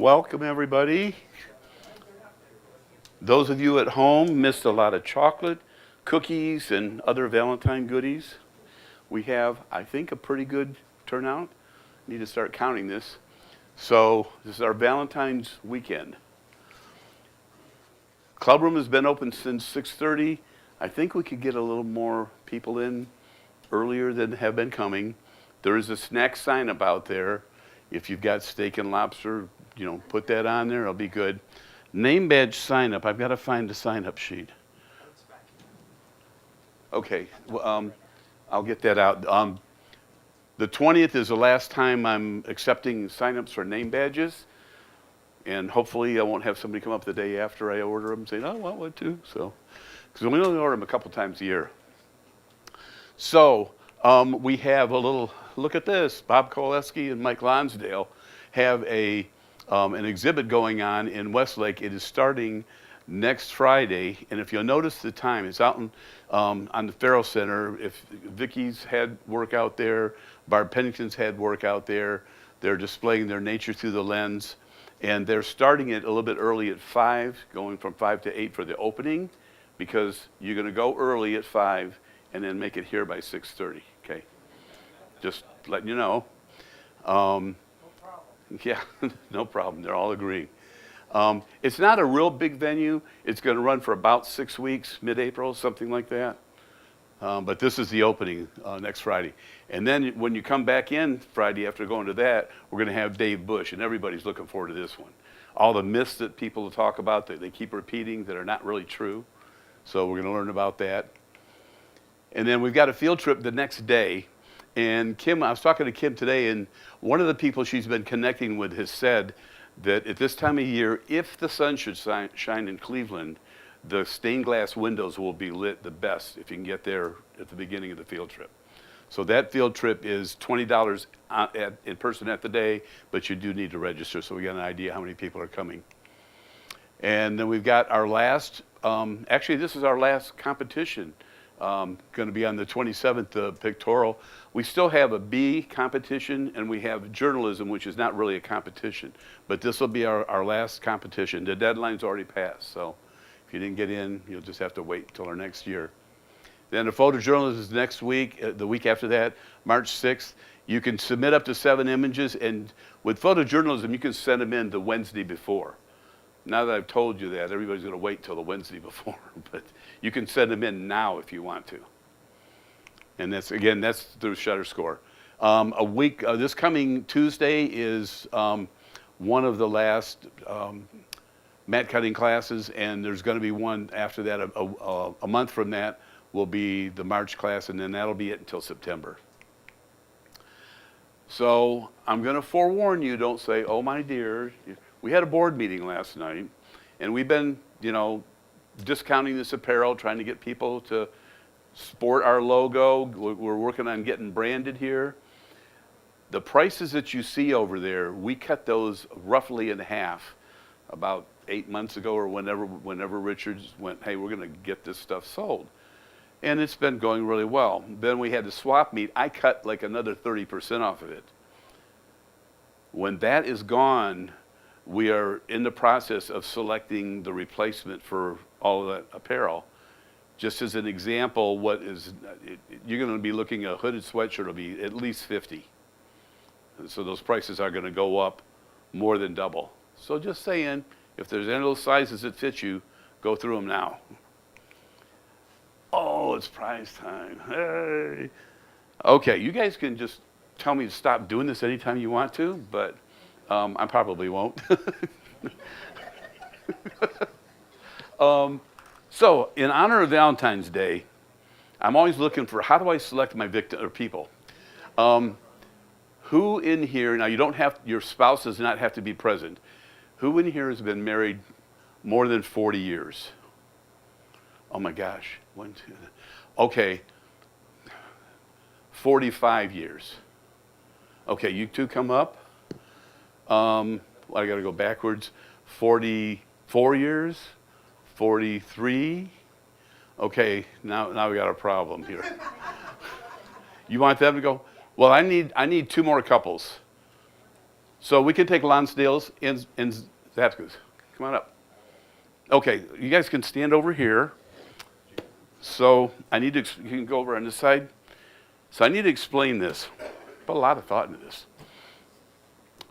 Welcome, everybody. Those of you at home missed a lot of chocolate, cookies, and other Valentine goodies. We have, I think, a pretty good turnout. Need to start counting this. So this is our Valentine's weekend. Clubroom has been open since 6:30. I think we could get a little more people in earlier than have been coming. There is a snack sign up out there. If you've got steak and lobster, put that on there. It'll be good. Name badge sign up. I've got to find the sign up sheet. Okay, well, I'll get that out. The 20th is the last time I'm accepting sign-ups for name badges, and hopefully I won't have somebody come up the day after I order them saying, "Oh, I want one too." So, because we only order them a couple times a year. So we have a little look at this. Bob Koleski and Mike Lonsdale have an exhibit going on in Westlake. It is starting next Friday, and if you'll notice the time, it's out on the Farrell Center. If Vicky's had work out there, Barb Pennington's had work out there. They're displaying their nature through the lens, and they're starting it a little bit early at 5, going from 5 to 8 for the opening, because you're going to go early at 5 and then make it here by 6:30. Okay, just letting you know. Yeah, no problem. They're all agreeing. It's not a real big venue. It's going to run for about 6 weeks, mid-April, something like that. But this is the opening next Friday. And then when you come back in Friday after going to that, we're going to have Dave Bush, and everybody's looking forward to this one. All the myths that people talk about that they keep repeating that are not really true. So we're going to learn about that. And then we've got a field trip the next day. And Kim, I was talking to Kim today, and one of the people she's been connecting with has said that at this time of year, if the sun should shine in Cleveland, the stained glass windows will be lit the best if you can get there at the beginning of the field trip. So that field trip is $20 in person at the day, but you do need to register, so we got an idea how many people are coming. And then we've got our last, actually this is our last competition. Going to be on the 27th, pictorial. We still have a B competition, and we have journalism, which is not really a competition. But this will be our last competition. The deadline's already passed, so if you didn't get in, you'll just have to wait until our next year. Then the photojournalism is next week, the week after that, March 6th. You can submit up to 7 images, and with photojournalism, you can send them in the Wednesday before. Now that I've told you that, everybody's going to wait till the Wednesday before, but you can send them in now if you want to. And that's through Shutterscore. This coming Tuesday is one of the last mat cutting classes, and there's going to be one after that. A month from that will be the March class, and then that'll be it until September. So I'm going to forewarn you, don't say, "Oh my dear." We had a board meeting last night, and we've been, discounting this apparel, trying to get people to sport our logo. We're working on getting branded here. The prices that you see over there, we cut those roughly in half about 8 months ago or whenever Richards went, "Hey, we're going to get this stuff sold." And it's been going really well. Then we had the swap meet. I cut like another 30% off of it. When that is gone, we are in the process of selecting the replacement for all of that apparel. Just as an example, you're going to be looking at a hooded sweatshirt will be at least 50. And so those prices are going to go up more than double. So just saying, if there's any of those sizes that fit you, go through them now. Oh, it's prize time. Hey. Okay, you guys can just tell me to stop doing this anytime you want to, but I probably won't. So, in honor of Valentine's Day, I'm always looking for how do I select my victim or people. Who in here? Now, your spouse does not have to be present. Who in here has been married more than 40 years? Oh my gosh, 1, 2. Okay, 45 years. Okay, you two come up. I got to go backwards. 44 years, 43. Okay, now we got a problem here. You want them to go? Well, I need 2 more couples. So we can take Lonsdale's and Zapka's. Come on up. Okay, you guys can stand over here. So I need to, you can go over on this side. So I need to explain this. Put a lot of thought into this.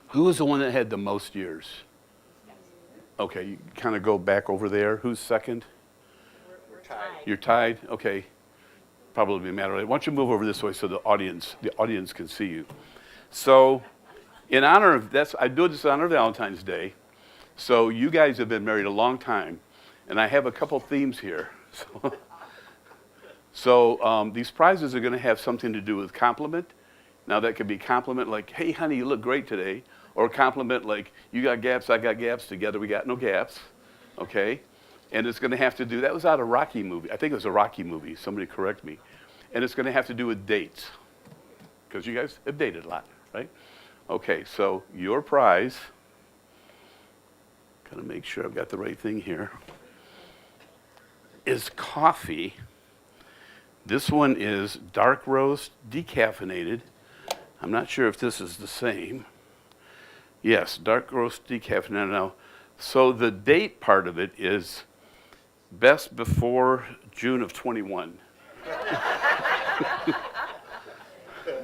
Who was the one that had the most years? Okay, you kind of go back over there. Who's second? We're tied. You're tied? Okay. Probably a matter of, why don't you move over this way so the audience can see you. So in honor of, I do this in honor of Valentine's Day. So you guys have been married a long time, and I have a couple themes here. So these prizes are going to have something to do with compliment. Now that could be compliment like, hey honey, you look great today, or compliment like, you got gaps, I got gaps, together we got no gaps, okay? And it's going to have to do, that was out of a Rocky movie. I think it was a Rocky movie, somebody correct me. And it's going to have to do with dates, because you guys have dated a lot, right? Okay, so your prize, gotta make sure I've got the right thing here, is coffee. This one is dark roast, decaffeinated. I'm not sure if this is the same. Yes, dark roast, decaffeinated. Now, so the date part of it is best before June of 21.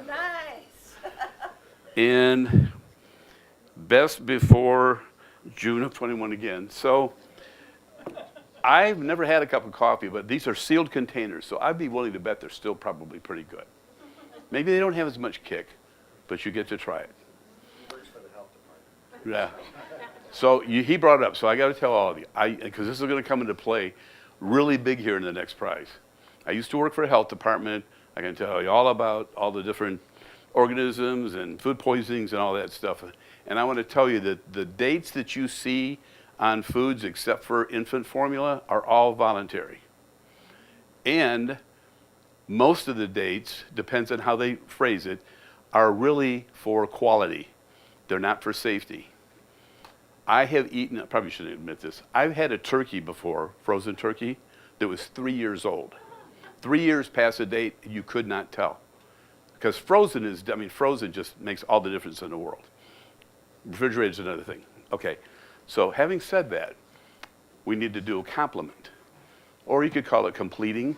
Nice. And best before June of 21 again. So I've never had a cup of coffee, but these are sealed containers, so I'd be willing to bet they're still probably pretty good. Maybe they don't have as much kick, but you get to try it. He works for the health department. Yeah. So he brought it up, so I got to tell all of you, because this is going to come into play really big here in the next prize. I used to work for a health department. I can tell you all about all the different organisms and food poisonings and all that stuff. And I want to tell you that the dates that you see on foods, except for infant formula, are all voluntary. And most of the dates, depends on how they phrase it, are really for quality. They're not for safety. I have eaten, I probably shouldn't admit this, I've had a turkey before, frozen turkey, that was 3 years old. 3 years past the date, you could not tell. Because frozen just makes all the difference in the world. Refrigerated is another thing. Okay, so having said that, we need to do a compliment. Or you could call it completing.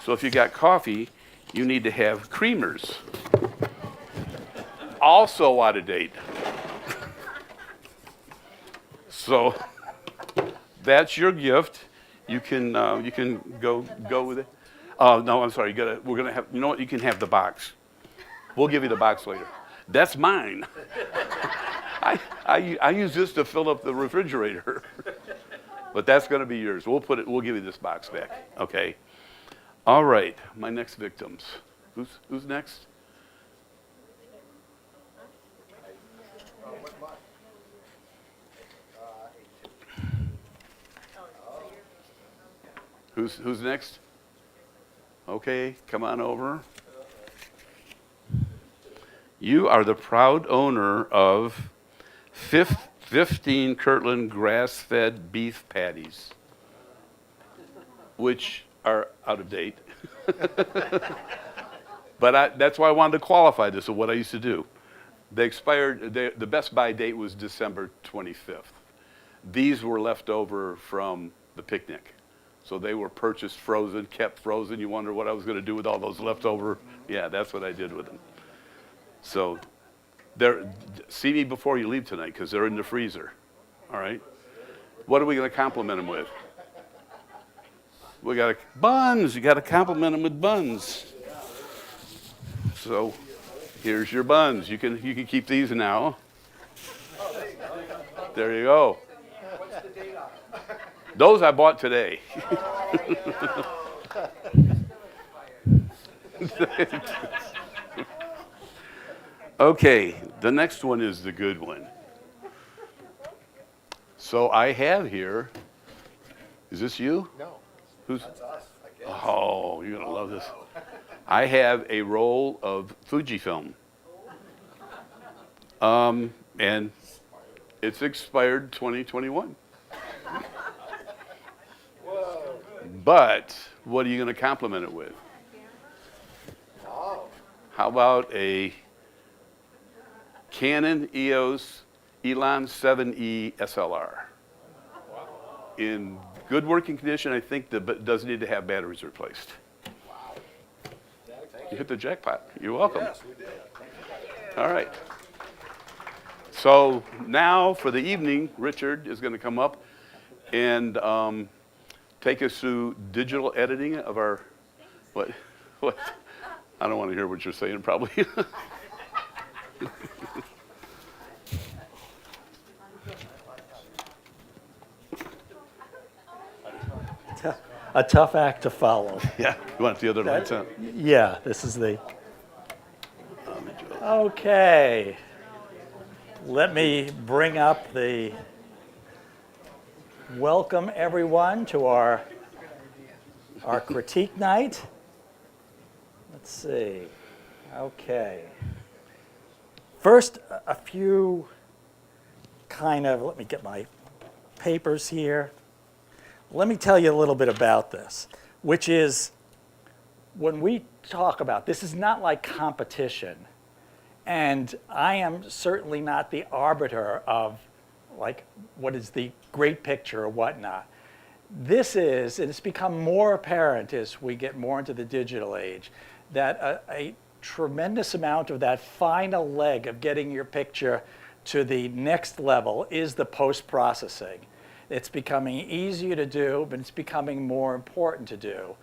So if you got coffee, you need to have creamers. Also out of date. So that's your gift. You can go with it. No, I'm sorry. We're gonna have. You know what? You can have the box. We'll give you the box later. That's mine. I use this to fill up the refrigerator. But that's going to be yours. We'll give you this box back. Okay. All right. My next victims. Who's next? Who's next? Okay, come on over. You are the proud owner of 15 Kirtland grass-fed beef patties, which are out of date. But that's why I wanted to qualify this of what I used to do. They expired, the best buy date was December 25th. These were left over from the picnic. So they were purchased frozen, kept frozen. You wonder what I was going to do with all those leftover. Yeah, that's what I did with them. So see me before you leave tonight because they're in the freezer. All right? What are we going to compliment them with? We got buns. You got to compliment them with buns. So here's your buns. You can keep these now. There you go. What's the date on it? Those I bought today. Okay, the next one is the good one. So I have here, is this you? No, Who's? that's us, I guess. Oh, you're gonna love this. I have a roll of Fujifilm. And it's expired 2021. Whoa. But what are you going to compliment it with? Oh. How about a Canon EOS Elan 7E SLR. In good working condition, I think, but it does need to have batteries replaced. You hit the jackpot. You're welcome. Yes, we did. All right. So now for the evening, Richard is going to come up and take us through digital editing of our, what? I don't want to hear what you're saying, probably. A tough act to follow. Yeah, you want the other lights on? Yeah, this is the. Okay. Let me bring up the. Welcome everyone to our critique night. Let's see. Okay. First, a few let me get my papers here. Let me tell you a little bit about this, which is when we talk about this is not like competition. And I am certainly not the arbiter of like what is the great picture or whatnot. This is, and it's become more apparent as we get more into the digital age, that a tremendous amount of that final leg of getting your picture to the next level is the post-processing. It's becoming easier to do, but it's becoming more important to do.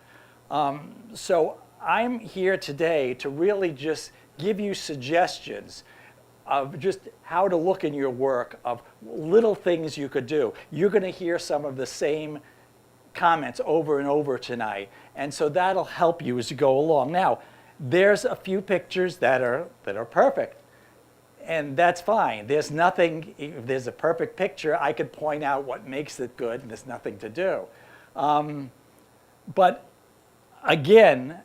So I'm here today to really just give you suggestions of just how to look in your work, of little things you could do. You're going to hear some of the same comments over and over tonight, and so that'll help you as you go along. Now, there's a few pictures that are perfect, and that's fine. There's nothing, if there's a perfect picture, I could point out what makes it good, and there's nothing to do. But again,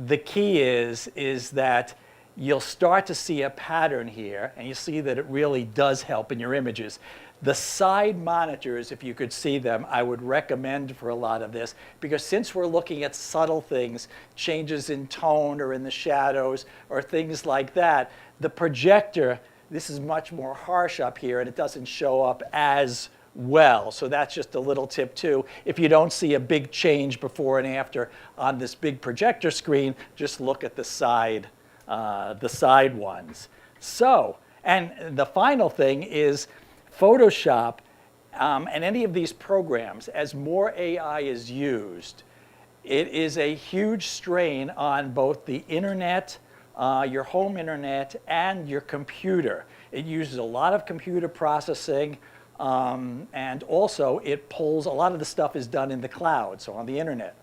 the key is that you'll start to see a pattern here, and you see that it really does help in your images. The side monitors, if you could see them, I would recommend for a lot of this, because since we're looking at subtle things, changes in tone or in the shadows or things like that, the projector, this is much more harsh up here, and it doesn't show up as well. So that's just a little tip too. If you don't see a big change before and after on this big projector screen, just look at the side ones. So, and the final thing is Photoshop and any of these programs, as more AI is used, it is a huge strain on both the internet, your home internet, and your computer. It uses a lot of computer processing, and also it pulls, a lot of the stuff is done in the cloud, so on the internet.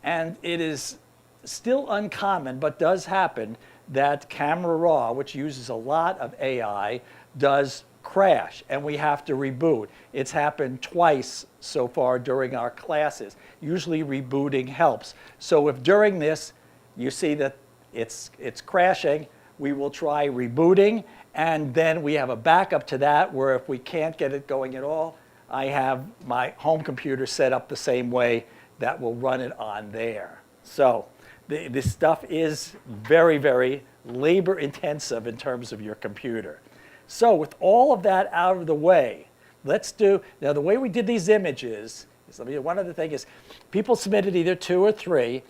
And it is still uncommon, but does happen, that Camera Raw, which uses a lot of AI, does crash, and we have to reboot. It's happened twice so far during our classes. Usually rebooting helps. So if during this you see that it's crashing, we will try rebooting, and then we have a backup to that where if we can't get it going at all, I have my home computer set up the same way that will run it on there. So this stuff is very, very labor intensive in terms of your computer. So with all of that out of the way, let's do, now the way we did these images, is, one other thing is people submitted either 2 or 3.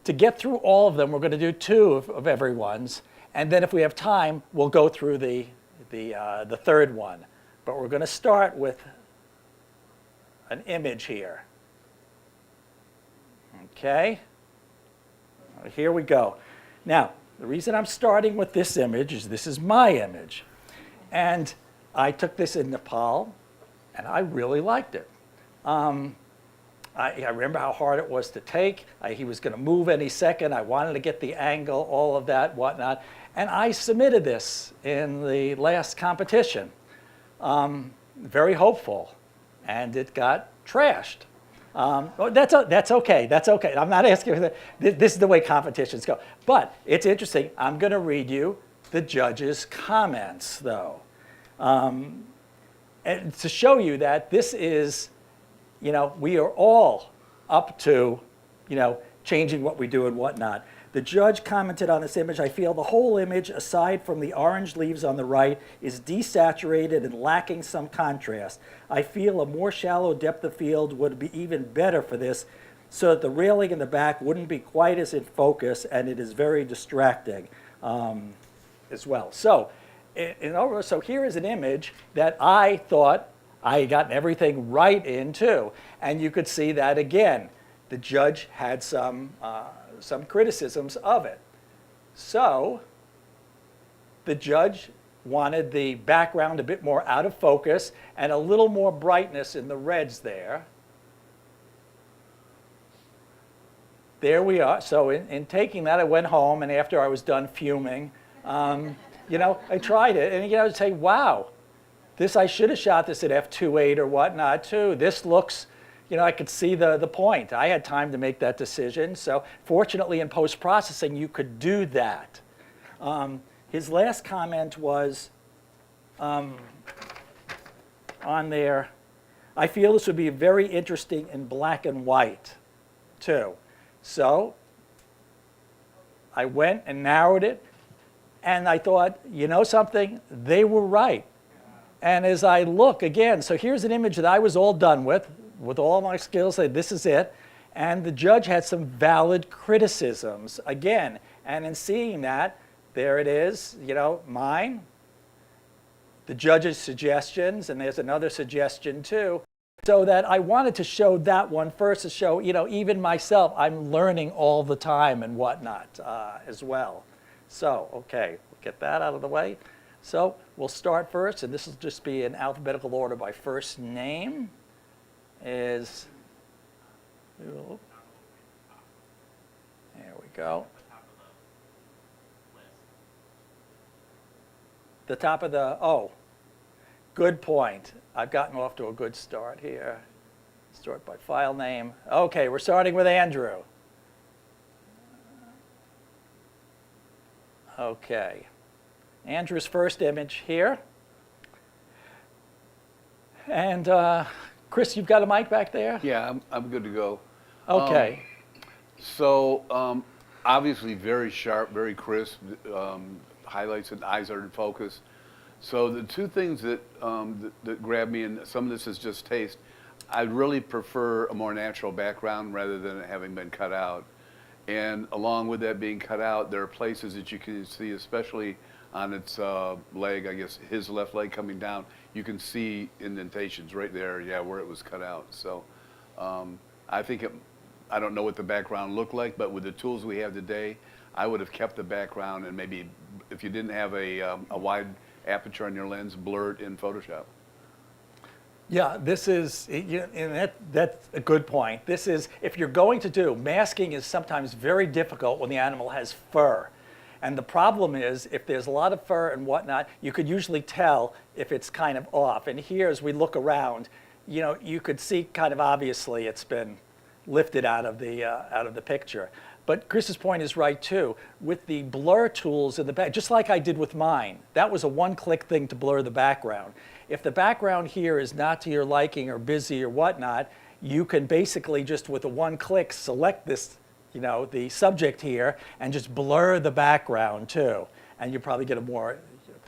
To get through all of them, we're going to do 2 of everyone's, and then if we have time, we'll go through the third one. But we're going to start with an image here. Okay? Here we go. Now, the reason I'm starting with this image is this is my image. And I took this in Nepal, and I really liked it. I remember how hard it was to take. He was going to move any second. I wanted to get the angle, all of that, whatnot. And I submitted this in the last competition. Very hopeful. And it got trashed. That's okay. That's okay. I'm not asking for that. This is the way competitions go. But it's interesting. I'm going to read you the judges' comments, though. And to show you that this is, we are all up to, changing what we do and whatnot. The judge commented on this image, I feel the whole image, aside from the orange leaves on the right, is desaturated and lacking some contrast. I feel a more shallow depth of field would be even better for this, so that the railing in the back wouldn't be quite as in focus, and it is very distracting as well. So, so here is an image that I thought I had gotten everything right in too. And you could see that again. The judge had some criticisms of it. So the judge wanted the background a bit more out of focus and a little more brightness in the reds there. There we are. So in taking that, I went home, and after I was done fuming, you know, I tried it, and you know, I'd say, wow, this, I should have shot this at f2.8 or whatnot too. This looks, you know, I could see the point. I had time to make that decision. So fortunately in post-processing, you could do that. His last comment was on there, I feel this would be very interesting in black and white too. So I went and narrowed it, and I thought, you know something? They were right. And as I look again, so here's an image that I was all done with all my skills, say this is it. And the judge had some valid criticisms again. And in seeing that, there it is, you know, mine, the judge's suggestions, and there's another suggestion too. So that I wanted to show that one first, to show, you know, even myself, I'm learning all the time and whatnot as well. So, okay, we'll get that out of the way. So we'll start first, and this will just be in alphabetical order by first name. Is, there we go. The top of the, oh, good point. I've gotten off to a good start here. Start by file name. Okay, we're starting with Andrew. Okay. Andrew's first image here. And Chris, you've got a mic back there? Yeah, I'm good to go. Okay. So obviously very sharp, very crisp, highlights and eyes are in focus. So the two things that, that grab me, and some of this is just taste, I really prefer a more natural background rather than it having been cut out. And along with that being cut out, there are places that you can see, especially on its leg, I guess his left leg coming down, you can see indentations right there, yeah, where it was cut out. So I think I don't know what the background looked like, but with the tools we have today, I would have kept the background, and maybe if you didn't have a wide aperture on your lens, blur it in Photoshop. Yeah, this is, and that's a good point. This is, if you're going to do, masking is sometimes very difficult when the animal has fur. And the problem is, if there's a lot of fur and whatnot, you could usually tell if it's kind of off. And here, as we look around, you know, you could see kind of obviously it's been lifted out of the picture. But Chris's point is right too. With the blur tools in the back, just like I did with mine, that was a one-click thing to blur the background. If the background here is not to your liking or busy or whatnot, you can basically just with a one-click select this, you know, the subject here, and just blur the background too. And you probably get a more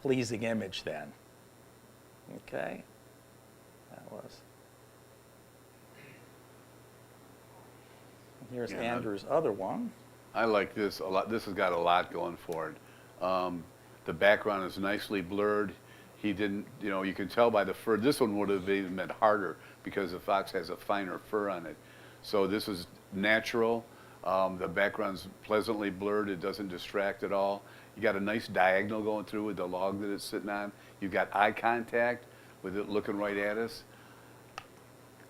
pleasing image then. Okay, that was. Here's Yeah, Andrew's other one. I like this a lot. This has got a lot going for it. The background is nicely blurred. He didn't, you know, you can tell by the fur. This one would have even been harder because the fox has a finer fur on it. So this is natural. The background's pleasantly blurred. It doesn't distract at all. You got a nice diagonal going through with the log that it's sitting on. You've got eye contact with it looking right at us.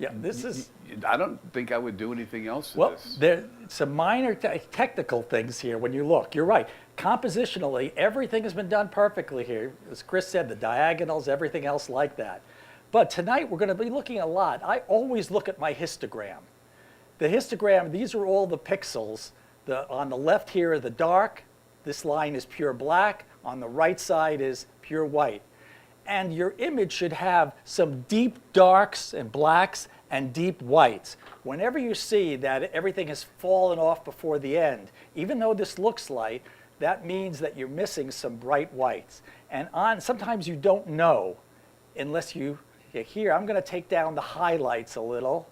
Yeah, this is. I don't think I would do anything else to Well, this. there's some minor technical things here when you look. You're right. Compositionally, everything has been done perfectly here. As Chris said, the diagonals, everything else like that. But tonight we're going to be looking a lot. I always look at my histogram. The histogram, these are all the pixels. On the left here are the dark. This line is pure black. On the right side is pure white. And your image should have some deep darks and blacks and deep whites. Whenever you see that everything has fallen off before the end, even though this looks light, that means that you're missing some bright whites. And sometimes you don't know unless here, I'm going to take down the highlights a little.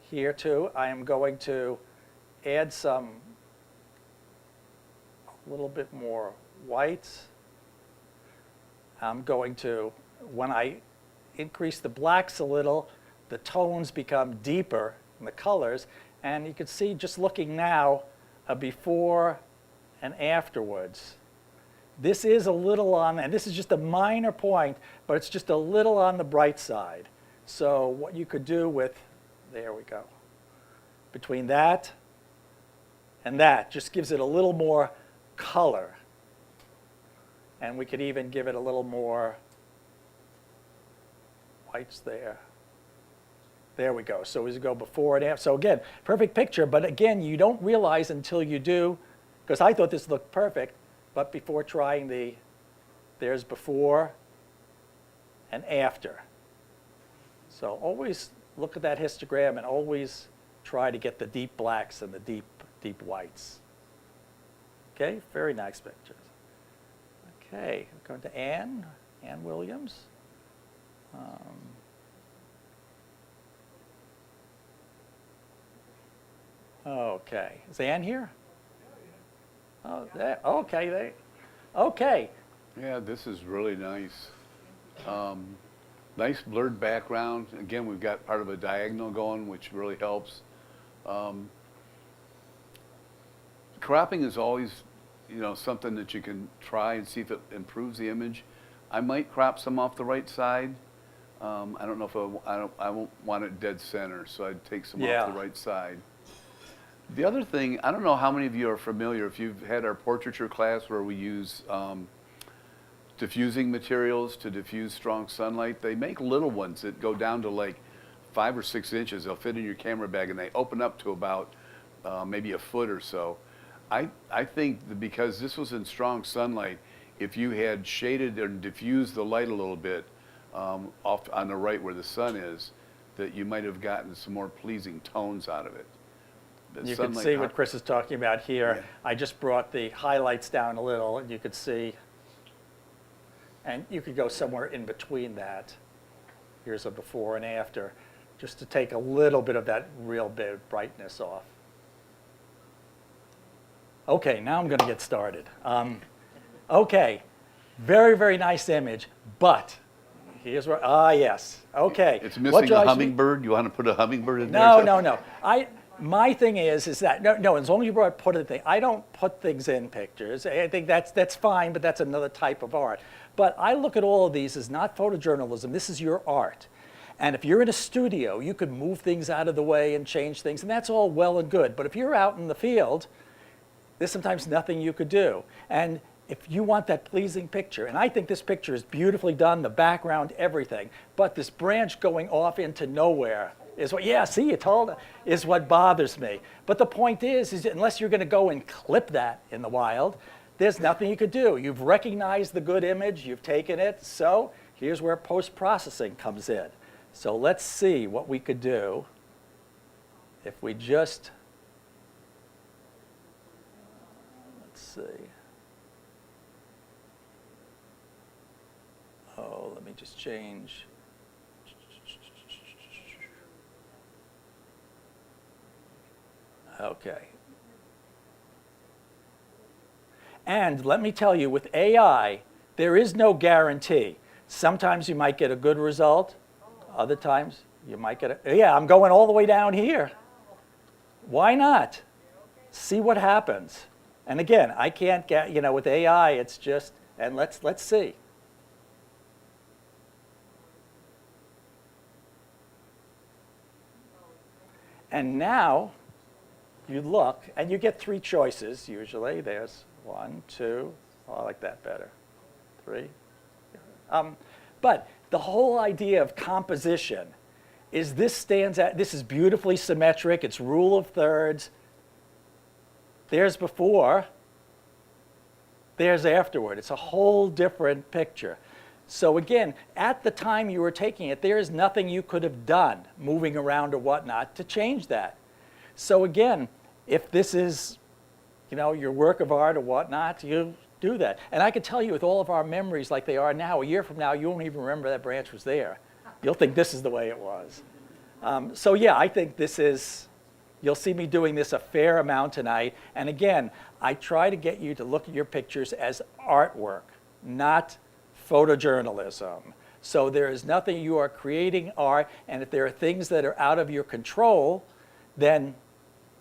Here too, I am going to add a little bit more whites. I'm going to, when I increase the blacks a little, the tones become deeper in the colors. And you can see just looking now, a before and afterwards. This is a little on, and this is just a minor point, but it's just a little on the bright side. So what you could do with, there we go, between that and that just gives it a little more color. And we could even give it a little more whites there. There we go. So as you go before and after. So again, perfect picture, but again, you don't realize until you do, because I thought this looked perfect, but before trying there's before and after. So always look at that histogram and always try to get the deep blacks and the deep whites. Okay, very nice pictures. Okay, we're going to Ann Williams. Okay, is Ann here? Oh, there. Okay, there. Okay. Yeah, this is really nice. Nice blurred background. Again, we've got part of a diagonal going, which really helps. Cropping is always, something that you can try and see if it improves the image. I might crop some off the right side. I don't know if I won't want it dead center, so I'd take some off the right side. The other thing, I don't know how many of you are familiar, if you've had our portraiture class where we use diffusing materials to diffuse strong sunlight. They make little ones that go down to like 5 or 6 inches. They'll fit in your camera bag and they open up to about maybe a foot or so. I think that because this was in strong sunlight, if you had shaded and diffused the light a little bit off on the right where the sun is, that you might have gotten some more pleasing tones out of it. You can see what Chris is talking about here. Yeah. I just brought the highlights down a little, and you could see, and you could go somewhere in between that. Here's a before and after, just to take a little bit of that real big brightness off. Okay, now I'm going to get started. Okay, very, very nice image, but here's where, yes, okay. It's missing a hummingbird? You want to put a hummingbird in there? No. My thing is that, no, as long as you put a thing, I don't put things in pictures. I think that's fine, but that's another type of art. But I look at all of these as not photojournalism. This is your art. And if you're in a studio, you could move things out of the way and change things, and that's all well and good. But if you're out in the field, there's sometimes nothing you could do. And if you want that pleasing picture, and I think this picture is beautifully done, the background, everything, but this branch going off into nowhere is what, is what bothers me. But the point is unless you're going to go and clip that in the wild, there's nothing you could do. You've recognized the good image, you've taken it, so here's where post-processing comes in. So let's see what we could do if we just, let's see. Oh, let me just change. Okay. And let me tell you, with AI, there is no guarantee. Sometimes you might get a good result. Other times you might get I'm going all the way down here. Why not? See what happens. And again, I can't get, with AI, it's just, and let's see. And now, you look, and you get 3 choices usually. There's 1, 2, I like that better, 3. But the whole idea of composition is this is beautifully symmetric, it's rule of thirds. There's before, there's afterward. It's a whole different picture. So again, at the time you were taking it, there is nothing you could have done, moving around or whatnot, to change that. So again, if this is, your work of art or whatnot, you do that. And I can tell you with all of our memories like they are now, a year from now, you won't even remember that branch was there. You'll think this is the way it was. So yeah, I think this is, you'll see me doing this a fair amount tonight. And again, I try to get you to look at your pictures as artwork, not photojournalism. So there is nothing, you are creating art, and if there are things that are out of your control, then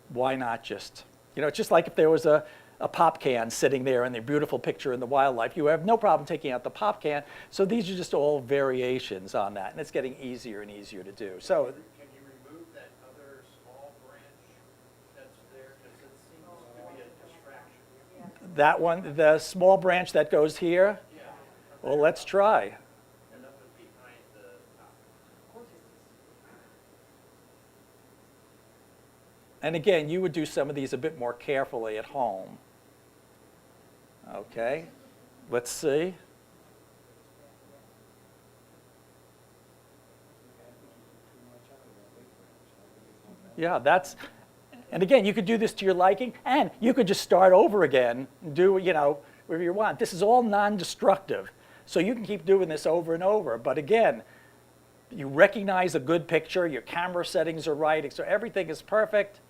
why not just, it's just like if there was a pop can sitting there in the beautiful picture in the wildlife, you have no problem taking out the pop can. So these are just all variations on that, and it's getting easier and easier to do. So Can you remove that other small branch that's there? Because it seems to be a distraction. that one, the small branch that goes here, Yeah. well, let's try. And up and behind the top. And again, you would do some of these a bit more carefully at home. Okay, let's see. Yeah, and again, you could do this to your liking, and you could just start over again and do, whatever you want. This is all non-destructive, so you can keep doing this over and over. But again, you recognize a good picture, your camera settings are right, so everything is perfect.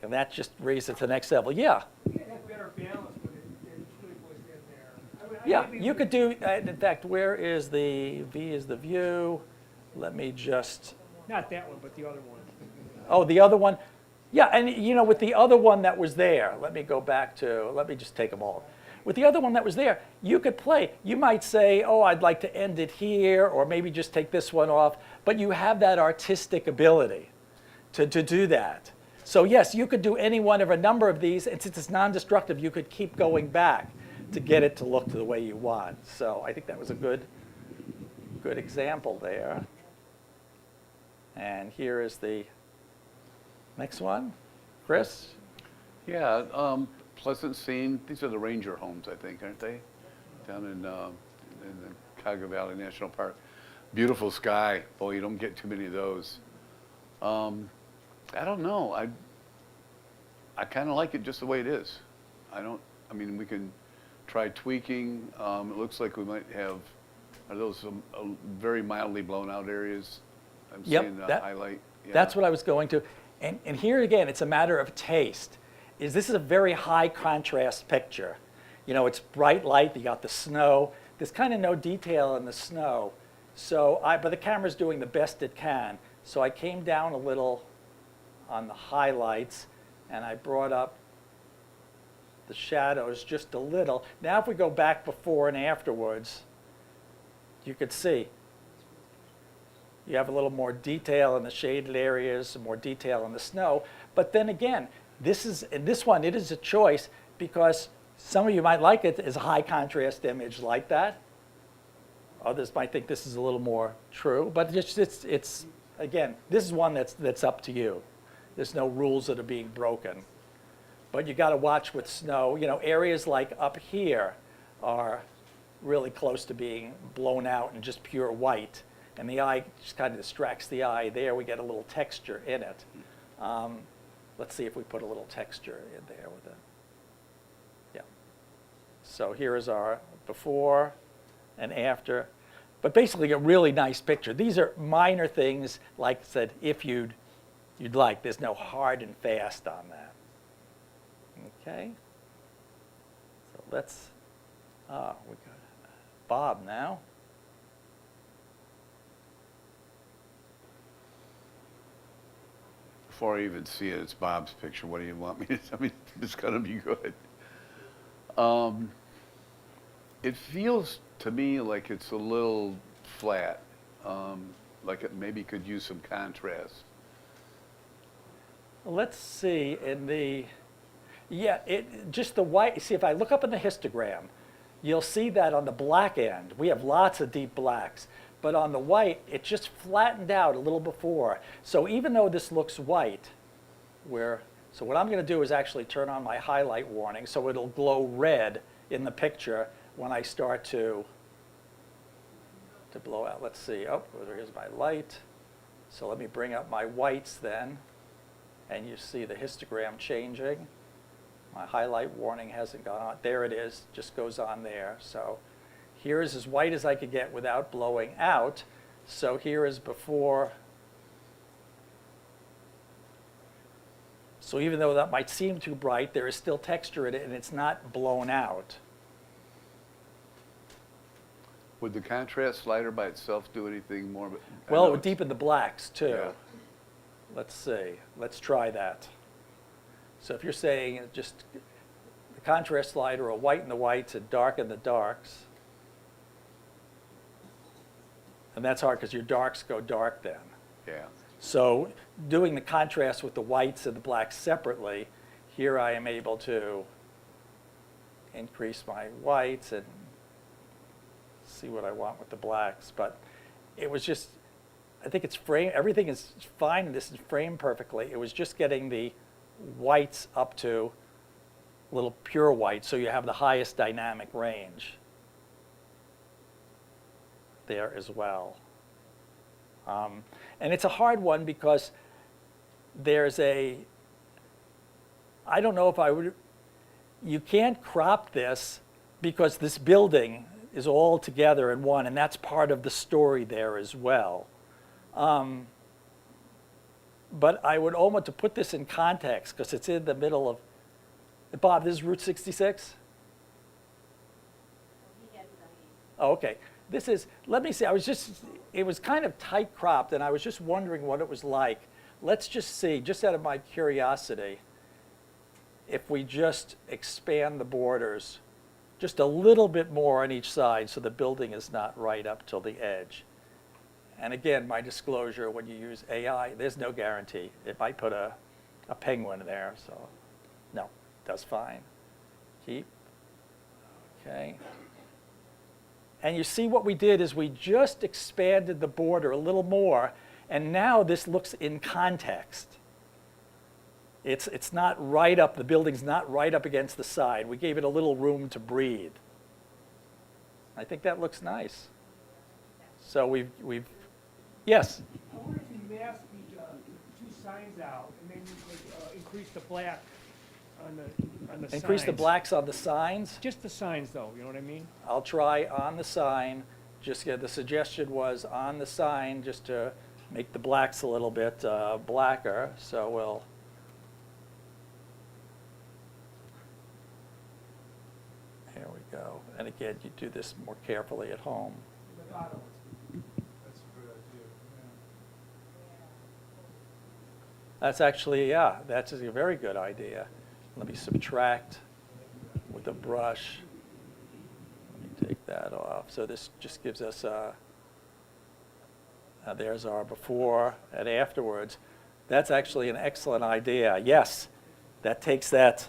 And that just raises it to the next level. Yeah. You can have better balance, but it really was in there. Yeah, you could do, in fact, where is the, V is the view. Let me just, Not that one, but the other one. oh, the other one. Yeah, and with the other one that was there, let me go back to, let me just take them all. With the other one that was there, you could play. You might say, oh, I'd like to end it here, or maybe just take this one off. But you have that artistic ability to do that. So yes, you could do any one of a number of these, and since it's non-destructive, you could keep going back to get it to look to the way you want. So I think that was a good example there. And here is the next one. Chris? Yeah, Pleasant Scene, these are the ranger homes, I think, aren't they? Down in the Cuyahoga Valley National Park. Beautiful sky. Boy, you don't get too many of those. I don't know. I kind of like it just the way it is. I mean, we can try tweaking. It looks like we might have, are those some very mildly blown out areas? I'm Yep, seeing the that- highlight. Yeah. That's what I was going to. And here again, it's a matter of taste. This is a very high contrast picture. It's bright light, you got the snow. There's kind of no detail in the snow. So but the camera's doing the best it can. So I came down a little on the highlights, and I brought up the shadows just a little. Now if we go back before and afterwards, you could see you have a little more detail in the shaded areas, some more detail in the snow. But then again, in this one, it is a choice because some of you might like it as a high contrast image like that. Others might think this is a little more true, but it's again, this is one that's up to you. There's no rules that are being broken. But you got to watch with snow. Areas like up here are really close to being blown out and just pure white. And the eye just kind of distracts the eye. There we get a little texture in it. Let's see if we put a little texture in there with it. Yeah. So here is our before and after. But basically a really nice picture. These are minor things, like I said, if you'd like. There's no hard and fast on that. Okay. So let's, we got Bob now. Before I even see it, it's Bob's picture. What do you want me to, it's gonna be good. It feels to me like it's a little flat, like it maybe could use some contrast. Let's see, just the white, see if I look up in the histogram, you'll see that on the black end, we have lots of deep blacks, but on the white, it just flattened out a little before. So even though this looks white, so what I'm gonna do is actually turn on my highlight warning so it'll glow red in the picture when I start to to blow out. Let's see. Oh, here's my light. So let me bring up my whites then. And you see the histogram changing. My highlight warning hasn't gone on. There it is, just goes on there. So here is as white as I could get without blowing out. So here is before. So even though that might seem too bright, there is still texture in it and it's not blown out. Would the contrast slider by itself do anything more? I Well, it know would it's- deepen the blacks too. Yeah. Let's see. Let's try that. So if you're saying just the contrast slider will whiten the whites and darken the darks, and that's hard because your darks go dark then. Yeah. So doing the contrast with the whites and the blacks separately, here I am able to increase my whites and see what I want with the blacks. But it was just, I think it's framed, everything is fine, and this is framed perfectly. It was just getting the whites up to a little pure white, so you have the highest dynamic range there as well. And it's a hard one because there's a, I don't know if I would, you can't crop this because this building is all together in one, and that's part of the story there as well. But I would almost, to put this in context, because it's in the middle of, Bob, this is Route 66? Oh, okay. This is, let me see, I was just, it was kind of tight cropped, and I was just wondering what it was like. Let's just see, just out of my curiosity, if we just expand the borders just a little bit more on each side so the building is not right up till the edge. And again, my disclosure, when you use AI, there's no guarantee. It might put a penguin there, so no, does fine. Keep, okay. And you see what we did is we just expanded the border a little more, and now this looks in context. It's not right up, the building's not right up against the side. We gave it a little room to breathe. I think that looks nice. So we've yes? I wonder if you mask the two signs out, and then you could increase the black on the signs. Increase the blacks on the signs. Just the signs, though, you know what I mean? I'll try on the sign. Just the suggestion was on the sign just to make the blacks a little bit blacker. So we'll. Here we go. And again, you do this more carefully at home. The bottom. That's a good idea, That's actually, yeah, that's a very good idea. Let me subtract with a brush. Let me take that off. So this just gives us there's our before and afterwards. That's actually an excellent idea. Yes, that takes that.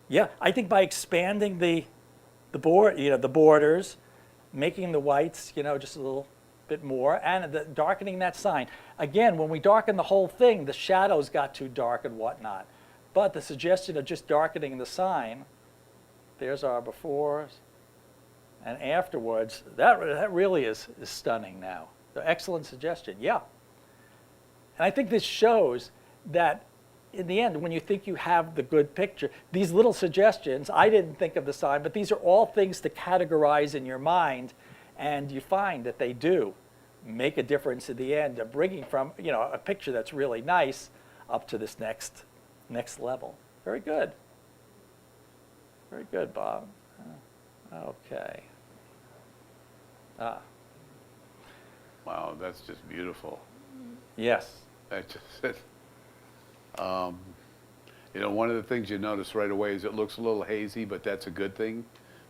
Yeah, I think by expanding the borders, making the whites, just a little bit more, and darkening that sign. Again, when we darken the whole thing, the shadows got too dark and whatnot. But the suggestion of just darkening the sign, there's our before and afterwards, that really is stunning now. The excellent suggestion, yeah. And I think this shows that in the end, when you think you have the good picture, these little suggestions, I didn't think of the sign, but these are all things to categorize in your mind, and you find that they do make a difference in the end of bringing from, a picture that's really nice up to this next level. Very good. Very good, Bob. Okay. Wow, that's just beautiful. Yes. I just, one of the things you notice right away is it looks a little hazy, but that's a good thing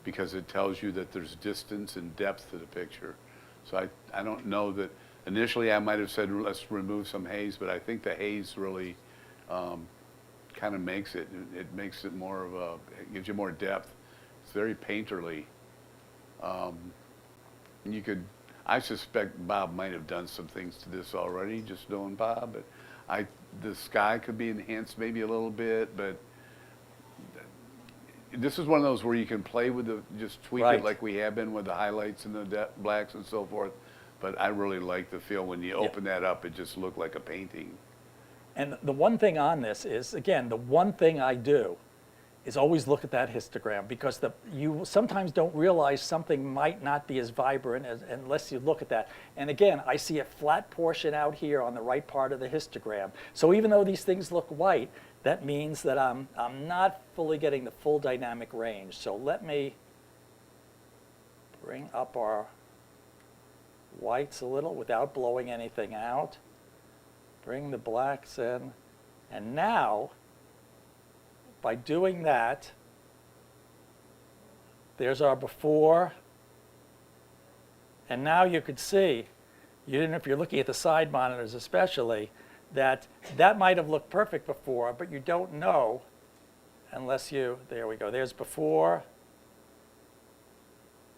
because it tells you that there's distance and depth to the picture. So I don't know that, initially I might have said let's remove some haze, but I think the haze really kind of makes it makes it more of a, it gives you more depth. It's very painterly. You could, I suspect Bob might have done some things to this already, just knowing Bob, but the sky could be enhanced maybe a little bit, but this is one of those where you can play with just tweak Right. it like we have been with the highlights and the blacks and so forth. but I really like the feel when you open that up, it just looked like a painting. And the one thing on this is, again, the one thing I do is always look at that histogram, because you sometimes don't realize something might not be as vibrant unless you look at that. And again, I see a flat portion out here on the right part of the histogram. So even though these things look white, that means that I'm not fully getting the full dynamic range. So let me bring up our whites a little without blowing anything out. Bring the blacks in. And now, by doing that, there's our before. And now you could see, if you're looking at the side monitors especially, that might have looked perfect before, but you don't know unless there we go, there's before.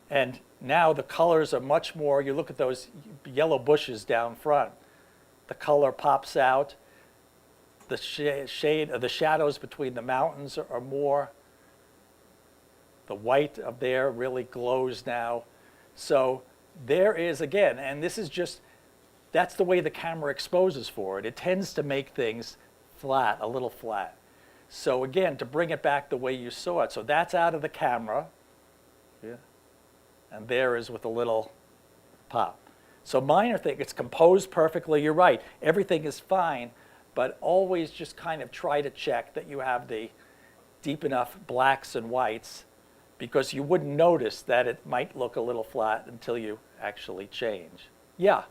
And now the colors are much more, you look at those yellow bushes down front, the color pops out. The shade of the shadows between the mountains are more. The white up there really glows now. So there is, again, and this is just, that's the way the camera exposes for it. It tends to make things flat, a little flat. So again, to bring it back the way you saw it. So that's out of the camera. Yeah. And there is with a little pop. So minor thing, it's composed perfectly. You're right. Everything is fine. But always just kind of try to check that you have the deep enough blacks and whites, because you wouldn't notice that it might look a little flat until you actually change. Yeah?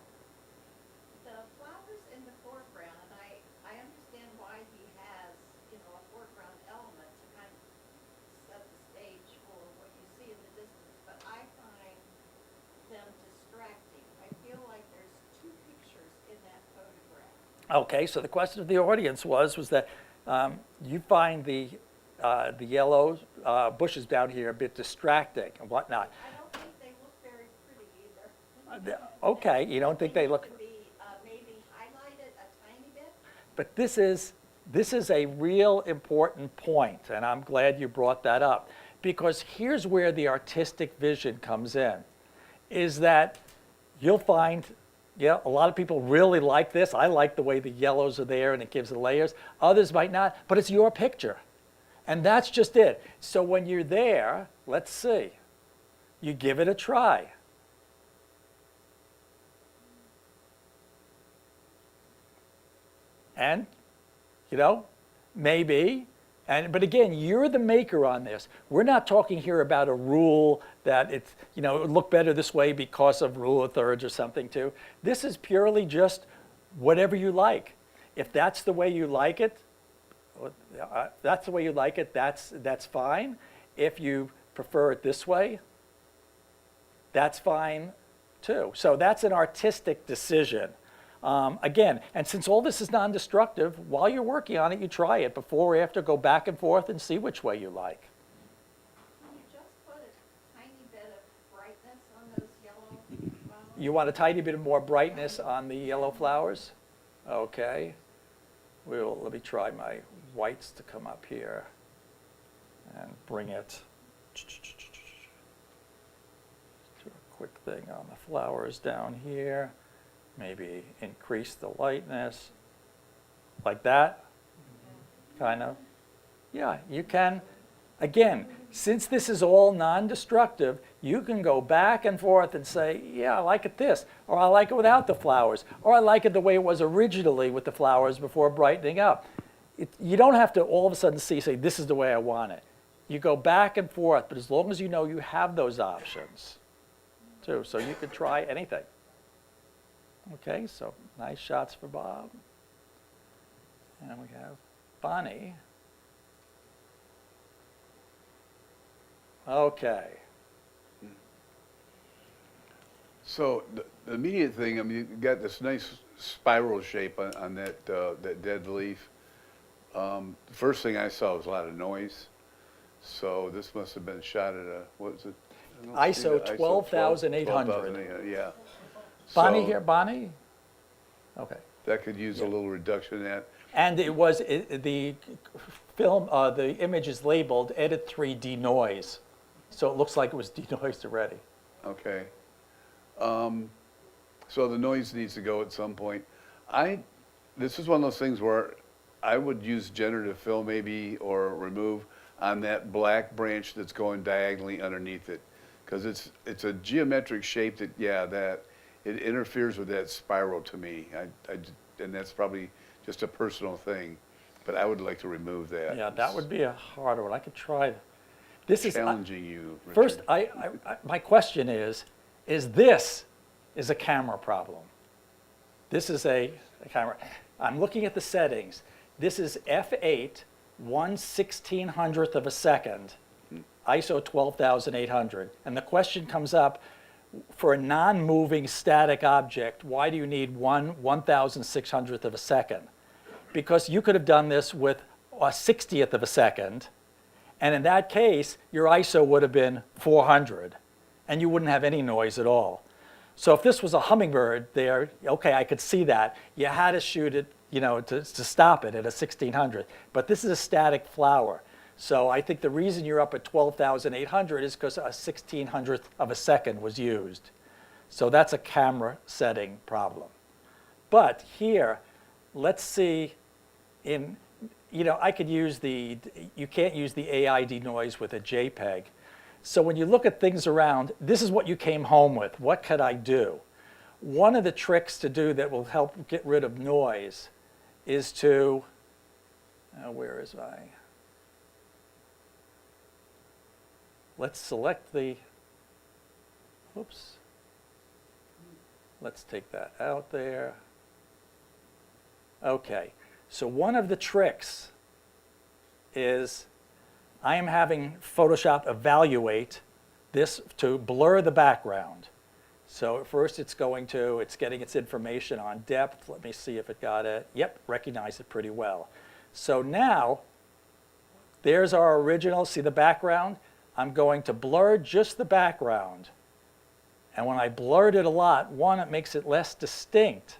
The flowers in the foreground, and I understand why he has, a foreground element to kind of set the stage for what you see in the distance, but I find them distracting. I feel like there's two pictures in that photograph. Okay, so the question of the audience was that you find the yellow bushes down here a bit distracting and whatnot. I don't think they look very pretty either. Okay, you don't think they look, Could be maybe highlighted a tiny bit. but this is a real important point, and I'm glad you brought that up, because here's where the artistic vision comes in, is that you'll find, yeah, a lot of people really like this. I like the way the yellows are there and it gives the layers. Others might not, but it's your picture. And that's just it. So when you're there, let's see, you give it a try. And, maybe. But again, you're the maker on this. We're not talking here about a rule that it would look better this way because of rule of thirds or something too. This is purely just whatever you like. If that's the way you like it, that's fine. If you prefer it this way, that's fine too. So that's an artistic decision. Again, and since all this is non-destructive, while you're working on it, you try it before or after, go back and forth and see which way you like. Can you just put a tiny bit of brightness on those yellow flowers? You want a tiny bit of more brightness on the yellow flowers? Okay. Let me try my whites to come up here and bring it. Do a quick thing on the flowers down here. Maybe increase the lightness, like that, kind of. Yeah, you can. Again, since this is all non-destructive, you can go back and forth and say, yeah, I like it this, or I like it without the flowers, or I like it the way it was originally with the flowers before brightening up. You don't have to all of a sudden say, this is the way I want it. You go back and forth, but as long as you know you have those options, too, so you can try anything. Okay, so nice shots for Bob. And we have Bonnie. Okay. So the immediate thing, you got this nice spiral shape on that dead leaf. The first thing I saw was a lot of noise. So this must have been shot at what is it? I don't see ISO the 12,800. 12,800, yeah. Bonnie So here, Bonnie? Okay. that could use a little reduction in that. And the film, the image is labeled Edit 3 Denoise. So it looks like it was denoised already. Okay. So the noise needs to go at some point. This is one of those things where I would use generative fill maybe or remove on that black branch that's going diagonally underneath it. Because it's a geometric shape that, yeah, that, it interferes with that spiral to me. And that's probably just a personal thing, but I would like to remove that. Yeah, that would be a harder one. I could try. This is, Challenging you, Richard. first, my question is this is a camera problem? This is a camera. I'm looking at the settings. This is f8, 1/1600th of a second, ISO 12,800. And the question comes up, for a non-moving static object, why do you need 1/1600th of a second? Because you could have done this with a 60th of a second, and in that case, your ISO would have been 400, and you wouldn't have any noise at all. So if this was a hummingbird there, okay, I could see that. You had to shoot it, to stop it at a 1600. But this is a static flower. So I think the reason you're up at 12,800 is because a 1600th of a second was used. So that's a camera setting problem. But here, let's see I could use you can't use the AI denoise with a JPEG. So when you look at things around, this is what you came home with. What could I do? One of the tricks to do that will help get rid of noise is to, where is my? Let's select oops. Let's take that out there. Okay, so one of the tricks is I am having Photoshop evaluate this to blur the background. So at first it's getting its information on depth. Let me see if it got it. Yep, recognized it pretty well. So now, there's our original, see the background? I'm going to blur just the background. And when I blurred it a lot, one, it makes it less distinct,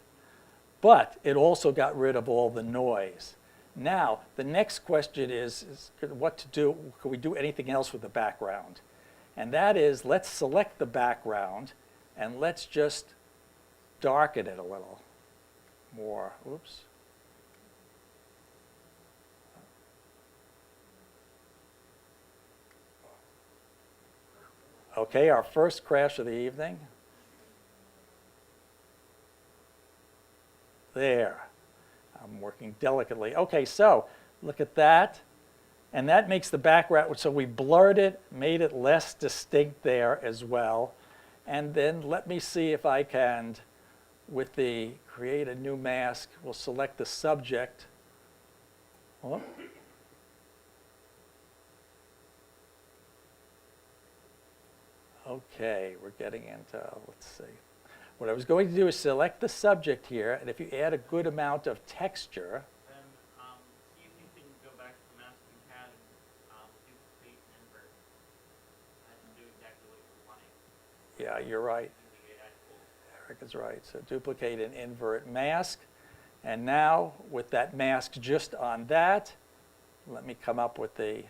but it also got rid of all the noise. Now, the next question is what to do. Could we do anything else with the background? And that is, let's select the background and let's just darken it a little more. Oops. Okay, our first crash of the evening. There. I'm working delicately. Okay, so look at that. And that makes the background, so we blurred it, made it less distinct there as well. And then let me see if I can, with the create a new mask, we'll select the subject. Oh. Okay, we're getting into, let's see. What I was going to do is select the subject here, and if you add a good amount of texture, Then, see if you can go back to the mask we had and duplicate and invert. That can do exactly what you're wanting. yeah, you're right. Using AI tools. Eric is right. So duplicate and invert mask. And now, with that mask just on that, let me come up with the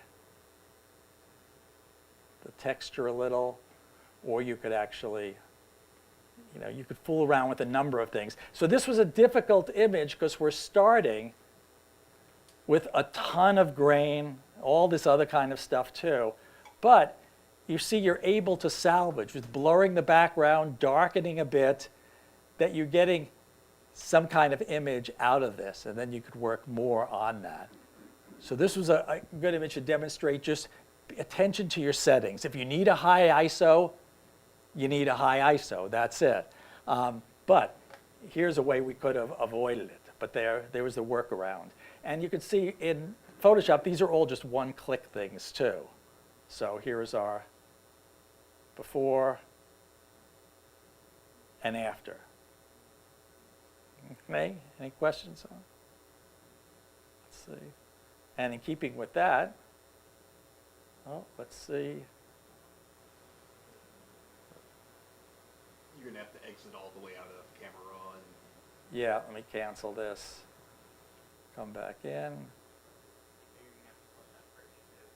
texture a little, or you could actually, you could fool around with a number of things. So this was a difficult image because we're starting with a ton of grain, all this other kind of stuff too. But you see you're able to salvage with blurring the background, darkening a bit, that you're getting some kind of image out of this, and then you could work more on that. So this was a good image to demonstrate just attention to your settings. If you need a high ISO, you need a high ISO, that's it. But here's a way we could have avoided it, but there was the workaround. And you can see in Photoshop, these are all just one-click things too. So here's our before and after. Okay, any questions on? Let's see. And in keeping with that, let's see. You're gonna have to exit all the way out of camera raw and Yeah, let me cancel this. Come back in. Maybe you're gonna have to close that first too.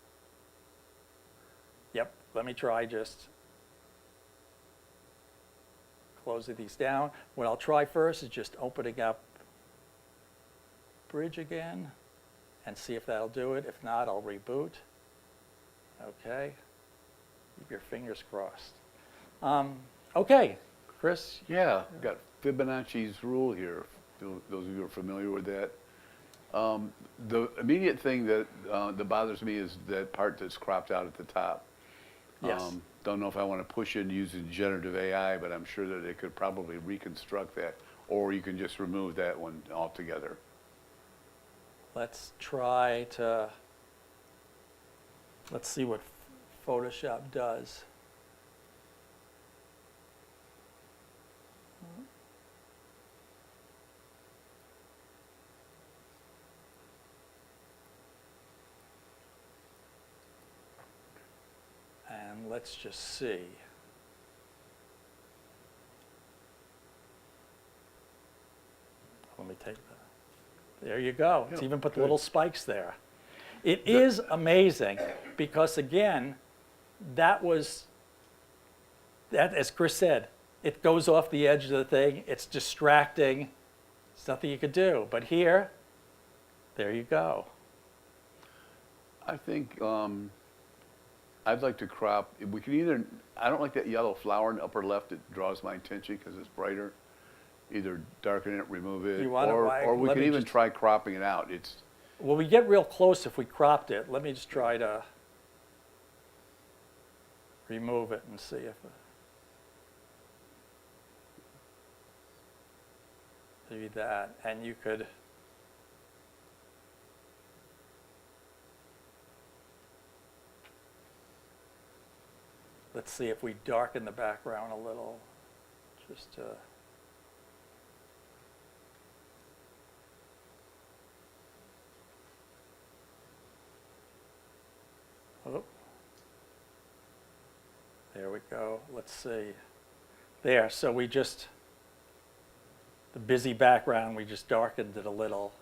Yep, let me try just closing these down. What I'll try first is just opening up Bridge again and see if that'll do it. If not, I'll reboot. Okay. Keep your fingers crossed. Okay, Chris. Yeah, got Fibonacci's rule here, those of you who are familiar with that. The immediate thing that bothers me is that part that's cropped out at the top. Yes. Don't know if I want to push in using generative AI, but I'm sure that it could probably reconstruct that, or you can just remove that one altogether. Let's see what Photoshop does. And let's just see. Let me take that. There you go. It's Yeah, even put the good. little spikes there. It is amazing because, again, that, as Chris said, it goes off the edge of the thing. It's distracting. There's nothing you could do. But here, there you go. I think I'd like to crop, we can either, I don't like that yellow flower in the upper left, it draws my attention because it's brighter. Either darken it, remove it, You want it wide? or we Let could me even just- try cropping it out. It's, Well, we get real close if we cropped it. Let me just try to remove it and see if maybe that. And you could let's see if we darken the background a little, just to. Oh. There we go. Let's see. There, so we just, the busy background, we just darkened it a little.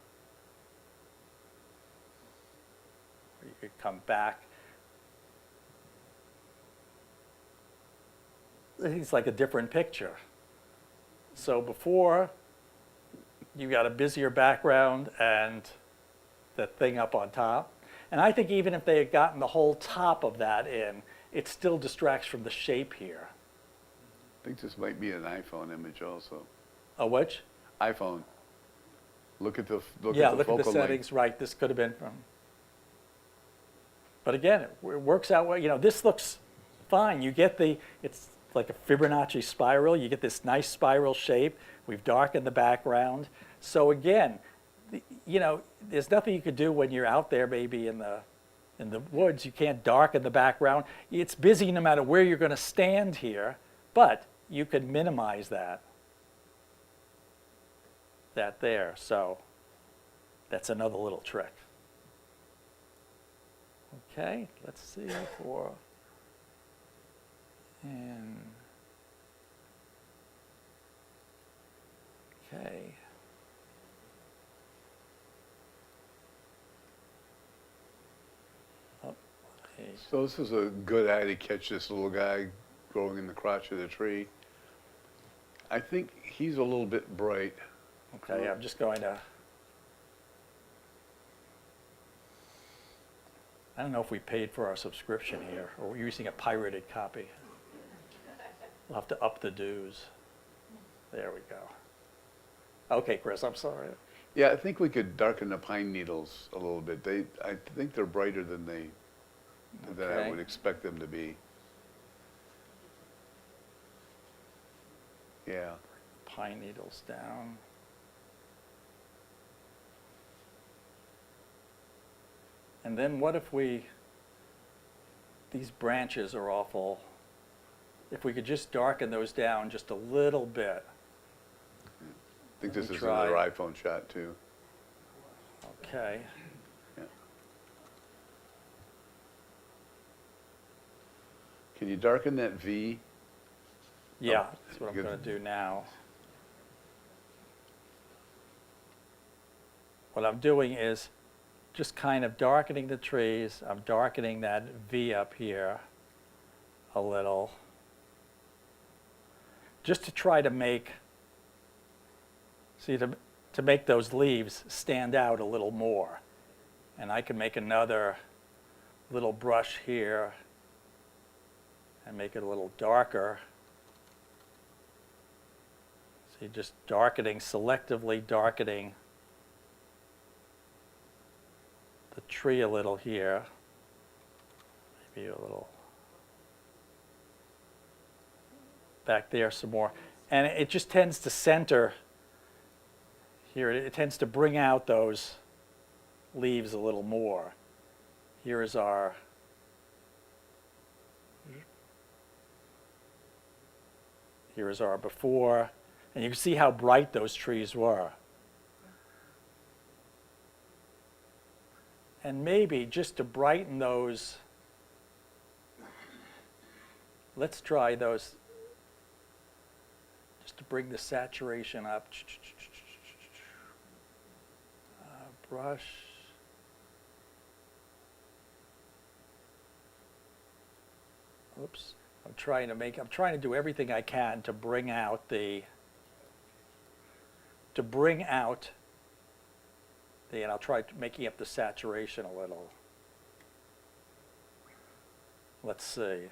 You could come back. It's like a different picture. So before, you got a busier background and the thing up on top. And I think even if they had gotten the whole top of that in, it still distracts from the shape here. I think this might be an iPhone image also. A which? iPhone. Look at the Yeah, focal look at the length. settings, right, this could have been from. But again, it works out well. You know, this looks fine. You get it's like a Fibonacci spiral. You get this nice spiral shape. We've darkened the background. So again, you know, there's nothing you could do when you're out there maybe in the woods. You can't darken the background. It's busy no matter where you're going to stand here, but you could minimize that there. So that's another little trick. Okay, let's see for, and, okay. Oh, hey. So this is a good eye to catch this little guy growing in the crotch of the tree. I think he's a little bit bright. Okay, I'm just going to, I don't know if we paid for our subscription here, or we're using a pirated copy. We'll have to up the dues. There we go. Okay, Chris, I'm sorry. Yeah, I think we could darken the pine needles a little bit. I think they're brighter than I Okay. would expect them to be. Yeah. Pine needles down. And then what if these branches are awful, if we could just darken those down just a little bit. I think this me is try. another iPhone shot too. Okay. Yeah. Can you darken that V? Yeah, that's what I'm good. going to do now. What I'm doing is just kind of darkening the trees. I'm darkening that V up here a little. just to try to make, see, to make those leaves stand out a little more. And I can make another little brush here and make it a little darker. See, just darkening, selectively darkening the tree a little here. Maybe a little back there some more. And it just tends to center here. It tends to bring out those leaves a little more. Here is our before, and you can see how bright those trees were. And maybe just to brighten those, let's try those, just to bring the saturation up. Brush. Oops. I'm trying to do everything I can to bring out and I'll try making up the saturation a little. Let's see.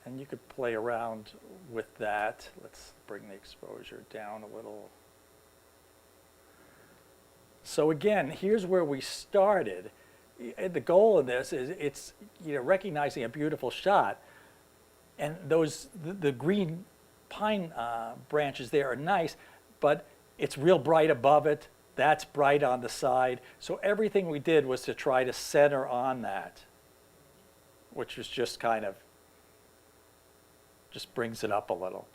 And you could play around with that. Let's bring the exposure down a little. So again, here's where we started. The goal of this is it's recognizing a beautiful shot, and the green pine branches there are nice, but it's real bright above it. That's bright on the side. So everything we did was to try to center on that, which is just kind of just brings it up a little.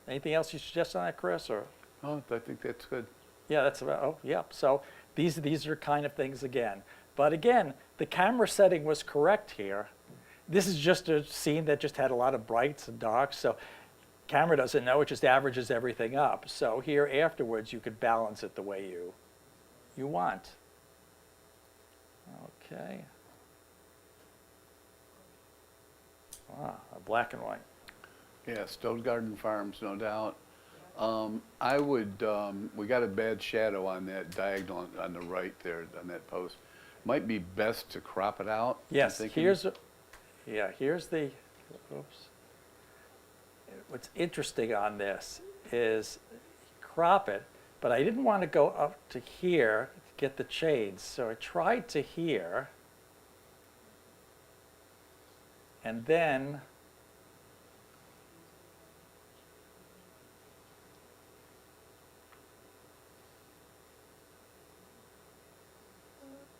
Anything else you suggest on that, Chris? Or Oh, I think that's good. yeah, that's about. Oh, yeah. So these are kind of things again. But again, the camera setting was correct here. This is just a scene that just had a lot of brights and darks. So camera doesn't know; it just averages everything up. So here afterwards, you could balance it the way you want. Okay. Wow, black and white. Yeah, Stone Garden Farms, no doubt. I would, we got a bad shadow on that diagonal on the right there, on that post. Might be best to crop it out. I'm Yes, thinking. here's the, oops. What's interesting on this is crop it, but I didn't want to go up to here to get the shades, so I tried to here, and then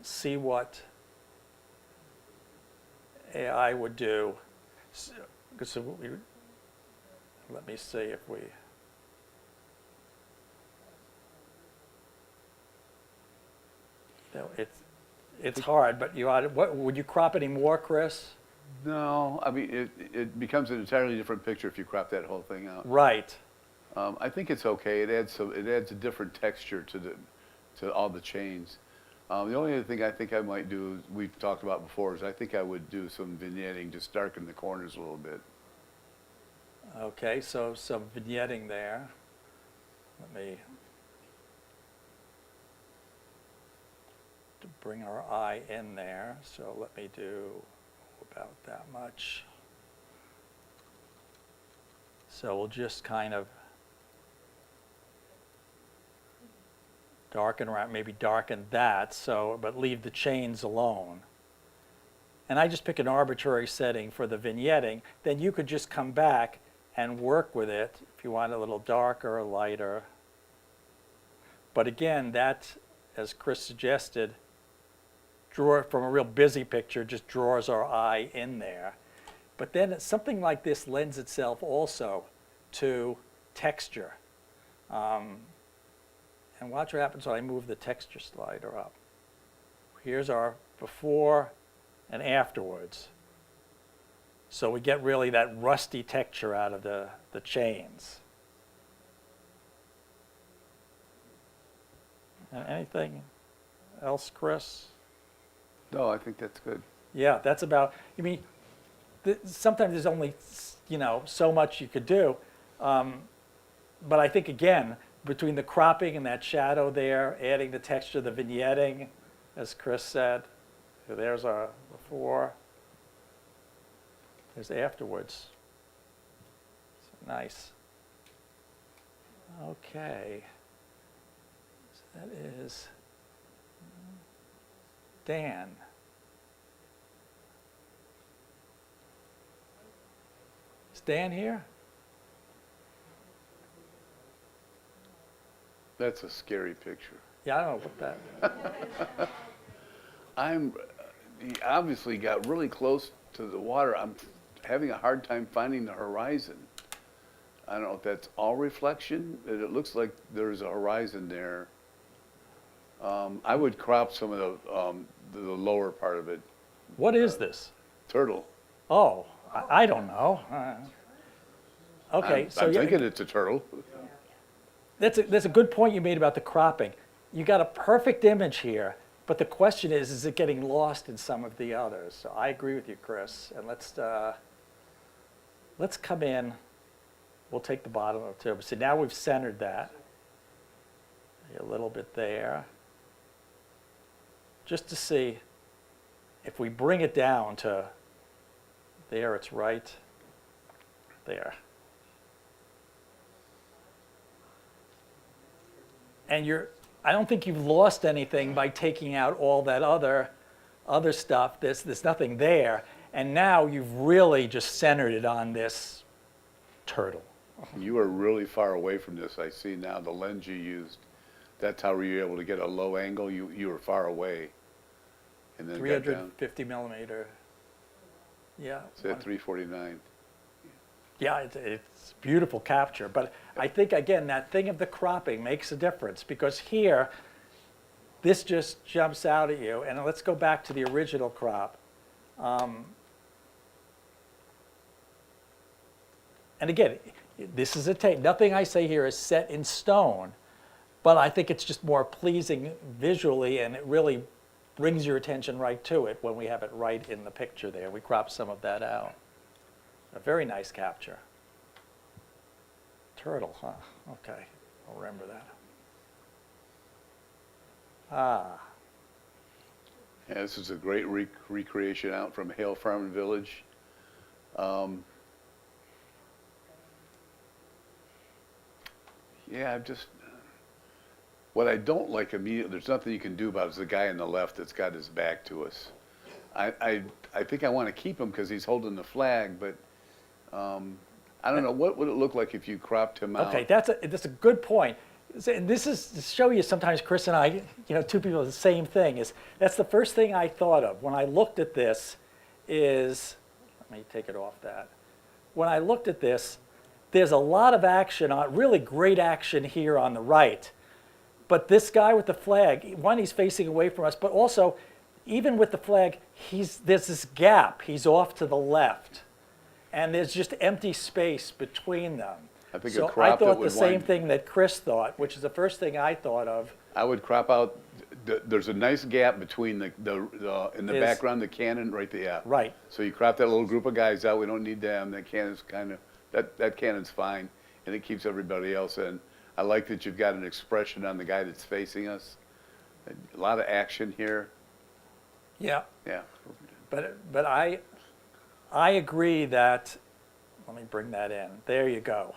see what AI would do. So let me see if we. No, it's hard, but you ought to, what would you crop any more, Chris? No, I mean, it becomes an entirely different picture if you crop that whole thing out. Right. I think it's okay. It adds a different texture to all the chains. The only other thing I think I might do, we've talked about before, is I think I would do some vignetting, just darken the corners a little bit. Okay, so some vignetting there. Let me to bring our eye in there. So let me do about that much. So we'll just kind of darken around, maybe darken that, so, but leave the chains alone. And I just pick an arbitrary setting for the vignetting. Then you could just come back and work with it if you want a little darker or lighter. But again, that, as Chris suggested, draw it from a real busy picture, just draws our eye in there. But then something like this lends itself also to texture. And watch what happens when I move the texture slider up. Here's our before and afterwards. So we get really that rusty texture out of the chains. Anything else, Chris? No, I think that's good. Yeah, that's about, I mean, sometimes there's only, so much you could do. But I think, again, between the cropping and that shadow there, adding the texture, the vignetting, as Chris said, there's our before, there's afterwards. So nice. Okay. So that is Dan. Is Dan here? That's a scary picture. Yeah, I don't know what that. He obviously got really close to the water. I'm having a hard time finding the horizon. I don't know if that's all reflection, but it looks like there's a horizon there. I would crop some of the lower part of it. What is this? Turtle. Oh, I don't know. Okay, so I'm yeah, thinking it's a turtle. that's a good point you made about the cropping. You got a perfect image here, but the question is it getting lost in some of the others? So I agree with you, Chris. And let's come in. We'll take the bottom of the tube. So now we've centered that. A little bit there. Just to see if we bring it down to there, it's right there. And I don't think you've lost anything by taking out all that other stuff. There's nothing there. And now you've really just centered it on this turtle. You are really far away from this. I see now the lens you used. That's how you were able to get a low angle. You were far away. And then got down. 350 millimeter. Yeah. It's at 349. Yeah, it's beautiful capture. But I think, again, that thing of the cropping makes a difference because here, this just jumps out at you. And let's go back to the original crop. And again, this is a take. Nothing I say here is set in stone, but I think it's just more pleasing visually, and it really brings your attention right to it when we have it right in the picture there. We crop some of that out. A very nice capture. Turtle, huh? Okay, I'll remember that. Ah, Yeah, this is a great recreation out from Hale Farm and Village. Yeah, what I don't like immediately, there's nothing you can do about it, is the guy on the left that's got his back to us. I think I want to keep him because he's holding the flag, but I don't know, what would it look like if you cropped him out? okay, that's a good point. And this is to show you sometimes Chris and I, two people are the same thing. That's the first thing I thought of when I looked at this let me take it off that. When I looked at this, there's a lot of action, really great action here on the right. But this guy with the flag, one, he's facing away from us, but also, even with the flag, there's this gap. He's off to the left. And there's just empty space between them. I think So a crop I that thought the would same wind- thing that Chris thought, which is the first thing I thought of. I would crop out, there's a nice gap between in the Is- background, the cannon right there, yeah. Right. So you crop that little group of guys out, we don't need them, that cannon's that cannon's fine, and it keeps everybody else in. I like that you've got an expression on the guy that's facing us. A lot of action here, Yeah. yeah. But I agree that, let me bring that in. There you go.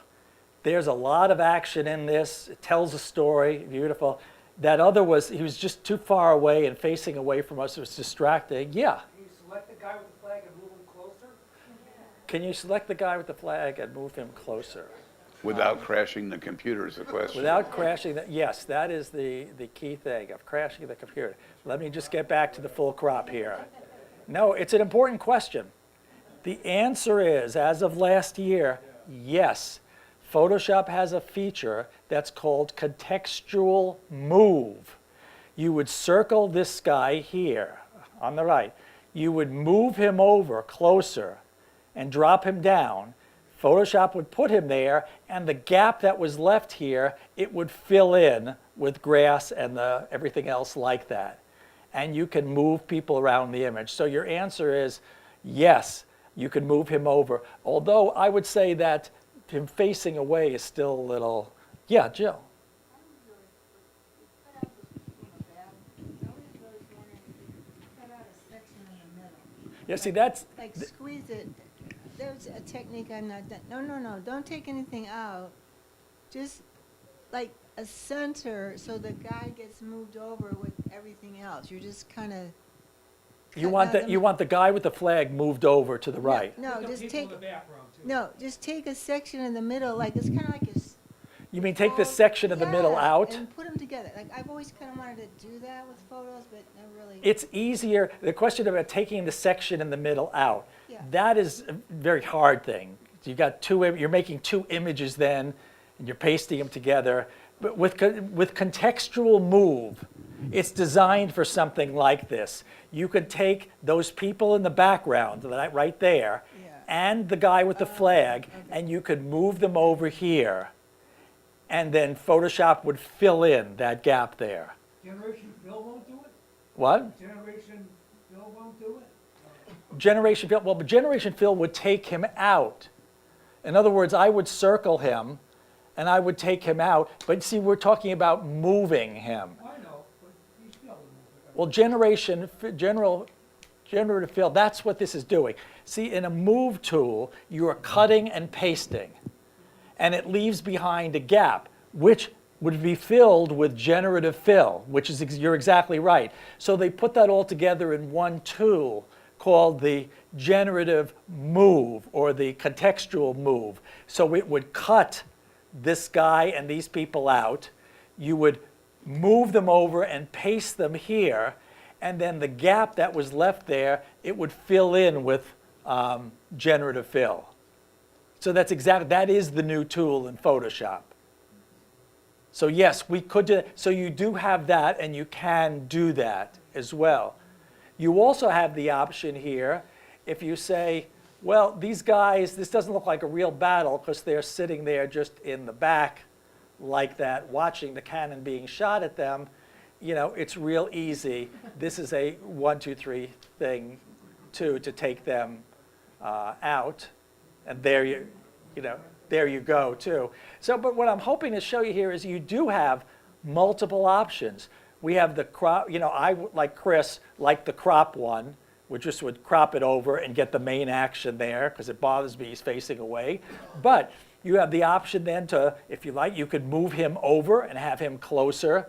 There's a lot of action in this. It tells a story, beautiful. That other he was just too far away and facing away from us. It was distracting. Yeah. Can you select the guy with the flag and move him closer? Can you select the guy with the flag and move him closer? Without crashing the computer is the question. Without crashing, yes, that is the key thing of crashing the computer. Let me just get back to the full crop here. No, it's an important question. The answer is, as of last year, yes. Photoshop has a feature that's called contextual move. You would circle this guy here on the right. You would move him over closer and drop him down. Photoshop would put him there, and the gap that was left here, it would fill in with grass and everything else like that. and you can move people around the image. So your answer is yes, you can move him over. Although I would say that him facing away is still a little, yeah, Jill. Yeah, see, that's, Like squeeze it. There's a technique I'm not done. No, don't take anything out. Just like a center so the guy gets moved over with everything else. You're just kind of. you want the guy with the flag moved over to the right. No, Put the just people take, in the background too. no, just take a section in the middle, like it's kind of like a. You mean take this section of the middle Yeah, out? and put them together. Like I've always kind of wanted to do that with photos, but never really. It's easier, the question about taking the section in the middle out, Yeah. that is a very hard thing. You've got you're making two images then, and you're pasting them together. But with contextual move, it's designed for something like this. You could take those people in the background, right there, Yeah. and the guy with the flag, and you could move them over here, and then Photoshop would fill in that gap there. Generation Phil won't do it? What? Generation Phil won't do it? Generation Fill, well, but Generation Fill would take him out. In other words, I would circle him and I would take him out, but see, we're talking about moving him. I know, but he's still in it. Well, generative fill, that's what this is doing. See, in a move tool, you are cutting and pasting, and it leaves behind a gap, which would be filled with generative fill, which is, you're exactly right. So they put that all together in one tool called the generative move, or the contextual move. So it would cut this guy and these people out. You would move them over and paste them here, and then the gap that was left there, it would fill in with generative fill. So that is the new tool in Photoshop. So yes, we could do that. So you do have that, and you can do that as well. You also have the option here, if you say, well, these guys, this doesn't look like a real battle because they're sitting there just in the back like that, watching the cannon being shot at them. You know, it's real easy. This is a 1, 2, 3 thing, too, to take them out. And there you go, too. So, but what I'm hoping to show you here is you do have multiple options. We have the crop, I, like Chris, like the crop one, which just would crop it over and get the main action there, because it bothers me he's facing away. But you have the option then to, if you like, you could move him over and have him closer.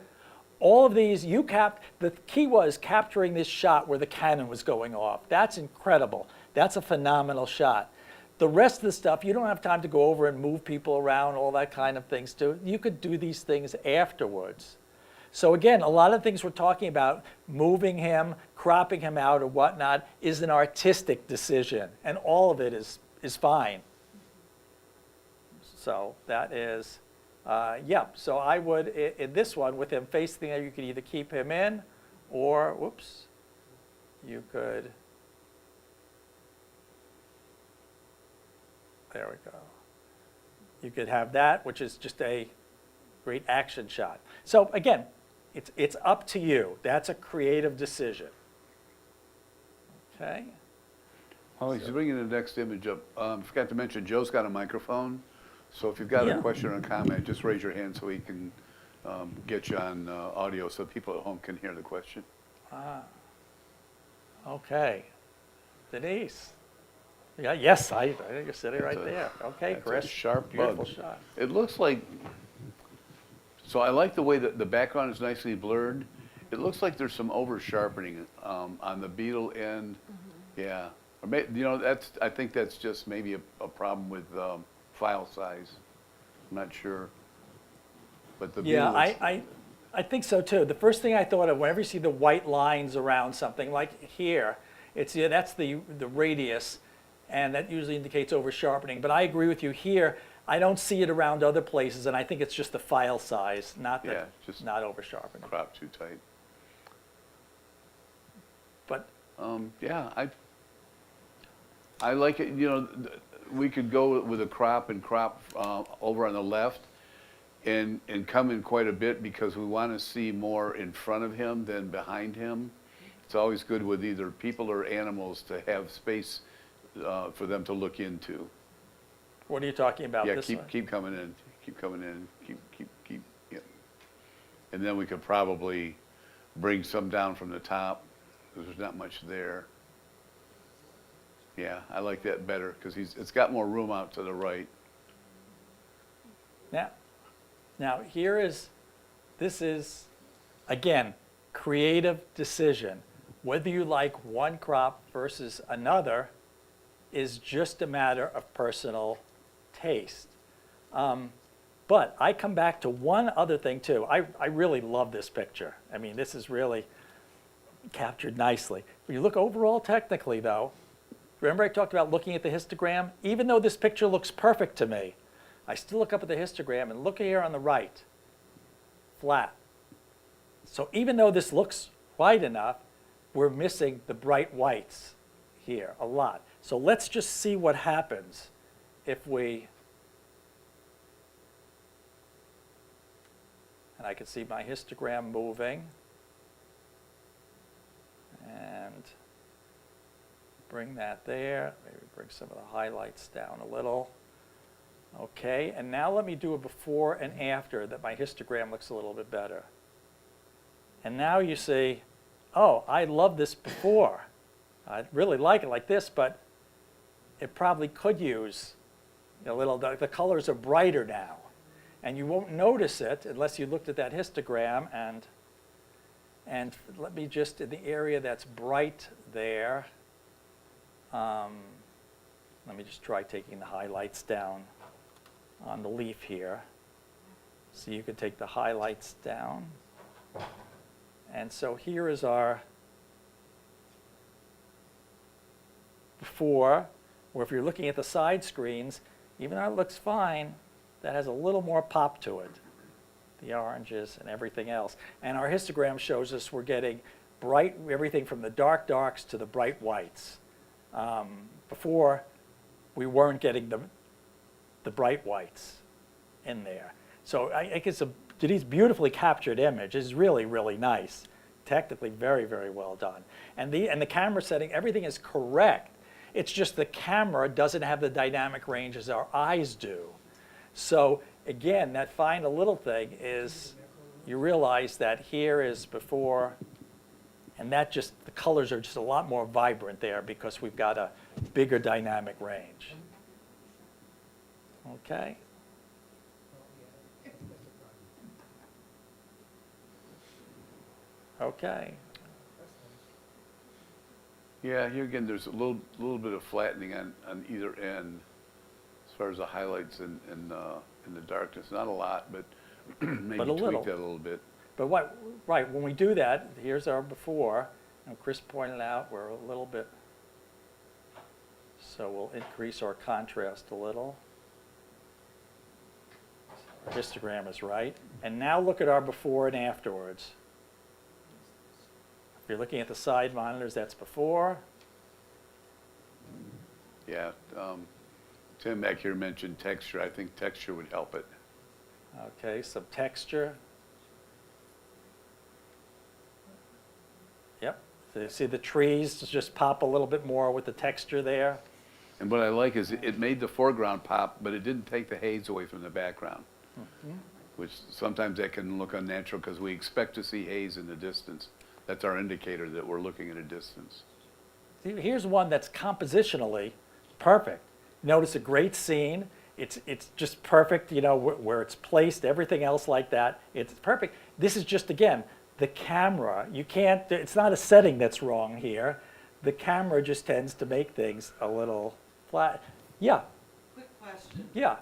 All of these, the key was capturing this shot where the cannon was going off. That's incredible. That's a phenomenal shot. The rest of the stuff, you don't have time to go over and move people around, all that kind of things too. You could do these things afterwards. So again, a lot of things we're talking about, moving him, cropping him out or whatnot, is an artistic decision, and all of it is fine. So that is, yeah, so I would, in this one, with him facing there, you could either keep him in, or, whoops, you could, there we go. You could have that, which is just a great action shot. So again, it's up to you. That's a creative decision. Okay? Well, he's bringing the next image up. Forgot to mention, Joe's got a microphone. So if you've got Yeah. a question or a comment, just raise your hand so he can get you on audio so people at home can hear the question. Okay. Denise? Yeah, yes, I think you're sitting right That's a- there. Okay, that's a Chris. sharp Beautiful bug. shot. It looks like, so I like the way that the background is nicely blurred. It looks like there's some over sharpening on the beetle end. Yeah. Or I think that's just maybe a problem with file size. I'm not sure. But the Yeah, beetle is- I think so too. The first thing I thought of, whenever you see the white lines around something, like here, that's the radius, and that usually indicates over sharpening. But I agree with you here. I don't see it around other places, and I think it's just the file size, not Yeah, that, just- not over sharpening. crop too tight. But Yeah, I like it, we could go with a crop and crop over on the left and come in quite a bit because we want to see more in front of him than behind him. It's always good with either people or animals to have space for them to look into. What are you talking about Yeah, this way? keep coming in, keep, yeah. And then we could probably bring some down from the top, because there's not much there. Yeah, I like that better, because it's got more room out to the right. Now this is, again, creative decision. Whether you like one crop versus another is just a matter of personal taste. But I come back to one other thing too. I really love this picture. I mean, this is really captured nicely. When you look overall technically though, remember I talked about looking at the histogram? Even though this picture looks perfect to me, I still look up at the histogram and look here on the right, flat. So even though this looks white enough, we're missing the bright whites here a lot. So let's just see what happens if we, and I can see my histogram moving, and bring that there, maybe bring some of the highlights down a little. Okay, and now let me do a before and after that my histogram looks a little bit better. And now you see, oh, I love this before. I really like it like this, but it probably could use a little, the colors are brighter now. And you won't notice it unless you looked at that histogram, and let me just, in the area that's bright there, let me just try taking the highlights down on the leaf here. So you can take the highlights down. And so here is our before, or if you're looking at the side screens, even though it looks fine, that has a little more pop to it, the oranges and everything else. And our histogram shows us we're getting bright, everything from the dark darks to the bright whites. Before, we weren't getting the bright whites in there. So I think it's Denise beautifully captured image. It's really, really nice. Technically very, very well done. And the camera setting, everything is correct. It's just the camera doesn't have the dynamic range as our eyes do. So again, that final little thing is you realize that here is before, and that just, the colors are just a lot more vibrant there because we've got a bigger dynamic range. Okay? Okay. Yeah, here again, there's a little bit of flattening on either end as far as the highlights and the darkness. Not a lot, but maybe But a tweak little. that a little bit. But right, when we do that, here's our before, and Chris pointed out we're a little bit, so we'll increase our contrast a little. Our histogram is right. And now look at our before and afterwards. If you're looking at the side monitors, that's before. Yeah, Tim back here mentioned texture. I think texture would help it. Okay, some texture. Yep, so you see the trees just pop a little bit more with the texture there. And what I like is it made the foreground pop, but it didn't take the haze away from the background, which sometimes that can look unnatural because we expect to see haze in the distance. That's our indicator that we're looking at a distance. Here's one that's compositionally perfect. Notice a great scene. It's just perfect, you know, where it's placed, everything else like that. It's perfect. This is just, again, the camera. You can't, it's not a setting that's wrong here. The camera just tends to make things a little flat. Yeah, Quick question. yeah.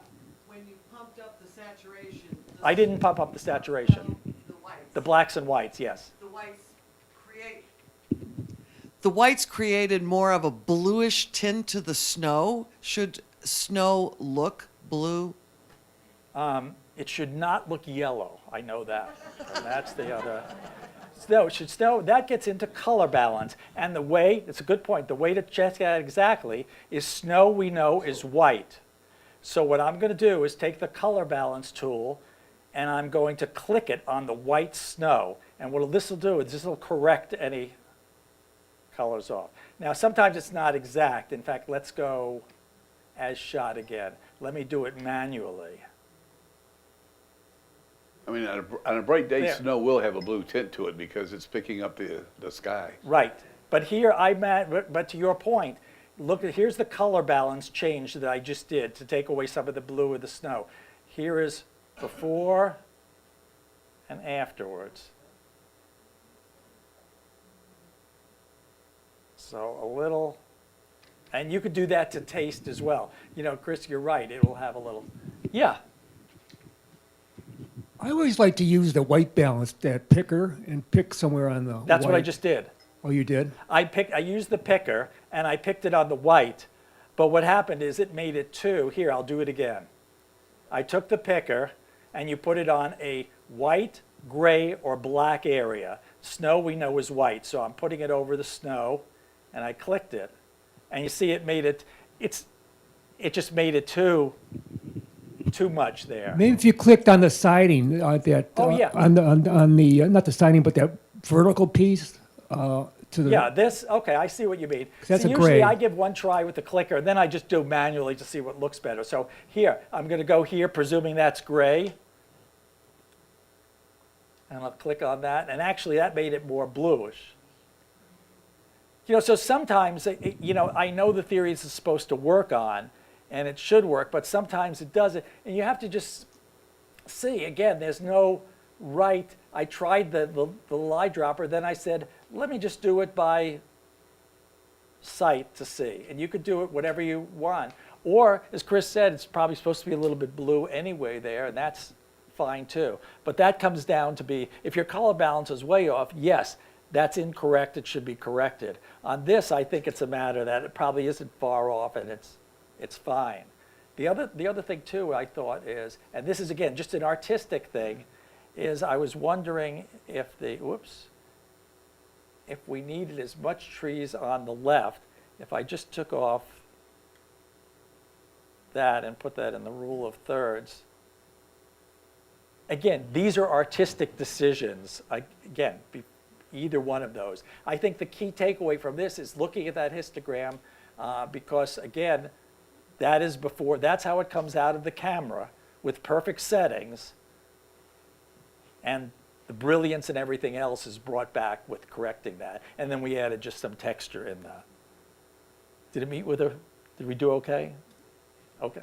When you pumped up the saturation. I didn't pump up the saturation. The whites. The blacks and whites, yes. The whites created more of a bluish tint to the snow. Should snow look blue? It should not look yellow. I know that. And that's the other. Snow, should snow, that gets into color balance. And the way, it's a good point, the way to check that exactly is snow we know is white. So what I'm going to do is take the color balance tool and I'm going to click it on the white snow. And what this will do is this will correct any colors off. Now, sometimes it's not exact. In fact, let's go as shot again. Let me do it manually. I mean, on a bright day, There. snow will have a blue tint to it because it's picking up the sky. Right. But here, but to your point, look at, here's the color balance change that I just did to take away some of the blue of the snow. Here is before and afterwards. So a little, and you could do that to taste as well. You know, Chris, you're right, it will have a little, yeah. I always like to use the white balance, that picker, and pick somewhere on the That's what I white. just did. Oh, you did? I used the picker and I picked it on the white, but what happened is it made it two. Here, I'll do it again. I took the picker and you put it on a white, gray, or black area. Snow we know is white, so I'm putting it over the snow and I clicked it. And you see it made it, it just made it too much there. Maybe if you clicked on the siding, Oh, yeah. on the not the siding, but that vertical piece to the. Yeah, this, okay, I see what you mean. That's So a usually gray. I give one try with the clicker, and then I just do manually to see what looks better. So here, I'm going to go here, presuming that's gray. And I'll click on that, and actually that made it more bluish. You know, so sometimes, you know, I know the theory is supposed to work on, and it should work, but sometimes it doesn't. And you have to just see, again, there's no right. I tried the lie dropper, then I said, let me just do it by sight to see. And you could do it whatever you want. Or, as Chris said, it's probably supposed to be a little bit blue anyway there, and that's fine too. But that comes down to be, if your color balance is way off, yes, that's incorrect, it should be corrected. On this, I think it's a matter that it probably isn't far off and it's fine. The other thing too, I thought is, and this is again just an artistic thing, is I was wondering if if we needed as much trees on the left, if I just took off that and put that in the rule of thirds. Again, these are artistic decisions. Either one of those. I think the key takeaway from this is looking at that histogram because, again, that's how it comes out of the camera with perfect settings, and the brilliance and everything else is brought back with correcting that. And then we added just some texture in that. Did we do okay? Okay.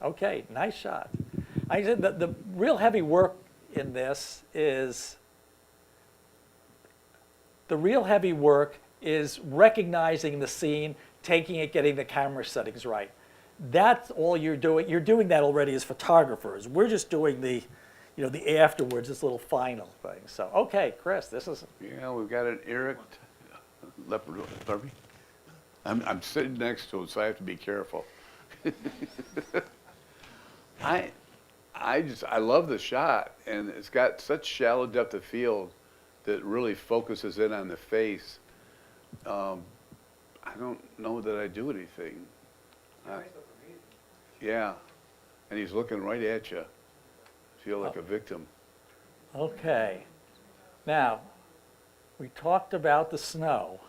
Okay, nice shot. I said the real heavy work in this is recognizing the scene, taking it, getting the camera settings right. That's all you're doing. You're doing that already as photographers. We're just doing the afterwards, this little final thing. So, okay, Chris, this is. Yeah, we've got an Eric leopard. Pardon me? I'm sitting next to him, so I have to be careful. I love the shot, and it's got such shallow depth of field that really focuses in on the face. I don't know that I do anything. Yeah, and he's looking right at you. Feel like a victim. Okay. Now, we talked about the snow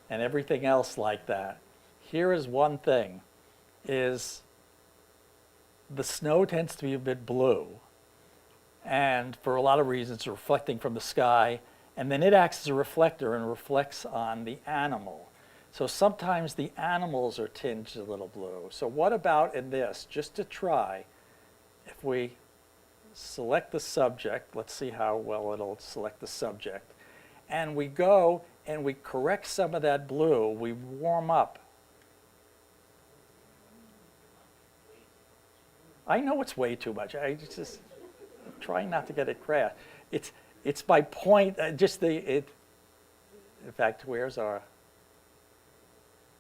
and everything else like that. Here is one thing, is the snow tends to be a bit blue. And for a lot of reasons, reflecting from the sky, and then it acts as a reflector and reflects on the animal. So sometimes the animals are tinged a little blue. So what about in this, just to try, if we select the subject, let's see how well it'll select the subject, and we go and we correct some of that blue, we warm up. I know it's way too much. I just trying not to get it crashed. It's my point. In fact, where's our?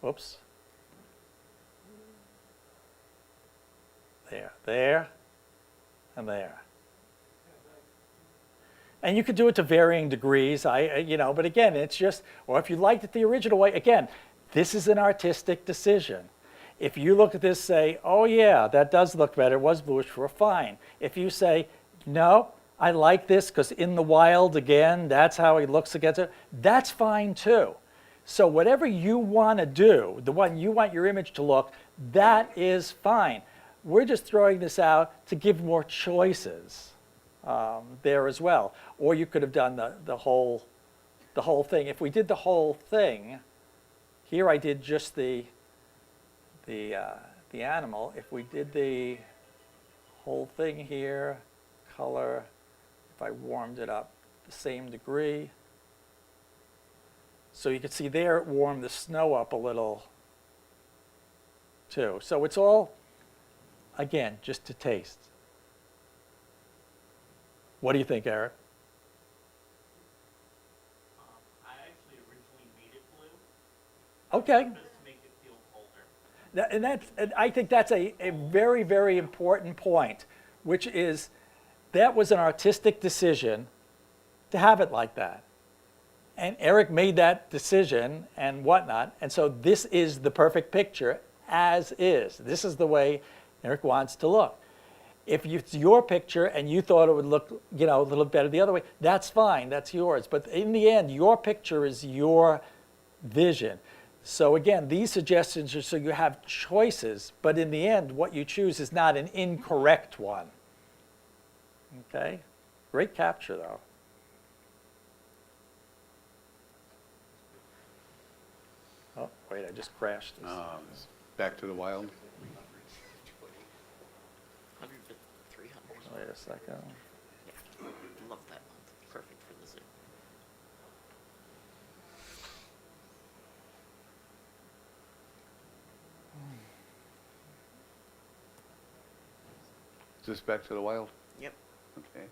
Whoops. There, and there. And you could do it to varying degrees. But again, it's just. Or if you liked it the original way, again, this is an artistic decision. If you look at this, say, oh yeah, that does look better, it was bluish, for fine. If you say, no, I like this because in the wild, again, that's how he looks against it, that's fine too. So whatever you want to do, the one you want your image to look, that is fine. We're just throwing this out to give more choices there as well. Or you could have done the whole thing. If we did the whole thing, here I did just the animal. If we did the whole thing here, color, if I warmed it up the same degree. So you can see there it warmed the snow up a little too. So it's all, again, just to taste. What do you think, Eric? I actually originally made it blue. Okay. Just to make it feel colder. And I think that's a very, very important point, which is that was an artistic decision to have it like that. And Eric made that decision and whatnot. And so this is the perfect picture as is. This is the way Eric wants to look. If it's your picture and you thought it would look, a little better the other way, that's fine, that's yours. But in the end, your picture is your vision. So again, these suggestions are so you have choices, but in the end, what you choose is not an incorrect one. Okay? Great capture, though. Oh, wait, I just crashed this. Back to the Wild. 100 to 300. Wait a second. Love that month. Perfect for the zoo. Is this Back to the Wild? Yep. Okay.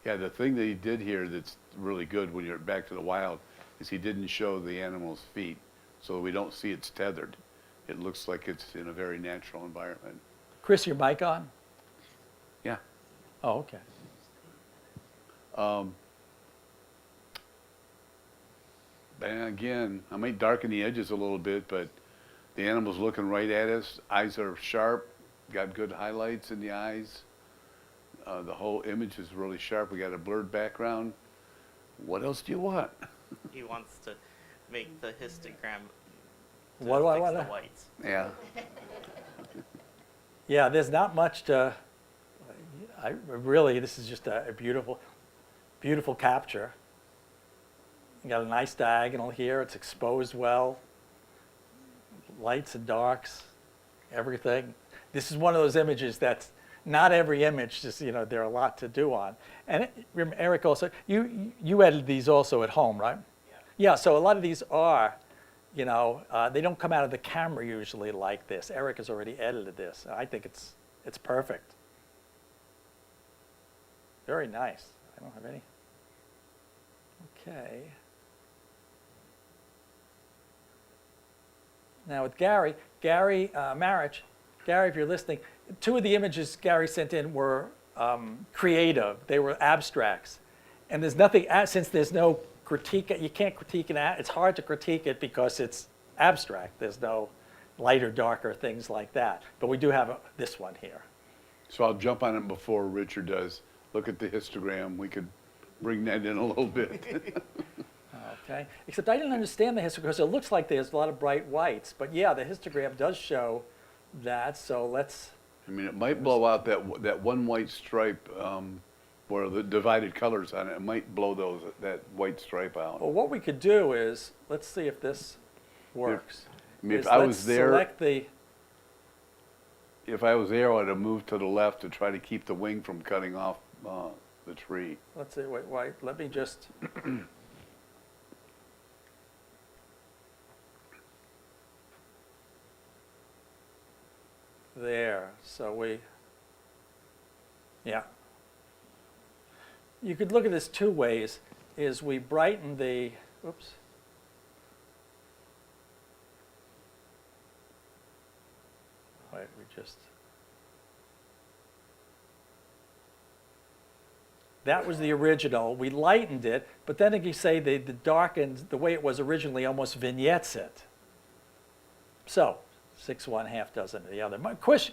Yeah, the thing that he did here that's really good when you're at Back to the Wild is he didn't show the animal's feet, so we don't see it's tethered. It looks like it's in a very natural environment. Chris, your mic on? Yeah. Oh, okay. And again, I might darken the edges a little bit, but the animal's looking right at us. Eyes are sharp, got good highlights in the eyes. The whole image is really sharp. We got a blurred background. What else do you want? He wants to make the histogram. What do I fix want the to? whites. Yeah. Yeah, there's not much to, this is just a beautiful, beautiful capture. You got a nice diagonal here, it's exposed well. Lights and darks, everything. This is one of those images that's, not every image, just, there are a lot to do on. And Eric also, you edited these also at home, right? Yeah, so a lot of these are, they don't come out of the camera usually like this. Eric has already edited this. I think it's perfect. Very nice. I don't have any. Okay. Now with Gary Marich, Gary, if you're listening, two of the images Gary sent in were creative. They were abstracts. And there's nothing, since there's no critique, you can't critique an, it's hard to critique it because it's abstract. There's no lighter, darker things like that. But we do have this one here. So I'll jump on it before Richard does. Look at the histogram. We could bring that in a little bit. Okay, except I didn't understand the histogram because it looks like there's a lot of bright whites. But yeah, the histogram does show that, so let's. I mean, it might blow out that one white stripe where the divided colors on it. It might blow that white stripe out. Well, what we could do is, let's see if this works. I mean, Is if I let's was there, select the, if I was there, I'd have moved to the left to try to keep the wing from cutting off the tree. let's see, wait, let me just. There, so yeah. You could look at this two ways, is we brighten the, oops. Wait, we just. That was the original. We lightened it, but then if you say the darkened, the way it was originally almost vignettes it. So, 6 one, half dozen of the other. Chris,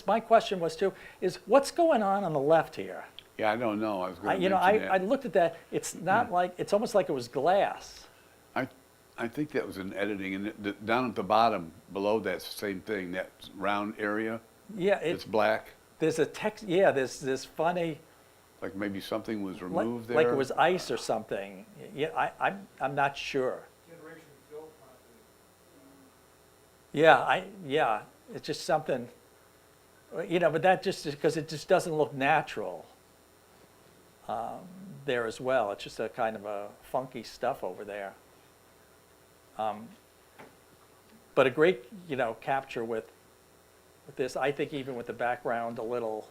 my question was too, is what's going on the left here? Yeah, I don't know. I was going to mention that. I looked at that. It's not like, it's almost like it was glass. I think that was in editing, and down at the bottom, below that same thing, that round area, Yeah, it's it, black, there's a text, yeah, there's this funny, like maybe something was like, removed there. like it was ice or something. Yeah, I'm not sure. Generation fill content. Yeah, it's just something, but that just, because it just doesn't look natural there as well. It's just a kind of a funky stuff over there. But a great, capture with this. I think even with the background a little,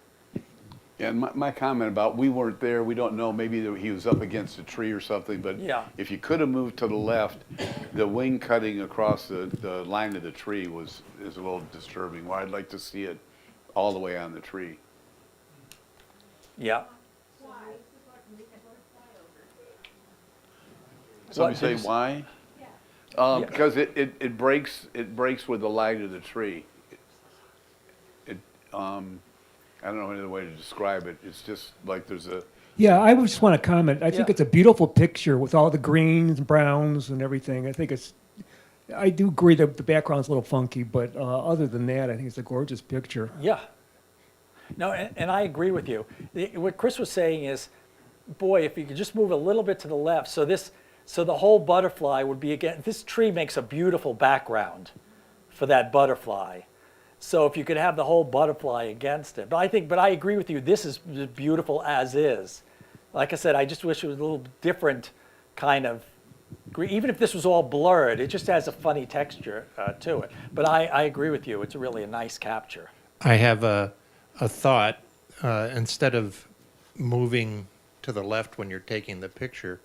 Yeah, and my comment about, we weren't there, we don't know, maybe he was up against a tree or something, but Yeah. if you could have moved to the left, the wing cutting across the line of the tree is a little disturbing, where I'd like to see it all the way on the tree. yeah. Somebody What, say did you s- why? Yeah. Because it breaks with the light of the tree. I don't know any other way to describe it. It's just like there's a, Yeah, I would just want to comment. I think Yeah. it's a beautiful picture with all the greens and browns and everything. I do agree that the background's a little funky, but other than that, I think it's a gorgeous picture. Yeah. No, and I agree with you. What Chris was saying is, boy, if you could just move a little bit to the left, so the whole butterfly would be again. This tree makes a beautiful background for that butterfly. So if you could have the whole butterfly against it, but I agree with you. This is beautiful as is. Like I said, I just wish it was a little different kind of green. Even if this was all blurred, it just has a funny texture to it. But I agree with you. It's really a nice capture. I have a thought. Instead of moving to the left when you're taking the picture,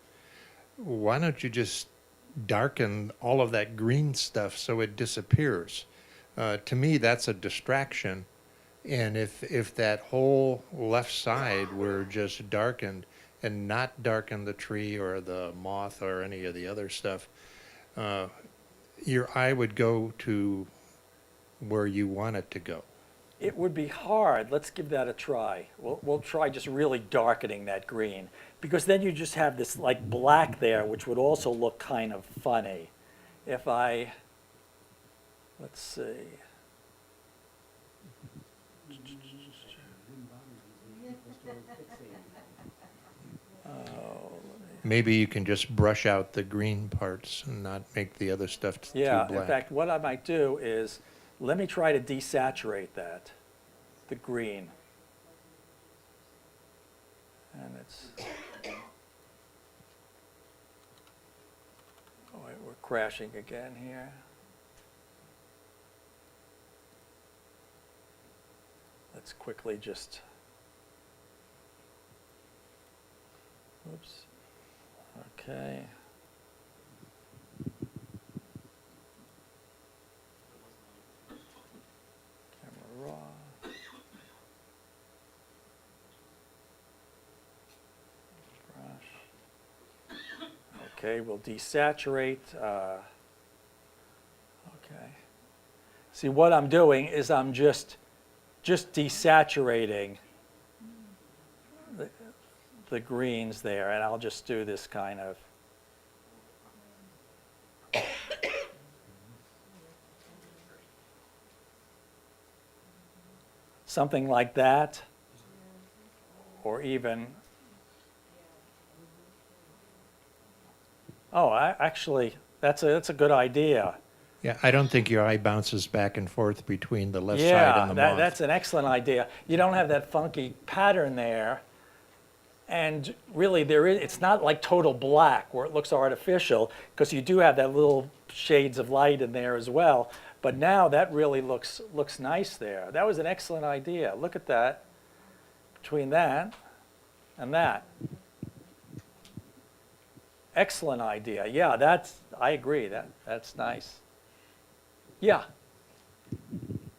why don't you just darken all of that green stuff so it disappears? To me, that's a distraction. And if that whole left side were just darkened and not darken the tree or the moth or any of the other stuff, your eye would go to where you want it to go. It would be hard. Let's give that a try. We'll try just really darkening that green, because then you just have this like black there, which would also look kind of funny. Let's see. Maybe you can just brush out the green parts and not make the other stuff Yeah, too black. in fact, what I might do is, let me try to desaturate that, the green. And it's, oh, wait, we're crashing again here. Let's quickly just, oops, okay. Camera raw. Brush. Okay, we'll desaturate. Okay. See, what I'm doing is I'm just desaturating the greens there, and I'll just do this kind of. Something like that, or even, actually, that's a good idea. Yeah, I don't think your eye bounces back and forth between the left side Yeah, and the moth. that's an excellent idea. You don't have that funky pattern there, and really it's not like total black where it looks artificial, because you do have that little shades of light in there as well. But now that really looks nice there. That was an excellent idea. Look at that, between that and that. Excellent idea. Yeah, I agree. That's nice. Yeah.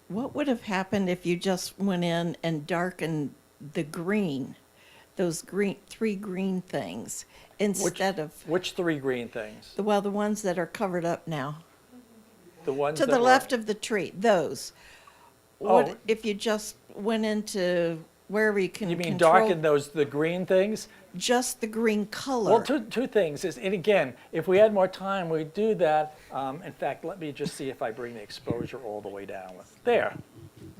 What would have happened if you just went in and darkened the green, those three green things, instead of, Which three green things? the ones that are covered up now? The ones To that the were- left of the tree, those. Oh. What if you just went into wherever you can You mean control darken the green things? just the green color. Well, two things is, and again, if we had more time, we'd do that. In fact, let me just see if I bring the exposure all the way down. There.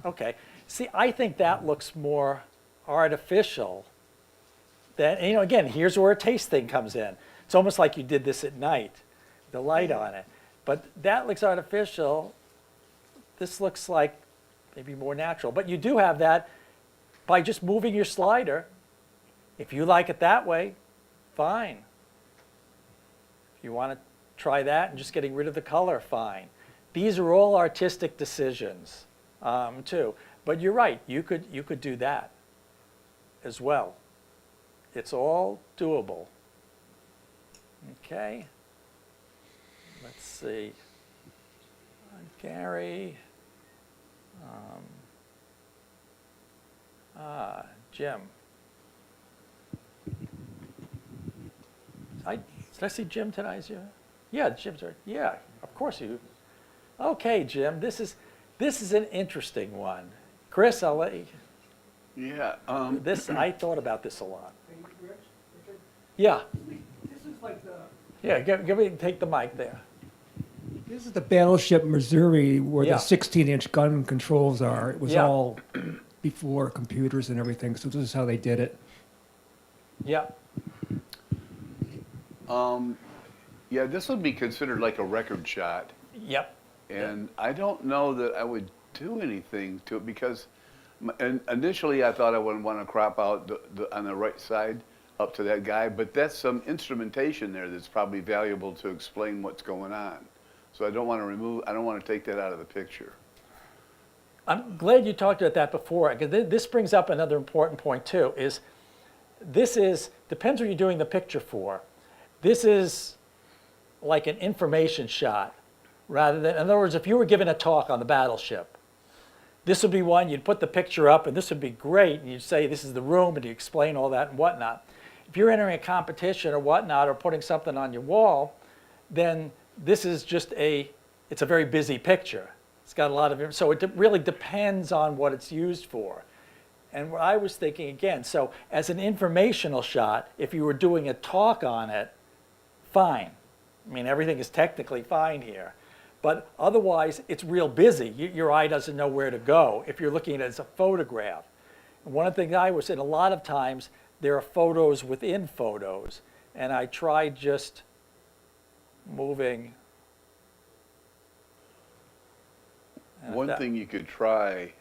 Okay. See, I think that looks more artificial than, and, again, here's where a taste thing comes in. It's almost like you did this at night, the light on it. But that looks artificial. This looks like maybe more natural. But you do have that by just moving your slider. If you like it that way, fine. If you want to try that and just getting rid of the color, fine. These are all artistic decisions, too. But you're right, you could do that as well. It's all doable. Okay. Let's see. Gary. Jim. Did I see Jim tonight? Is you? Yeah, Jim's right. Yeah, of course you. Okay, Jim, this is an interesting one. Chris, I'll let you. Yeah, I thought about this a lot. Hey, Rich, Richard, Yeah, this is like the, yeah. Take the mic there. this is the Battleship Missouri where Yeah. the 16-inch gun controls are. It was Yeah. all before computers and everything, so this is how they did it. Yeah. yeah, this would be considered like a record shot. Yep. And I don't know that I would do anything to it because and initially I thought I wouldn't want to crop out on the right side up to that guy, but that's some instrumentation there that's probably valuable to explain what's going on. So I don't want to take that out of the picture. I'm glad you talked about that before, because this brings up another important point too, depends what you're doing the picture for. This is like an information shot, rather than, in other words, if you were giving a talk on the battleship, this would be one, you'd put the picture up and this would be great, and you'd say this is the room and you explain all that and whatnot. If you're entering a competition or whatnot, or putting something on your wall, then this is just it's a very busy picture. It's got a lot of, so it really depends on what it's used for. And what I was thinking again, so as an informational shot, if you were doing a talk on it, fine. I mean, everything is technically fine here. But otherwise, it's real busy. Your eye doesn't know where to go if you're looking at it as a photograph. And one of the things I was saying, a lot of times, there are photos within photos. And I tried just moving. One thing you could try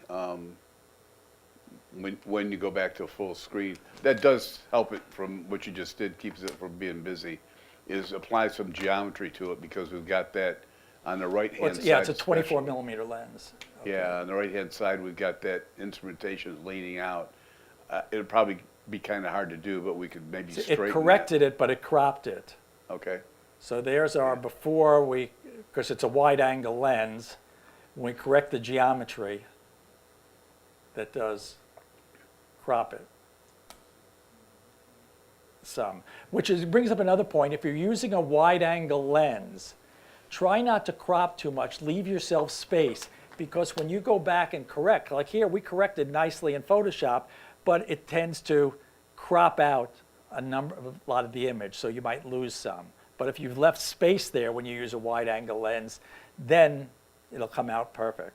when you go back to full screen, that does help it from what you just did, keeps it from being busy, is apply some geometry to it because we've got that on the right-hand side. Yeah, it's a 24 especially. millimeter lens. Okay. Yeah, on the right-hand side, we've got that instrumentation leaning out. It'd probably be kind of hard to do, but we could maybe So straighten it corrected it, but it cropped it. that. Okay. So there's our before because it's a wide angle lens, when we correct the geometry, that does crop it some. Brings up another point. If you're using a wide angle lens, try not to crop too much. Leave yourself space, because when you go back and correct, like here, we corrected nicely in Photoshop, but it tends to crop out a lot of the image, so you might lose some. But if you've left space there when you use a wide angle lens, then it'll come out perfect.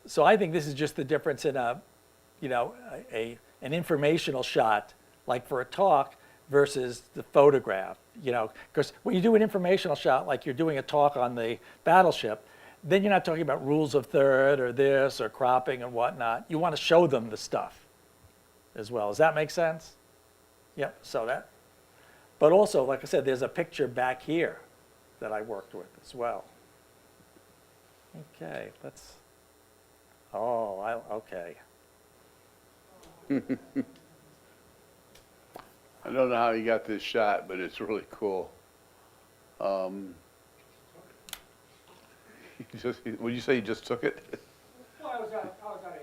So I think this is just the difference in an informational shot, like for a talk, versus the photograph. Because when you do an informational shot, like you're doing a talk on the battleship, then you're not talking about rules of third or this or cropping and whatnot. You want to show them the stuff as well. Does that make sense? Yep. So that. But also, like I said, there's a picture back here that I worked with as well. Okay, let's. Okay. I don't know how you got this shot, but it's really cool. Would you say you just took it? Well, I was at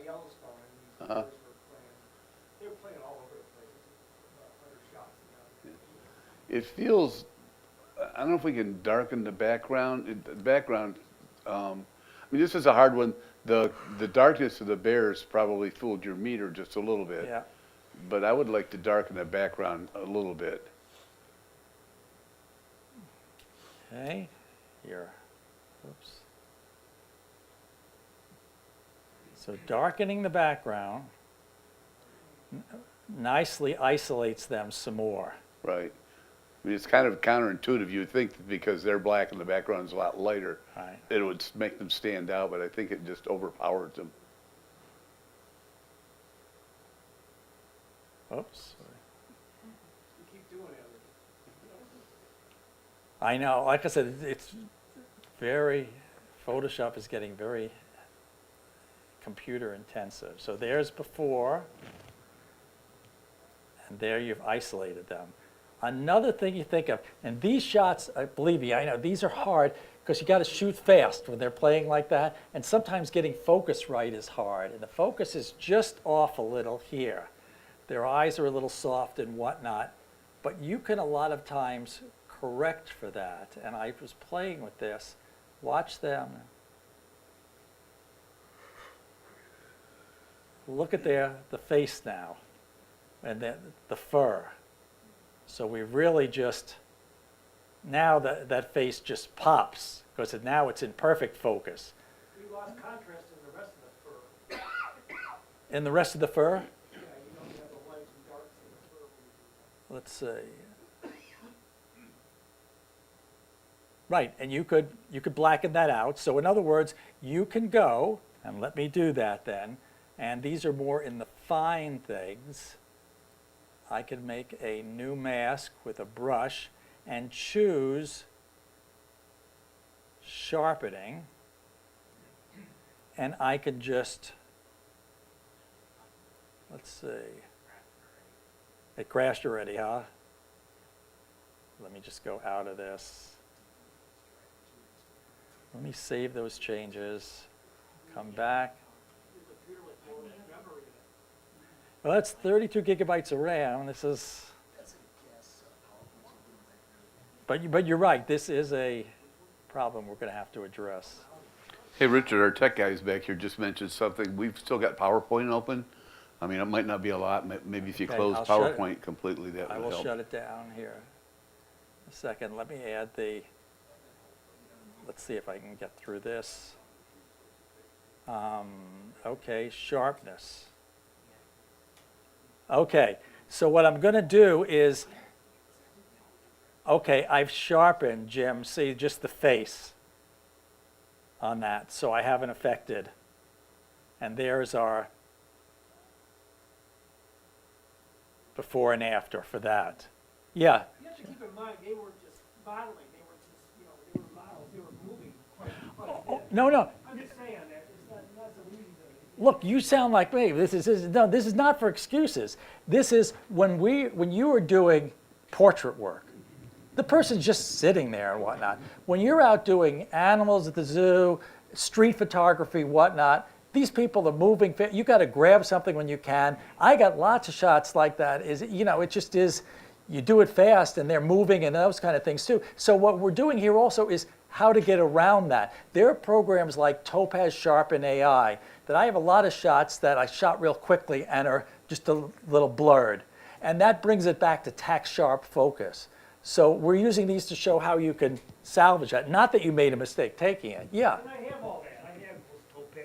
Yellowstone, and these Uh-huh. boys they were playing all over the place. 100 shots. It feels, I don't know if we can darken the background. The background, I mean, this is a hard one The darkness of the bears probably fooled your meter just a little bit. Yeah. But I would like to darken the background a little bit. Okay, here, oops. So darkening the background nicely isolates them some more. Right. I mean, it's kind of counterintuitive. You would think that because they're black and the background's a lot lighter, Right. it would make them stand out, but I think it just overpowers them. Oops. You keep doing it. I know, like I said, it's very, Photoshop is getting very computer intensive. So there's before, and there you've isolated them. Another thing you think of, and these shots, believe me, I know, these are hard because you got to shoot fast when they're playing like that, and sometimes getting focus right is hard, and the focus is just off a little here. Their eyes are a little soft and whatnot, but you can a lot of times correct for that, and I was playing with this. Watch them. Look at the face now, and then the fur. So we really just, now that face just pops, because now it's in perfect focus. We lost contrast in the rest of the fur. And the rest of the fur, Yeah, you don't have the lights and darks in the fur. let's see. Right, and you could blacken that out. So in other words, you can go, and let me do that then, and these are more in the fine things. I can make a new mask with a brush and choose sharpening, and I can just, let's see, it crashed already, huh? Let me just go out of this. Let me save those changes, come back. Well, that's 32 gigabytes of RAM. This is, but you're right. This is a problem we're going to have to address. Hey, Richard, our tech guys back here just mentioned something. We've still got PowerPoint open. I mean, it might not be a lot. Maybe if you Okay, close I'll shut it. PowerPoint completely, that I would will help. shut it down here. A second. Let me add the. Let's see if I can get through this. Okay, sharpness. Okay, so what I'm going to do is, okay, I've sharpened, Jim, see, just the face on that, so I haven't affected. And there's our before and after for that. Yeah, You have to keep in mind, they were just modeling, they were just, they were models, they were moving quite a bit. no, no, I'm just saying that, it's not so easy to. look, you sound like me. This is not for excuses. This is when you are doing portrait work, the person's just sitting there and whatnot. When you're out doing animals at the zoo, street photography, whatnot, these people are moving. You got to grab something when you can. I got lots of shots like that. It just is. You do it fast, and they're moving, and those kind of things too. So what we're doing here also is how to get around that. There are programs like Topaz Sharpen AI that I have a lot of shots that I shot real quickly and are just a little blurred. And that brings it back to tack sharp focus. So we're using these to show how you can salvage that. Not that you made a mistake taking it. Yeah, And I have all that, I have those Topaz,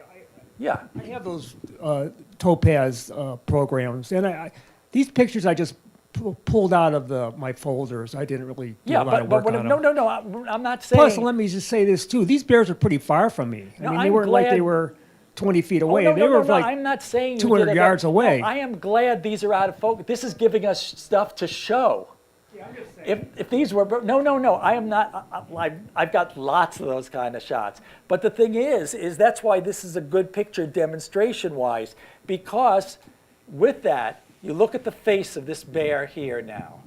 yeah. I have those Topaz programs, and these pictures I just pulled out of my folders. I didn't really do Yeah, a lot of but work on them. no, I'm not saying. Plus, let me just say this too. These bears are pretty far from me. No, I mean, they I'm weren't like they glad- were 20 feet Oh, away. no, They no, were no, like I'm not saying you 200 did it. yards away. No, I am glad these are out of focus. This is giving us stuff to show. yeah, I'm just saying. If these were, no, I am not, I've got lots of those kind of shots. But the thing is that's why this is a good picture demonstration-wise, because with that, you look at the face of this bear here now.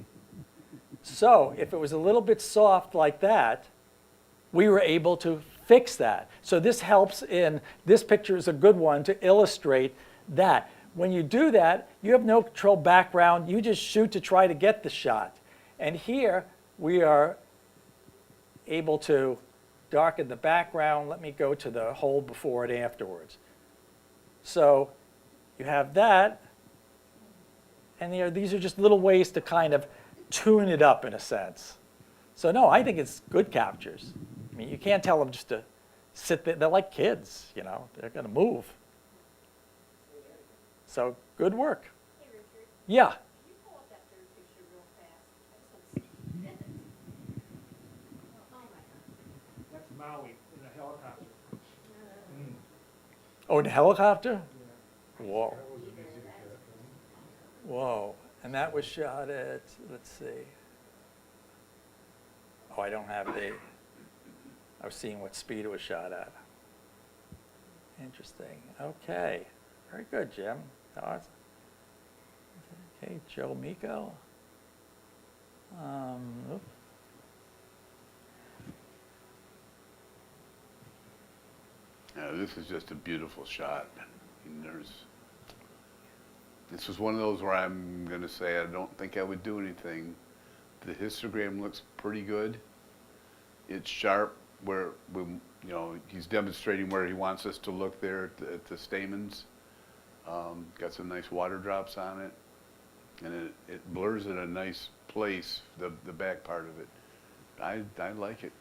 So if it was a little bit soft like that, we were able to fix that. So this helps this picture is a good one to illustrate that. When you do that, you have no control background, you just shoot to try to get the shot. And here, we are able to darken the background. Let me go to the whole before and afterwards. So you have that, and these are just little ways to kind of tune it up in a sense. So no, I think it's good captures. I mean, you can't tell them just to sit there. They're like kids, you know, they're going to move. So good work. Hey, Richard, Yeah. can you pull up that third picture real fast? I just want to see. Oh, my God. That's Maui in a helicopter. Oh, in a helicopter? Whoa. Whoa. And that was shot at, let's see. Oh, I don't have the, I was seeing what speed it was shot at. Interesting. Okay. Very good, Jim. That was- Okay, Joe Miko. Oop. Yeah, this is just a beautiful shot. And this was one of those where I'm going to say I don't think I would do anything. The histogram looks pretty good. It's sharp where he's demonstrating where he wants us to look there at the stamens. Got some nice water drops on it, and it blurs in a nice place, the back part of it. I like it.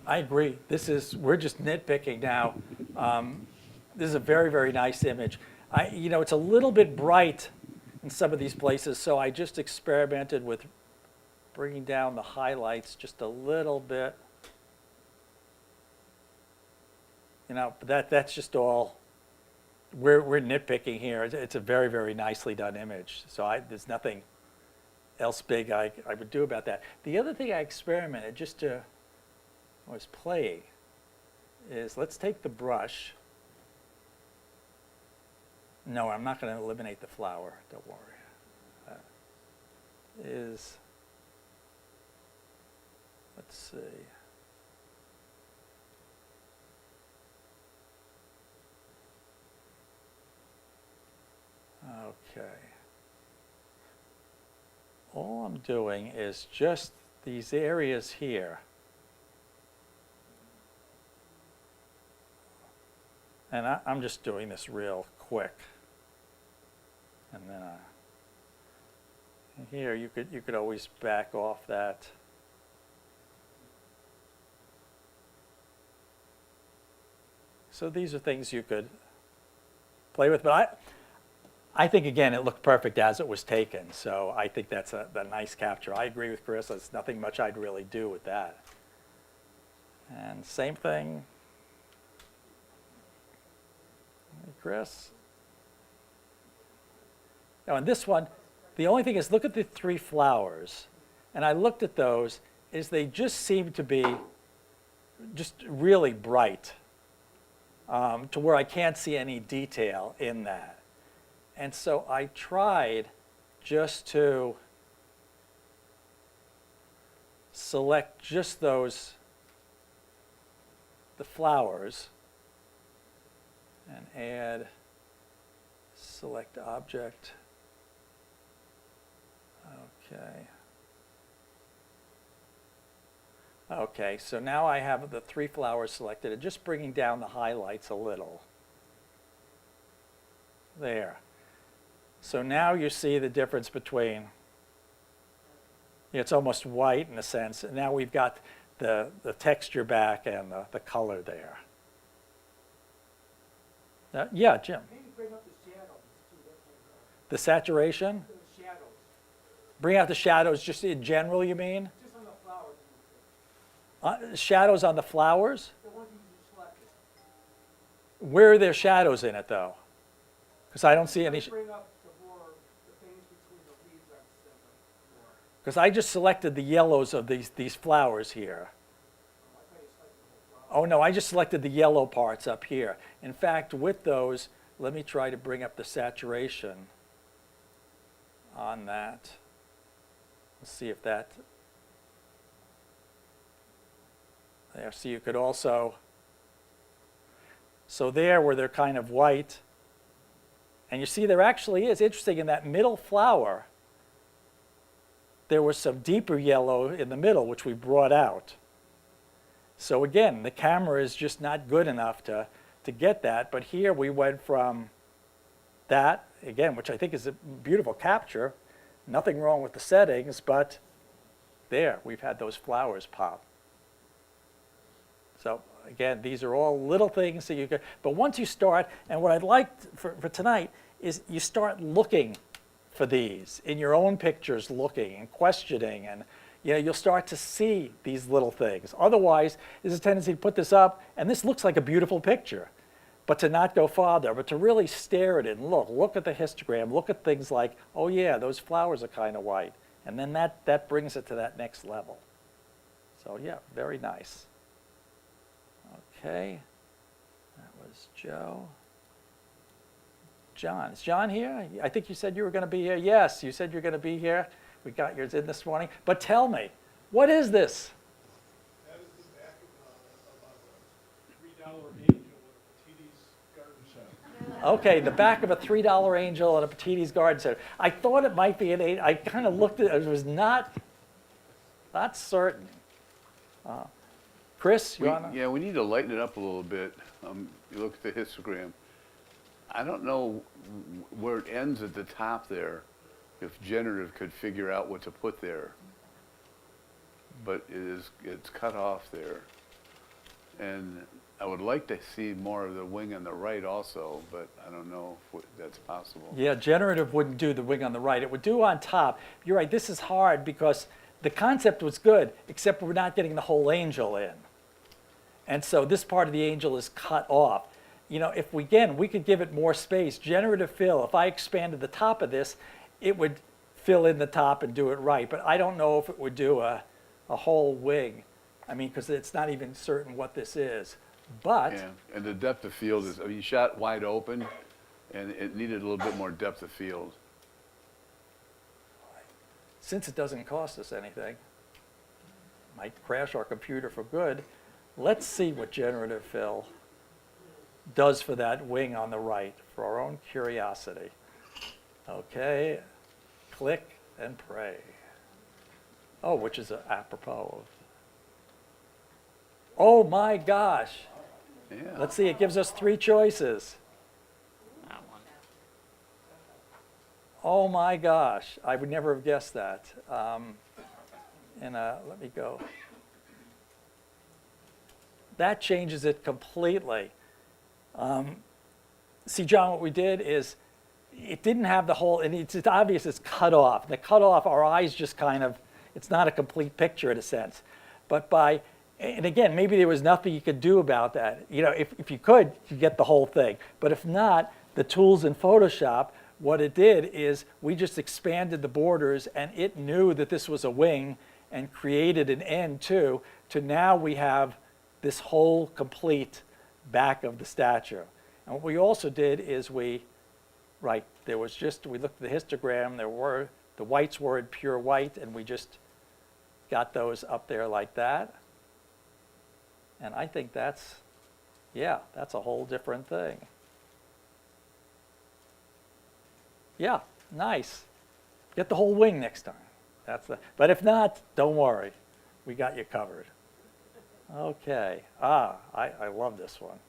I agree. We're just nitpicking now. This is a very, very nice image. It's a little bit bright in some of these places, so I just experimented with bringing down the highlights just a little bit. But that's just all. We're nitpicking here. It's a very, very nicely done image. So there's nothing else big I would do about that. The other thing I experimented was playing is let's take the brush. No, I'm not going to eliminate the flower. Don't worry. Let's see. Okay. All I'm doing is just these areas here. And I'm just doing this real quick. And then here you could always back off that. So these are things you could play with, but I think again it looked perfect as it was taken. So I think that's a nice capture. I agree with Chris. There's nothing much I'd really do with that. And same thing. Chris. Now in this one, the only thing is look at the three flowers. And I looked at those, is they just seem to be just really bright to where I can't see any detail in that. And so I tried just to select just the flowers, and add, select object. Okay. Okay, so now I have the three flowers selected and just bringing down the highlights a little. There. So now you see the difference between, it's almost white in a sense, and now we've got the texture back and the color there. Yeah, Jim. Maybe bring up the shadows too. The saturation? The shadows, Bring out the shadows just in general, you mean? just on the flowers. Shadows on the flowers? The ones you selected. Where are there shadows in it, though? Because I don't see any. Bring up the things between the leaves on the center more. Because I just selected the yellows of these flowers here. I thought you selected the whole flower. Oh, no, I just selected the yellow parts up here. In fact, with those, let me try to bring up the saturation on that. Let's see if that. There, so you could also. So there, where they're kind of white. And you see there actually is, interesting, in that middle flower, there was some deeper yellow in the middle, which we brought out. So again, the camera is just not good enough to get that. But here we went from that, again, which I think is a beautiful capture. Nothing wrong with the settings, but there, we've had those flowers pop. So again, these are all little things that you can, but once you start, and what I'd like for tonight is you start looking for these in your own pictures, looking and questioning, and you'll start to see these little things. Otherwise, there's a tendency to put this up, and this looks like a beautiful picture, but to not go farther, but to really stare at it and look at the histogram, look at things like, oh yeah, those flowers are kind of white. And then that brings it to that next level. So yeah, very nice. Okay, that was Joe. John, is John here? I think you said you were going to be here. Yes, you said you're going to be here. We got yours in this morning. But tell me, what is this? That is the back of a $3 angel at a Petiti's Garden Center. Okay, the back of a $3 angel at a Petiti's Garden Center. I thought it might be an 8. I kind of looked at it. I was not certain. Chris, you want to? Yeah, we need to lighten it up a little bit. You look at the histogram. I don't know where it ends at the top there, if generative could figure out what to put there. But it's cut off there. And I would like to see more of the wing on the right also, but I don't know if that's possible. Yeah, generative wouldn't do the wing on the right. It would do on top. You're right, this is hard because the concept was good, except we're not getting the whole angel in. And so this part of the angel is cut off. If we could give it more space. Generative fill, if I expanded the top of this, it would fill in the top and do it right. But I don't know if it would do a whole wing. I mean, because it's not even certain what this is. But Yeah, and the depth of field is, you shot wide open, and it needed a little bit more depth of field. since it doesn't cost us anything, might crash our computer for good, let's see what generative fill does for that wing on the right, for our own curiosity. Okay, click and pray. Oh, which is apropos of. Oh my gosh. Yeah. Let's see, it gives us 3 choices. That one. Oh my gosh, I would never have guessed that. Let me go. That changes it completely. See, John, what we did is, it didn't have the whole, and it's obvious it's cut off. The cut off, our eyes just kind of, it's not a complete picture in a sense. But and again, maybe there was nothing you could do about that. You know, if you could, you get the whole thing. But if not, the tools in Photoshop, what it did is we just expanded the borders, and it knew that this was a wing and created an end too, to now we have this whole complete back of the statue. And what we also did is we looked at the histogram, the whites were in pure white, and we just got those up there like that. And I think that's a whole different thing. Yeah, nice. Get the whole wing next time. But if not, don't worry. We got you covered. Okay. I love this one.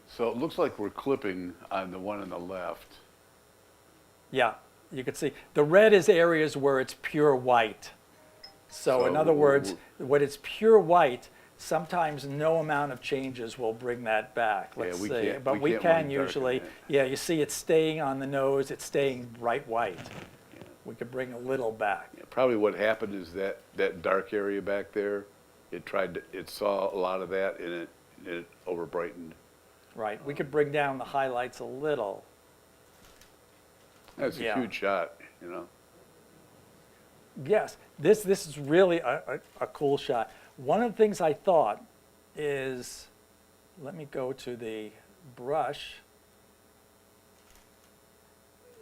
So it looks like we're clipping on the one on the left. Yeah, you can see. The red is areas where it's pure white. So in other words, when it's pure white, sometimes no amount of changes will bring that back. Let's we see. can't- But we we can't can really darken usually, that. yeah, you see it's staying on the nose, it's staying bright white. We could bring a little back. Yeah, probably what happened is that dark area back there, it saw a lot of that, and it over brightened. Right, we could bring down the highlights a little. That's a Yeah. huge shot, you know. Yes, this is really a cool shot. One of the things I thought is, let me go to the brush,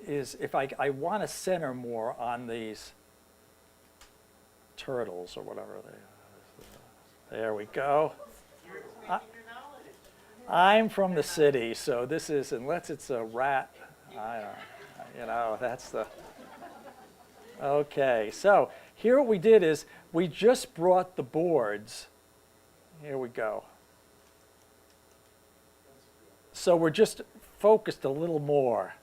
is if I want to center more on these turtles or whatever they are. There we go. I'm from the city, so this is, unless it's a rat, that's the, Okay, so here what we did is we just brought the boards. Here we go. So we're just focused a little more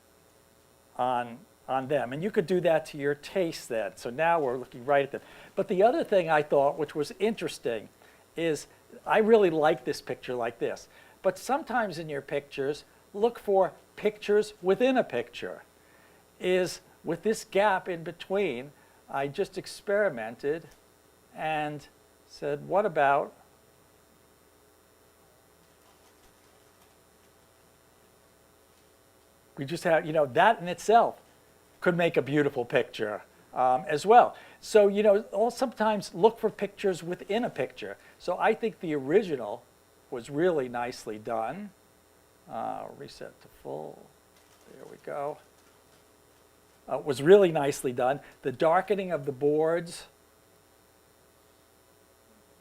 on them. And you could do that to your taste then. So now we're looking right at them. But the other thing I thought, which was interesting, is I really like this picture like this. But sometimes in your pictures, look for pictures within a picture. Is with this gap in between, I just experimented and said, what about we just have, you know, that in itself could make a beautiful picture as well. So, you know, sometimes look for pictures within a picture. So I think the original was really nicely done. Reset to full. There we go. Was really nicely done. The darkening of the boards.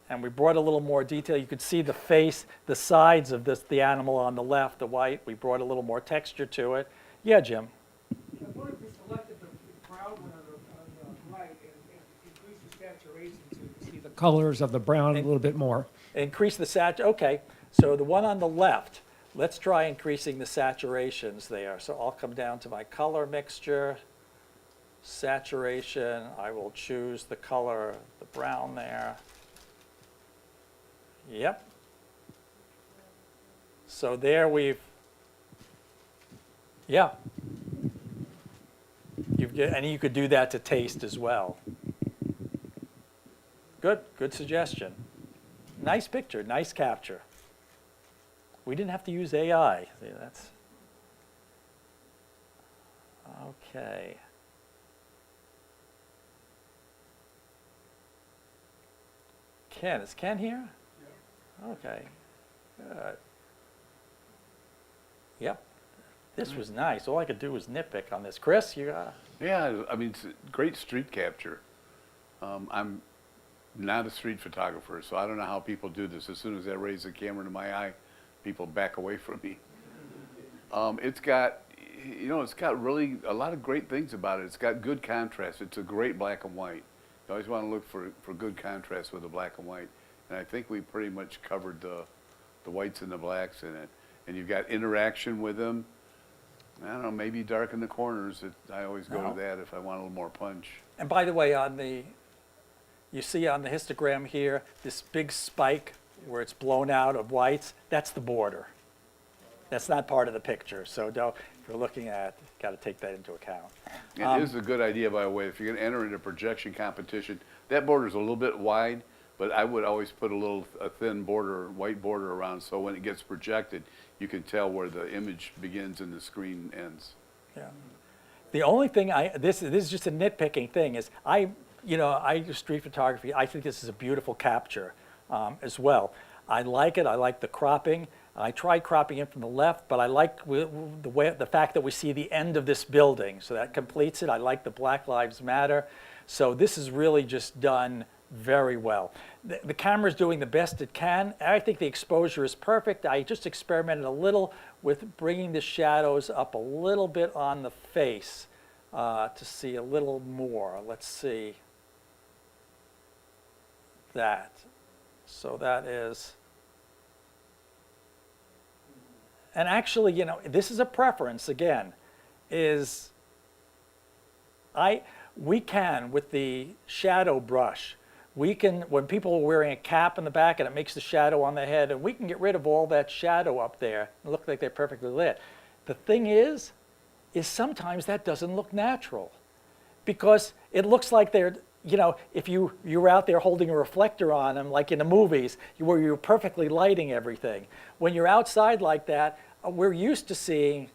And we brought a little more detail. You could see the face, the sides of the animal on the left, the white. We brought a little more texture to it. Yeah, Jim? I wonder if we selected the brown one on the right and increased the saturation to see the Colors of the brown a little bit more. Increase the okay. So the one on the left, let's try increasing the saturations there. So I'll come down to my color mixture, saturation. I will choose the color, the brown there. Yep. So there yeah. And you could do that to taste as well. Good suggestion. Nice picture, nice capture. We didn't have to use AI. See, that's okay. Ken, is Ken here? Yeah. Okay, good. Yep, this was nice. All I could do was nitpick on this. Chris, you got? Yeah, I mean, it's great street capture. I'm not a street photographer, so I don't know how people do this. As soon as I raise the camera to my eye, people back away from me. It's got, you know, it's got really a lot of great things about it. It's got good contrast. It's a great black and white. You always want to look for good contrast with the black and white. And I think we pretty much covered the whites and the blacks in it. And you've got interaction with them. I don't know, maybe darken the corners. I always go to that if I want a little more punch. And by the way, you see on the histogram here, this big spike where it's blown out of whites, that's the border. That's not part of the picture. So if you're looking at it, got to take that into account. It is a good idea, by the way, if you're going to enter into a projection competition. That border's a little bit wide, but I would always put a thin border, white border around, so when it gets projected, you can tell where the image begins and the screen ends. Yeah. The only thing this is just a nitpicking thing is I do street photography. I think this is a beautiful capture as well. I like it. I like the cropping. I tried cropping it from the left, but I like the fact that we see the end of this building, so that completes it. I like the Black Lives Matter. So this is really just done very well. The camera's doing the best it can. I think the exposure is perfect. I just experimented a little with bringing the shadows up a little bit on the face to see a little more. Let's see that. So that is, and actually, you know, this is a preference again, we can, with the shadow brush, we can, when people are wearing a cap in the back and it makes the shadow on the head, and we can get rid of all that shadow up there and look like they're perfectly lit. The thing is sometimes that doesn't look natural because it looks like they're, you know, if you were out there holding a reflector on them, like in the movies, where you're perfectly lighting everything. When you're outside like that, we're used to seeing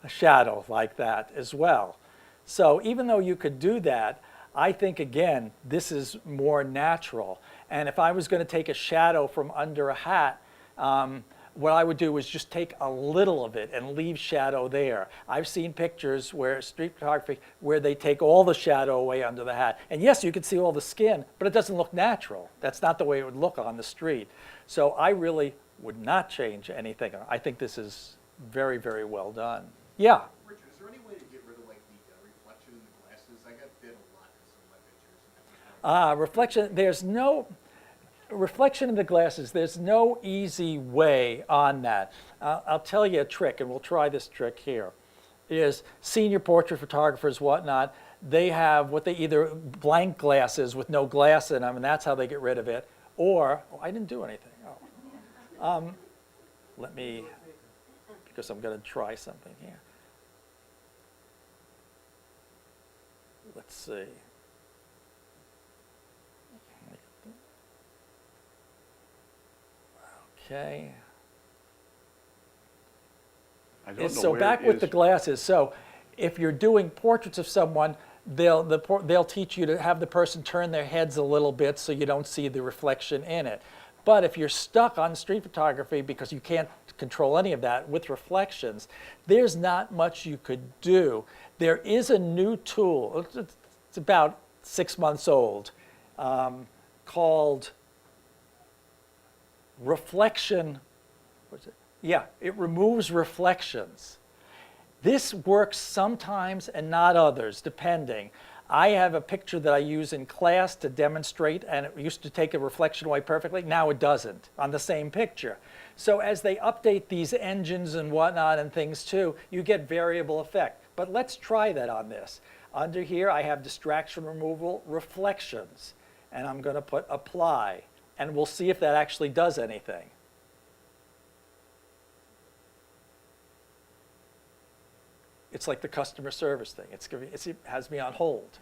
a shadow like that as well. So even though you could do that, I think, again, this is more natural. And if I was going to take a shadow from under a hat, what I would do is just take a little of it and leave shadow there. I've seen pictures where street photography, where they take all the shadow away under the hat. And yes, you can see all the skin, but it doesn't look natural. That's not the way it would look on the street. So I really would not change anything. I think this is very, very well done. Yeah? Richard, is there any way to get rid of like the reflection in the glasses? I got Reflection, there's no, reflection in the glasses, there's no easy way on that. I'll tell you a trick, and we'll try this trick here, is senior portrait photographers, whatnot, they have what they either blank glasses with no glass in them, and that's how they get rid of it, or, oh, I didn't do anything. Oh. Let me, because I'm going to try something here. Let's see. Okay. I don't know So where back it with the is. glasses. So if you're doing portraits of someone, they'll teach you to have the person turn their heads a little bit so you don't see the reflection in it. But if you're stuck on street photography because you can't control any of that with reflections, there's not much you could do. There is a new tool, it's about 6 months old, called reflection. What's it? Yeah, it removes reflections. This works sometimes and not others, depending. I have a picture that I use in class to demonstrate, and it used to take a reflection away perfectly. Now it doesn't on the same picture. So as they update these engines and whatnot and things too, you get variable effect. But let's try that on this. Under here, I have distraction removal, reflections, and I'm going to put apply, and we'll see if that actually does anything. It's like the customer service thing. It has me on hold.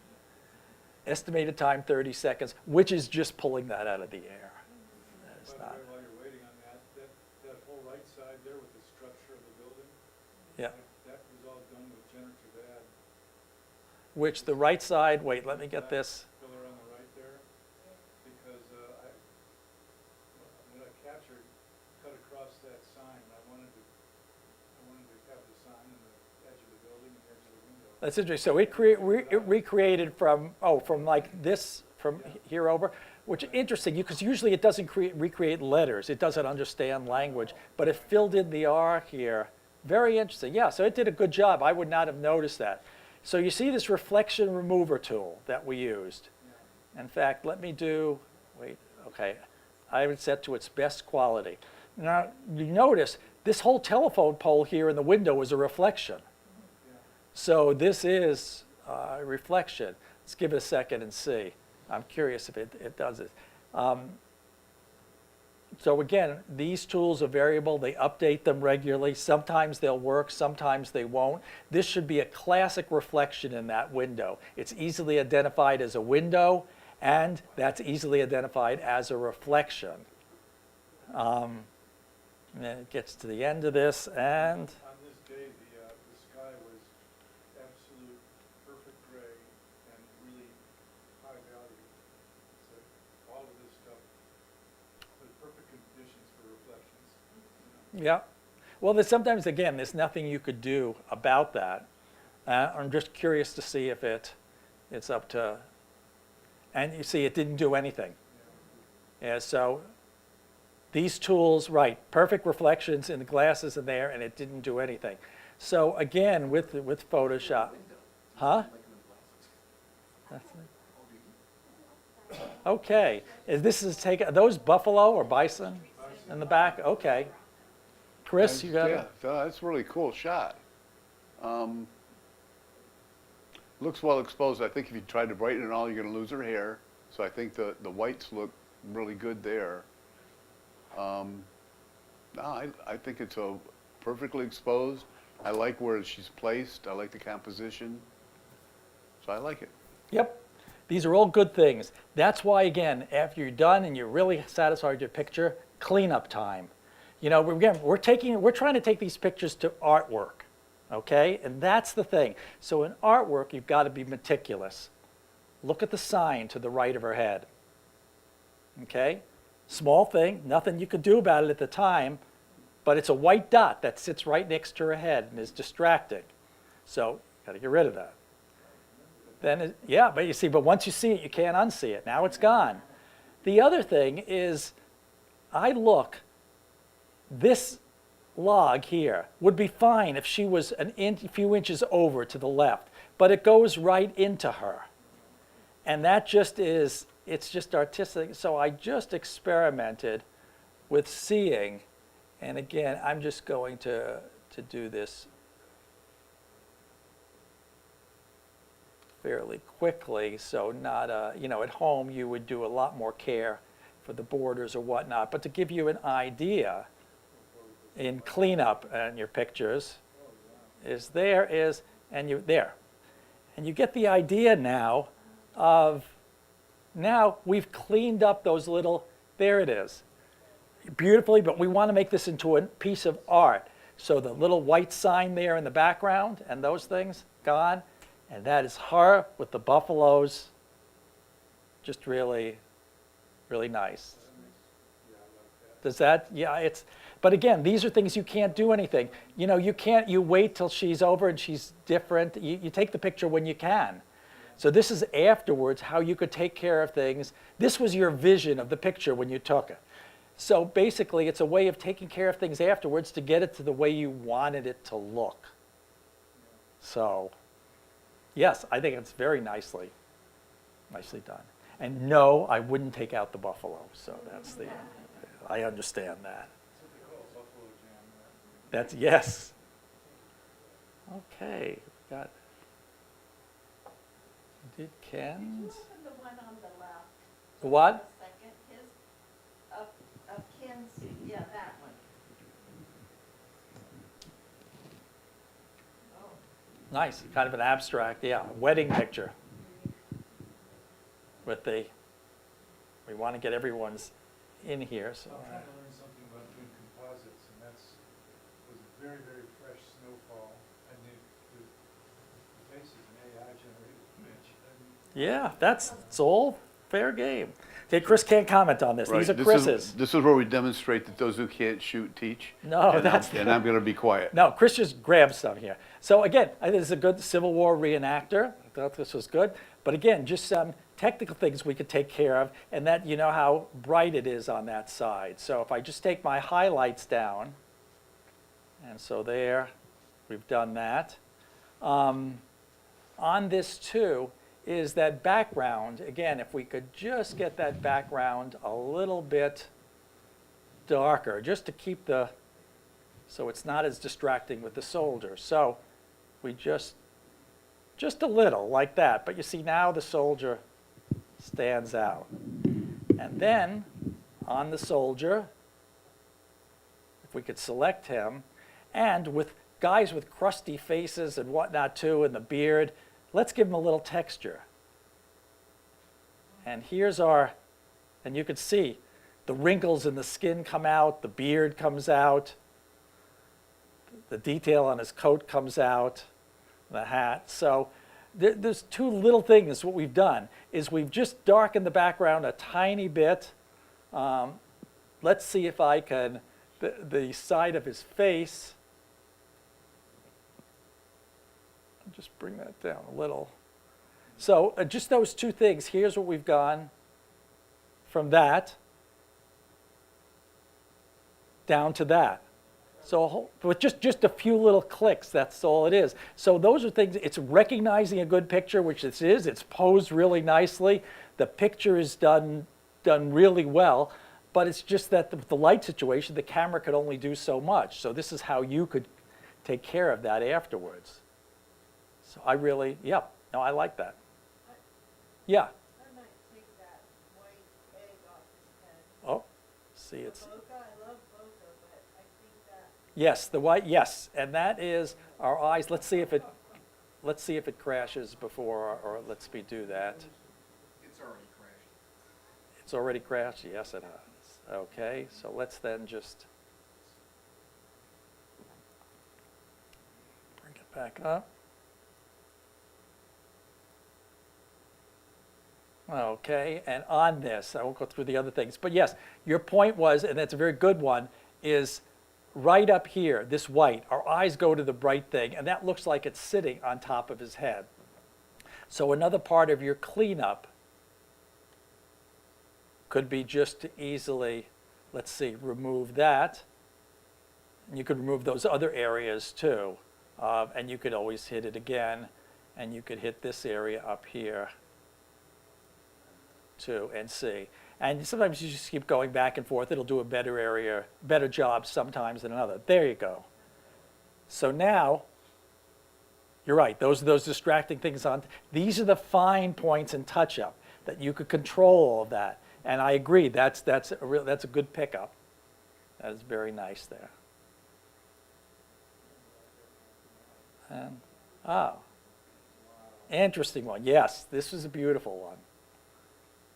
Estimated time 30 seconds, which is just pulling that out of the air. That is By the not. way, while you're waiting on that, that whole right side there with the structure of the building, Yeah. that was all done with generative ad. Which the right side, wait, let me get this. Pillar on the right there, because what I captured cut across that sign, and I wanted to have the sign and the edge of the building and the edge of the window. That's interesting. So it recreated from like this, from here over, which is interesting because usually it doesn't recreate letters. It doesn't understand language, but it filled in the R here. Very interesting. Yeah, so it did a good job. I would not have noticed that. So you see this reflection remover tool that we used. In fact, let me do, wait, okay. I have it set to its best quality. Now, you notice this whole telephone pole here in the window is a reflection. So this is a reflection. Let's give it a second and see. I'm curious if it does it. So again, these tools are variable. They update them regularly. Sometimes they'll work, sometimes they won't. This should be a classic reflection in that window. It's easily identified as a window, and that's easily identified as a reflection. And then it gets to the end of this, and On this day, the sky was absolute perfect gray and really high value. So all of this stuff, the perfect conditions for reflections. yeah. Well, sometimes, again, there's nothing you could do about that. I'm just curious to see if it's up to, and you see it didn't do anything. Yeah, so these tools, right, perfect reflections in the glasses in there, and it didn't do anything. So again, with Photoshop, huh? Okay, are those buffalo or bison in the back? Okay. Chris, you got Yeah, it? that's a really cool shot. Looks well exposed. I think if you tried to brighten it all, you're going to lose her hair. So I think the whites look really good there. No, I think it's a perfectly exposed. I like where she's placed. I like the composition. So I like it. Yep. These are all good things. That's why, again, after you're done and you're really satisfied with your picture, cleanup time. You know, we're trying to take these pictures to artwork, okay? And that's the thing. So in artwork, you've got to be meticulous. Look at the sign to the right of her head, okay? Small thing, nothing you could do about it at the time, but it's a white dot that sits right next to her head and is distracting. So, got to get rid of that. Then, yeah, but you see, but once you see it, you can't unsee it. Now it's gone. The other thing is, this log here would be fine if she was a few inches over to the left, but it goes right into her. And that just is, it's just artistic. So I just experimented with seeing, and again, I'm just going to do this fairly quickly, so not you know, at home you would do a lot more care for the borders or whatnot, but to give you an idea in cleanup and your pictures is there is, and you there. And you get the idea now of, now we've cleaned up those little, there it is, beautifully, but we want to make this into a piece of art. So the little white sign there in the background and those things gone, and that is her with the buffaloes, just really, really nice. Does that, yeah, it's, but again, these are things you can't do anything. You know, you can't, you wait till she's over and she's different. You take the picture when you can. So this is afterwards how you could take care of things. This was your vision of the picture when you took it. So basically, it's a way of taking care of things afterwards to get it to the way you wanted it to look. So, yes, I think it's very nicely done. And no, I wouldn't take out the buffalo. So that's the, I understand that. That's, yes. Okay, got, did Ken's? Open the one on the left. The what? Second, his, of Ken's, yeah, that one. Oh, Nice, kind of an abstract, yeah, wedding picture. With the, we want to get everyone's in here, so. I'm trying to learn something about doing composites, and was a very, very fresh snowfall, and the face is an AI generated image. And Yeah, it's all fair game. Okay, Chris can't comment on this. These are Right, Chris's. This is where we demonstrate that those who can't shoot teach. No, And that's- and I'm going to be quiet. No, Chris just grabbed some here. So again, I think this is a good Civil War reenactor. I thought this was good. But again, just some technical things we could take care of, and that you know how bright it is on that side. So if I just take my highlights down, and so there, we've done that. On this too is that background. Again, if we could just get that background a little bit darker, just to keep the, so it's not as distracting with the soldier. So we just a little like that. But you see now the soldier stands out. And then on the soldier, if we could select him, and with guys with crusty faces and whatnot too, and the beard, let's give him a little texture. And here's our, and you can see the wrinkles in the skin come out, the beard comes out, the detail on his coat comes out, the hat. So there's two little things. What we've done is we've just darkened the background a tiny bit. Let's see if I can, the side of his face, I'll just bring that down a little. So just those two things. Here's what we've gone from that down to that. So with just a few little clicks, that's all it is. So those are things, it's recognizing a good picture, which this is. It's posed really nicely. The picture is done really well, but it's just that with the light situation, the camera could only do so much. So this is how you could take care of that afterwards. So I really, yeah, no, I like that. Yeah. I might take that white egg off his head. Oh, see, it's. Boca, I love Boca, but I think that. Yes, the white, yes, and that is our eyes. Let's see if it crashes before, or let's me do that. It's already crashed. It's already crashed? Yes, it has. Okay, so let's then just bring it back up. Okay, and on this, I won't go through the other things, but yes, your point was, and that's a very good one, is right up here, this white, our eyes go to the bright thing, and that looks like it's sitting on top of his head. So another part of your cleanup could be just to easily, let's see, remove that. And you could remove those other areas too, and you could always hit it again, and you could hit this area up here. too, and see. And sometimes you just keep going back and forth. It'll do a better job sometimes than another. There you go. So now, you're right, those are those distracting things on. These are the fine points in touch-up that you could control all of that. And I agree, that's a good pickup. That is very nice there. And, oh, interesting one. Yes, this was a beautiful one.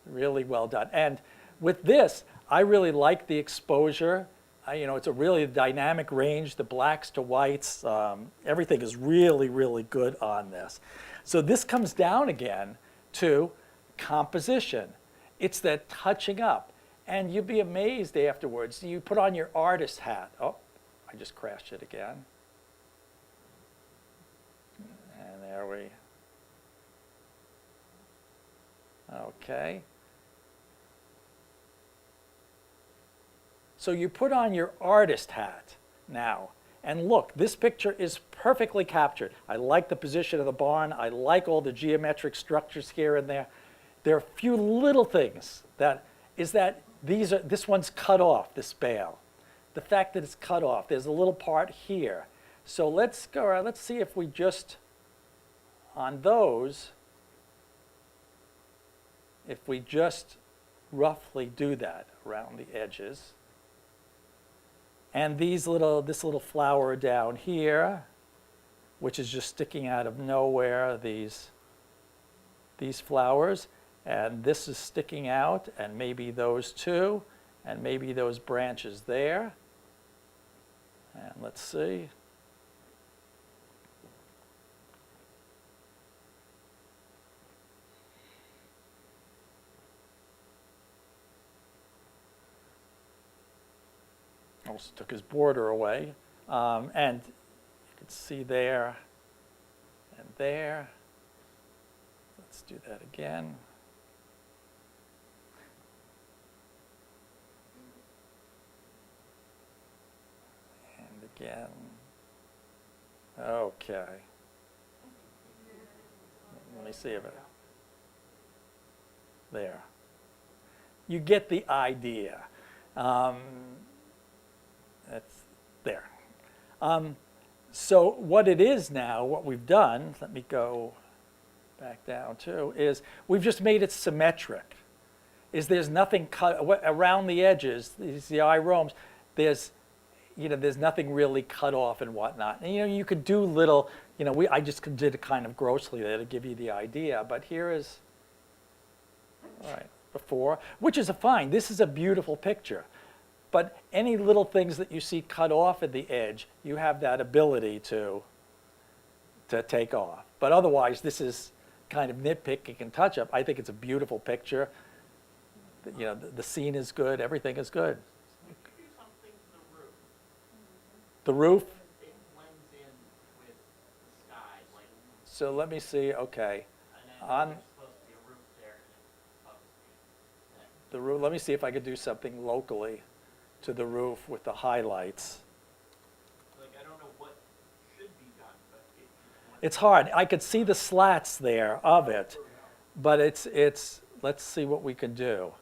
Really well done. And with this, I really like the exposure. It's a really dynamic range, the blacks to whites. Everything is really, really good on this. So this comes down again to composition. It's that touching up. And you'd be amazed afterwards. You put on your artist hat. Oh, I just crashed it again. And there we... Okay. So you put on your artist hat now, and look, this picture is perfectly captured. I like the position of the barn. I like all the geometric structures here and there. There are a few little things this one's cut off, this bale. The fact that it's cut off, there's a little part here. So let's go around, let's see if we just, on those, if we just roughly do that around the edges. And this little flower down here, which is just sticking out of nowhere, these flowers, and this is sticking out, and maybe those two, and maybe those branches there. And let's see. Almost took his border away. And you can see there and there. Let's do that again. And again. Okay. Let me see if it... There. You get the idea. That's there. So what it is now, what we've done, let me go back down too, is we've just made it symmetric. There's nothing cut around the edges, the eye roams, there's nothing really cut off and whatnot. And you could do little, I just did it kind of grossly there to give you the idea, but here is, all right, before, which is fine. This is a beautiful picture. But any little things that you see cut off at the edge, you have that ability to take off. But otherwise, this is kind of nitpicking and touch-up. I think it's a beautiful picture. The scene is good. Everything is good. We could do something to the roof. The roof? It blends in with the sky, like, So let me see. Okay. and then On there's supposed to be a roof there, and it's supposed to be. the roof, let me see if I could do something locally to the roof with the highlights. Like, I don't know what should be done, but It's hard. I could see the slats there of it, but it's let's see what we can do.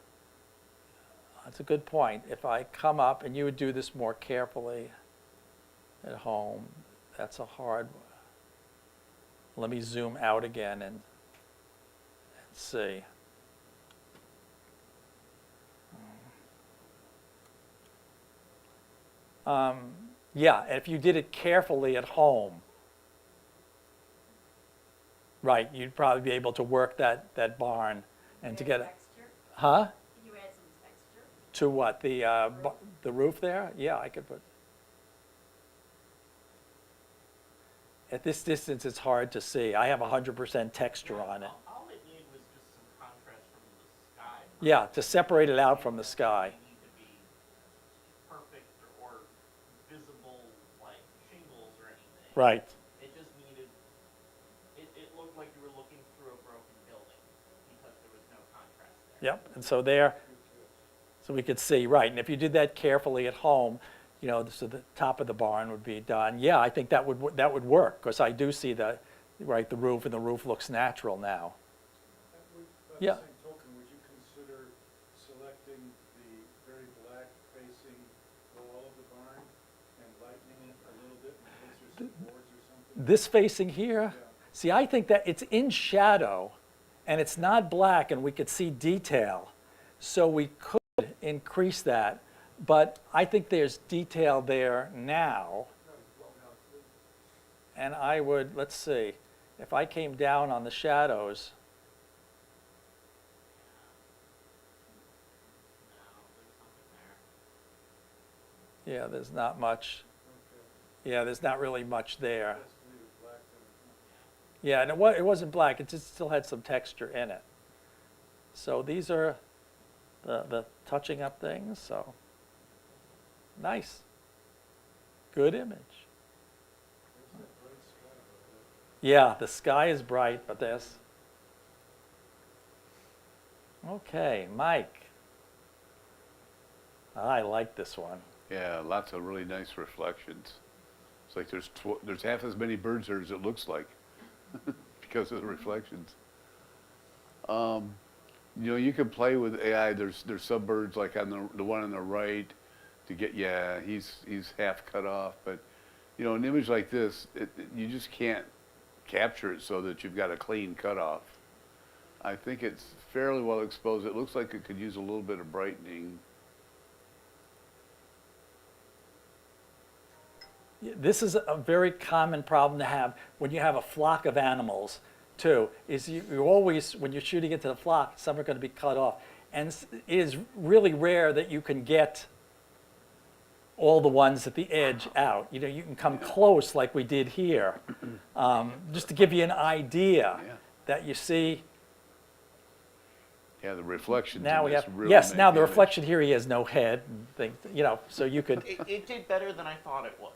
That's a good point. If I come up, and you would do this more carefully at home, that's a hard one. Let me zoom out again and see. Yeah, if you did it carefully at home, right, you'd probably be able to work that barn and to get it. Texture? Huh? Can you add some texture? To what, the roof there? Yeah, I could put. At this distance, it's hard to see. I have 100% texture on it. all it needed was just some contrast from the sky. Yeah, to separate it out from the sky. It need to be perfect or visible like shingles or anything. Right. It just needed, it looked like you were looking through a broken building because there was no contrast there. Yep, and so there, so we could see, right, and if you did that carefully at home, so the top of the barn would be done. Yeah, I think that would work, because I do see the roof, and the roof looks natural now. By Yeah. the same token, would you This facing here, see, I think that it's in shadow and it's not black and we could see detail. So we could increase that, but I think there's detail there now. And I would, let's see, if I came down on the shadows, No, there's something there. yeah, there's not much. Yeah, there's not really much there. Yeah, and it wasn't black, it just still had some texture in it. So these are the touching up things, so nice. Good image. Yeah, the sky is bright, but there's... Okay, Mike. I like this one. Yeah, lots of really nice reflections. It's like there's half as many birds there as it looks like because of the reflections. You know, you can play with AI. There's some birds like on the one on the right to get, yeah, he's half cut off, but you know, an image like this, you just can't capture it so that you've got a clean cutoff. I think it's fairly well exposed. It looks like it could use a little bit of brightening. This is a very common problem to have when you have a flock of animals, too, is you always, when you're shooting into the flock, some are going to be cut off. And it is really rare that you can get all the ones at the edge out. You know, you can come close like we did here. Just to give you an idea that you see. Yeah, the reflection. Now we have, really yes, make now the image. reflection here, he has no head, and things, you know, so you could, It did better than I thought it would.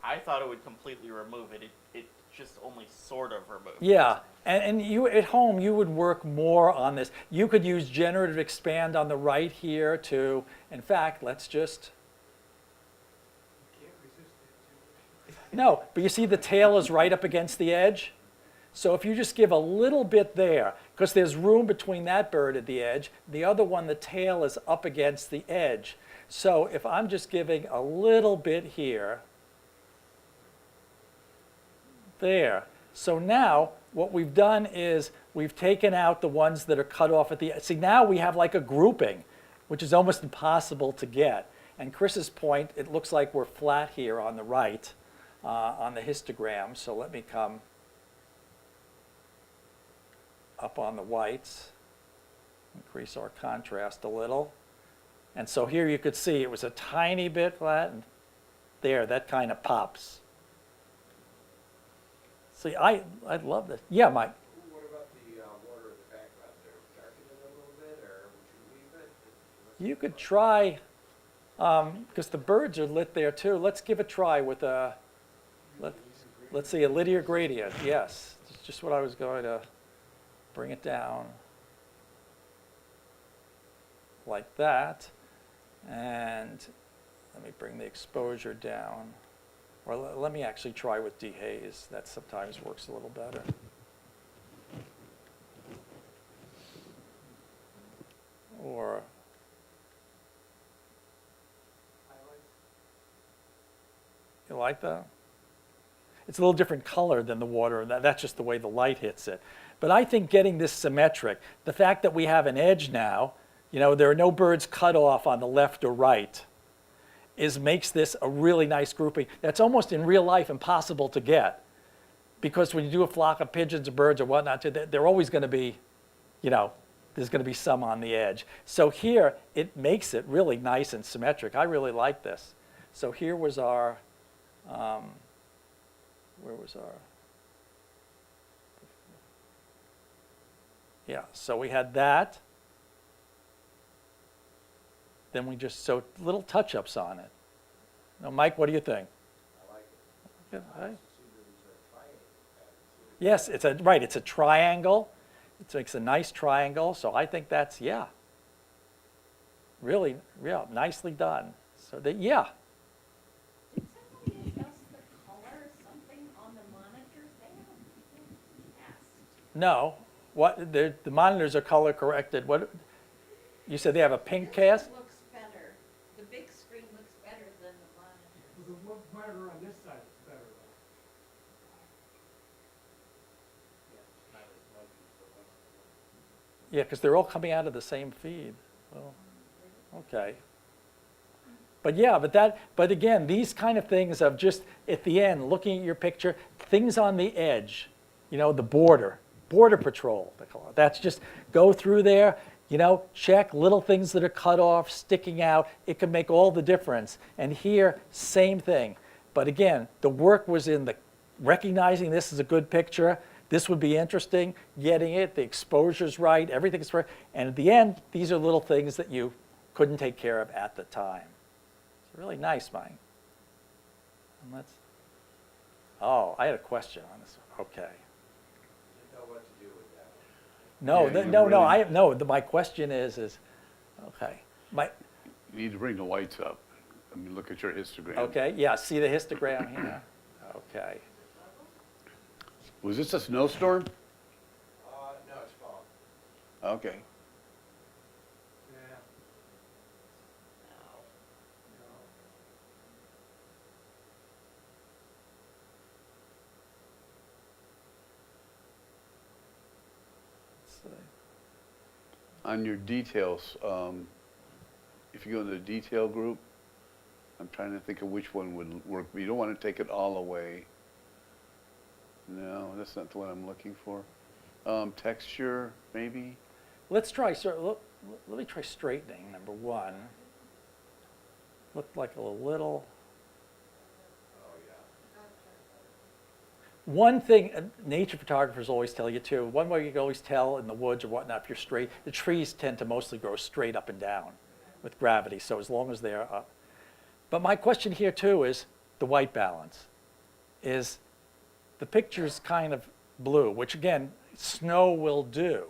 I thought it would completely remove it. It just only sort of removed it. yeah. And you, at home, you would work more on this. You could use generative expand on the right here to, in fact, let's just, Can't resist it. no, but you see the tail is right up against the edge? So if you just give a little bit there, because there's room between that bird at the edge, the other one, the tail is up against the edge. So if I'm just giving a little bit here, there. So now what we've done is we've taken out the ones that are cut off at the edge. See, now we have like a grouping, which is almost impossible to get. And Chris's point, it looks like we're flat here on the right on the histogram. So let me come up on the whites, increase our contrast a little. And so here you could see it was a tiny bit flat, and there, that kind of pops. See, I love this. Yeah, Mike. What about the water in the background there? Darken it a little bit, or would you leave it? You could try, because the birds are lit there too. Let's give a try with a, let's see, a linear gradient. Yes, it's just what I was going to bring it down like that. And let me bring the exposure down. Or let me actually try with dehaze. That sometimes works a little better. Or you like that? It's a little different color than the water, and that's just the way the light hits it. But I think getting this symmetric, the fact that we have an edge now, you know, there are no birds cut off on the left or right, makes this a really nice grouping. That's almost in real life impossible to get, because when you do a flock of pigeons or birds or whatnot, they're always going to be, you know, there's going to be some on the edge. So here, it makes it really nice and symmetric. I really like this. So here was our, where was our, yeah, so we had that. Then we just, so little touch-ups on it. Now, Mike, what do you think? I like it. Yeah, right. See, there's a triangle pattern. Yes, it's a triangle. It makes a nice triangle, so I think that's, yeah. Really, yeah, nicely done. So that, yeah. Did somebody adjust the color or something on the monitors? They haven't passed. No, what, the monitors are color corrected. What, you said they have a pink cast? This looks better. The big screen looks better than the monitor. The monitor on this side is better Yeah, because they're all coming out of the same feed. Well, okay. But yeah, but again, these kind of things of just at the end, looking at your picture, things on the edge, the border patrol, they call it. That's just go through there, check little things that are cut off, sticking out. It can make all the difference. And here, same thing. But again, the work was in the recognizing this is a good picture. This would be interesting, getting it, the exposure's right, everything's right. And at the end, these are little things that you couldn't take care of at the time. It's really nice, Mike. And oh, I had a question on this. Okay. Didn't know what to do with that. No, Yeah, you really- my question is, okay. You need to bring the whites up. I mean, look at your histogram. Okay, yeah, see the histogram here? Okay. Was this a snowstorm? No, it's fall. Okay. Yeah. Let's see. On your details, if you go to the detail group, I'm trying to think of which one would work. You don't want to take it all away. No, that's not the one I'm looking for. Texture, maybe? Let's try, let me try straightening, number one. Looked like a little. Oh, yeah. One thing, nature photographers always tell you too, one way you can always tell in the woods or whatnot, if you're straight, the trees tend to mostly grow straight up and down with gravity, so as long as they're up. But my question here too is the white balance. Is the picture's kind of blue, which again, snow will do.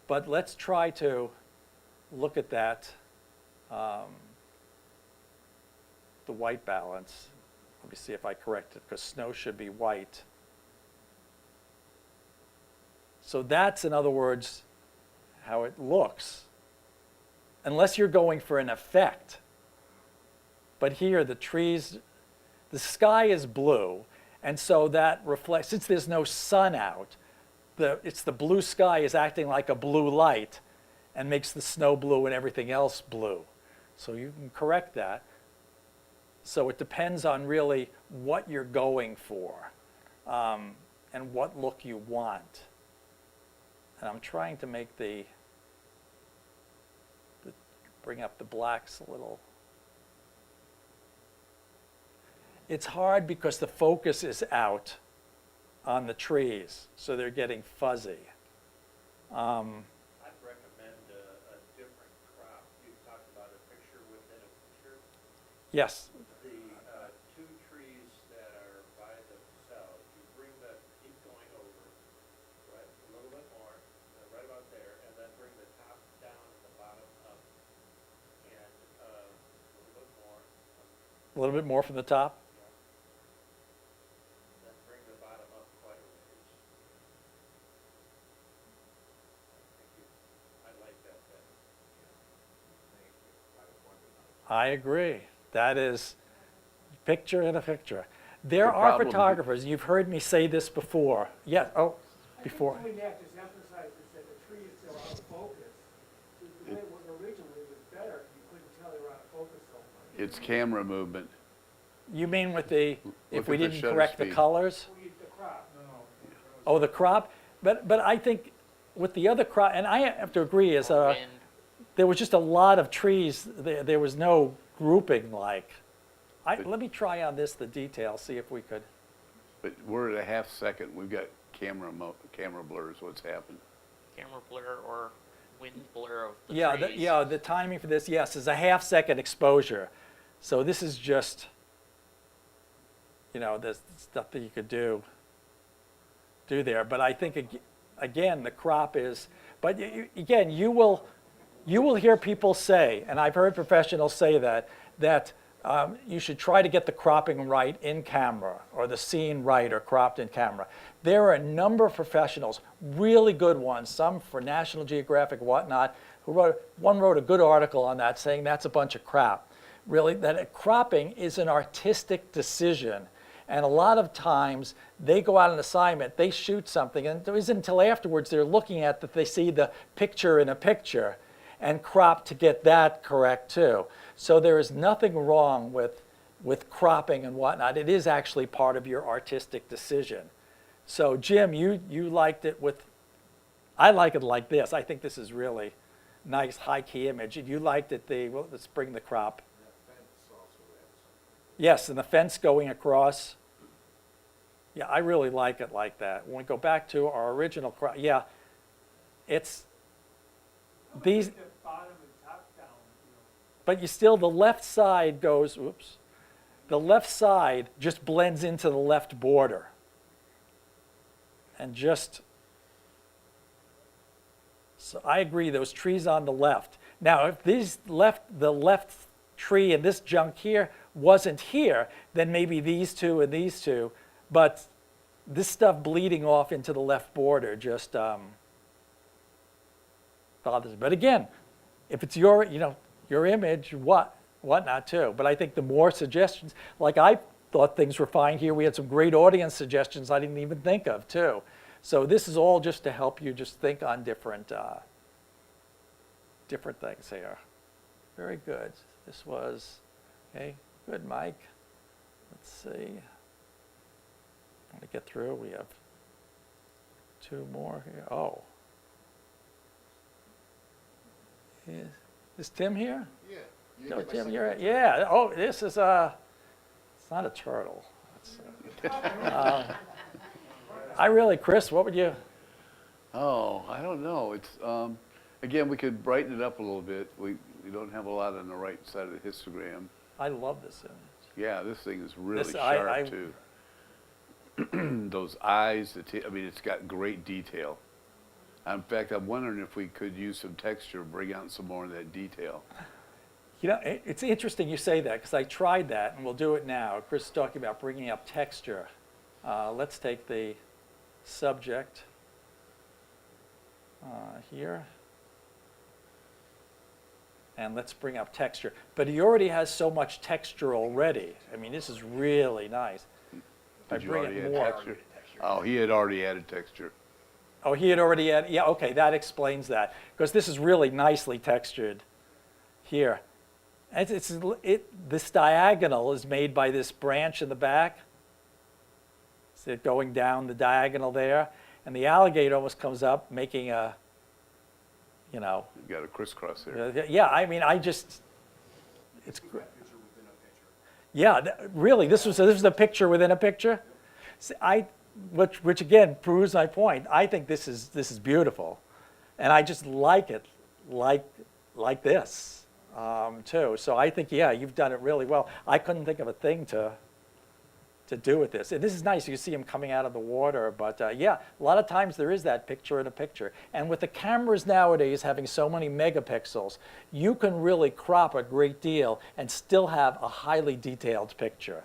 But let's try to look at that, the white balance. Let me see if I correct it, because snow should be white. So that's, in other words, how it looks, unless you're going for an effect. But here, the trees, the sky is blue, and so that reflects, since there's no sun out, it's the blue sky is acting like a blue light and makes the snow blue and everything else blue. So you can correct that. So it depends on really what you're going for and what look you want. And I'm trying to make bring up the blacks a little. It's hard because the focus is out on the trees, so they're getting fuzzy. I'd recommend a different crop. You talked about a picture within a picture. Yes. The two trees that are by themselves, you keep going over, right, a little bit more, right about there, and then bring the top down and the bottom up, and a little bit more. A little bit more from the top? Then bring the bottom up quite a ways. I like that better. Thank you. I was wondering. I agree. That is picture in a picture. There The are problem- photographers, you've heard me say this before. Yeah, before. I think doing that just emphasizes that the trees that are out of focus, the way it was originally was better, you couldn't tell they were out of focus so much. It's camera movement. You mean with Look if we at the didn't shutter correct the speed. colors? The crop. Oh, the crop? But I think with the other crop, and I have to agree, is Wind. there was just a lot of trees. There was no grouping like. Let me try on this, the detail, see if we could. But we're at a half second. We've got camera blur is what's happened. Camera blur or wind blur of the Yeah, trees. the timing for this, yes, is a half-second exposure. So this is just, the stuff that you could do there. But I think, again, the crop is, but again, you will hear people say, and I've heard professionals say that you should try to get the cropping right in camera, or the scene right or cropped in camera. There are a number of professionals, really good ones, some for National Geographic, whatnot, one wrote a good article on that saying that's a bunch of crap. Really, that cropping is an artistic decision. And a lot of times they go out on assignment, they shoot something, and it isn't until afterwards they're looking at that they see the picture in a picture and crop to get that correct too. So there is nothing wrong with cropping and whatnot. It is actually part of your artistic decision. So Jim, you liked it with, I like it like this. I think this is really nice high key image. And you liked it well, let's bring the crop. Yes, and the fence going across. Yeah, I really like it like that. When we go back to our original crop, yeah, it's these, The bottom and top down, but you still, the left side goes, oops, the left side just blends into the left border. And just, so I agree, those trees on the left. Now, if the left tree and this junk here wasn't here, then maybe these two and these two, but this stuff bleeding off into the left border just bothers me. But again, if it's your, your image, whatnot too. But I think the more suggestions, like I thought things were fine here. We had some great audience suggestions I didn't even think of too. So this is all just to help you just think on different things here. Very good. This was, okay, good, Mike. Let's see. I'm gonna get through. We have 2 more here. Oh. Is Tim here? Yeah. No, Tim, you're, yeah. Oh, this is it's not a turtle. I really, Chris, what would you? Oh, I don't know. It's, again, we could brighten it up a little bit. We don't have a lot on the right side of the histogram. I love this image. Yeah, this thing is really This- sharp too. Those eyes, I mean, it's got great detail. In fact, I'm wondering if we could use some texture, bring out some more of that detail. It's interesting you say that because I tried that, and we'll do it now. Chris is talking about bringing up texture. Let's take the subject here, and let's bring up texture. But he already has so much texture already. I mean, this is really nice. If I Did you bring already it add more. texture? Oh, he had already added texture. Oh, he had already added, yeah, okay, that explains that. Because this is really nicely textured here. This diagonal is made by this branch in the back. See it going down the diagonal there? And the alligator almost comes up making a, You got a crisscross there. yeah, I mean, it's great. Yeah, really, this was a picture within a picture. See, which again proves my point. I think this is beautiful, and I just like it, like this too. So I think, yeah, you've done it really well. I couldn't think of a thing to do with this. And this is nice. You see him coming out of the water, but yeah, a lot of times there is that picture in a picture. And with the cameras nowadays having so many megapixels, you can really crop a great deal and still have a highly detailed picture.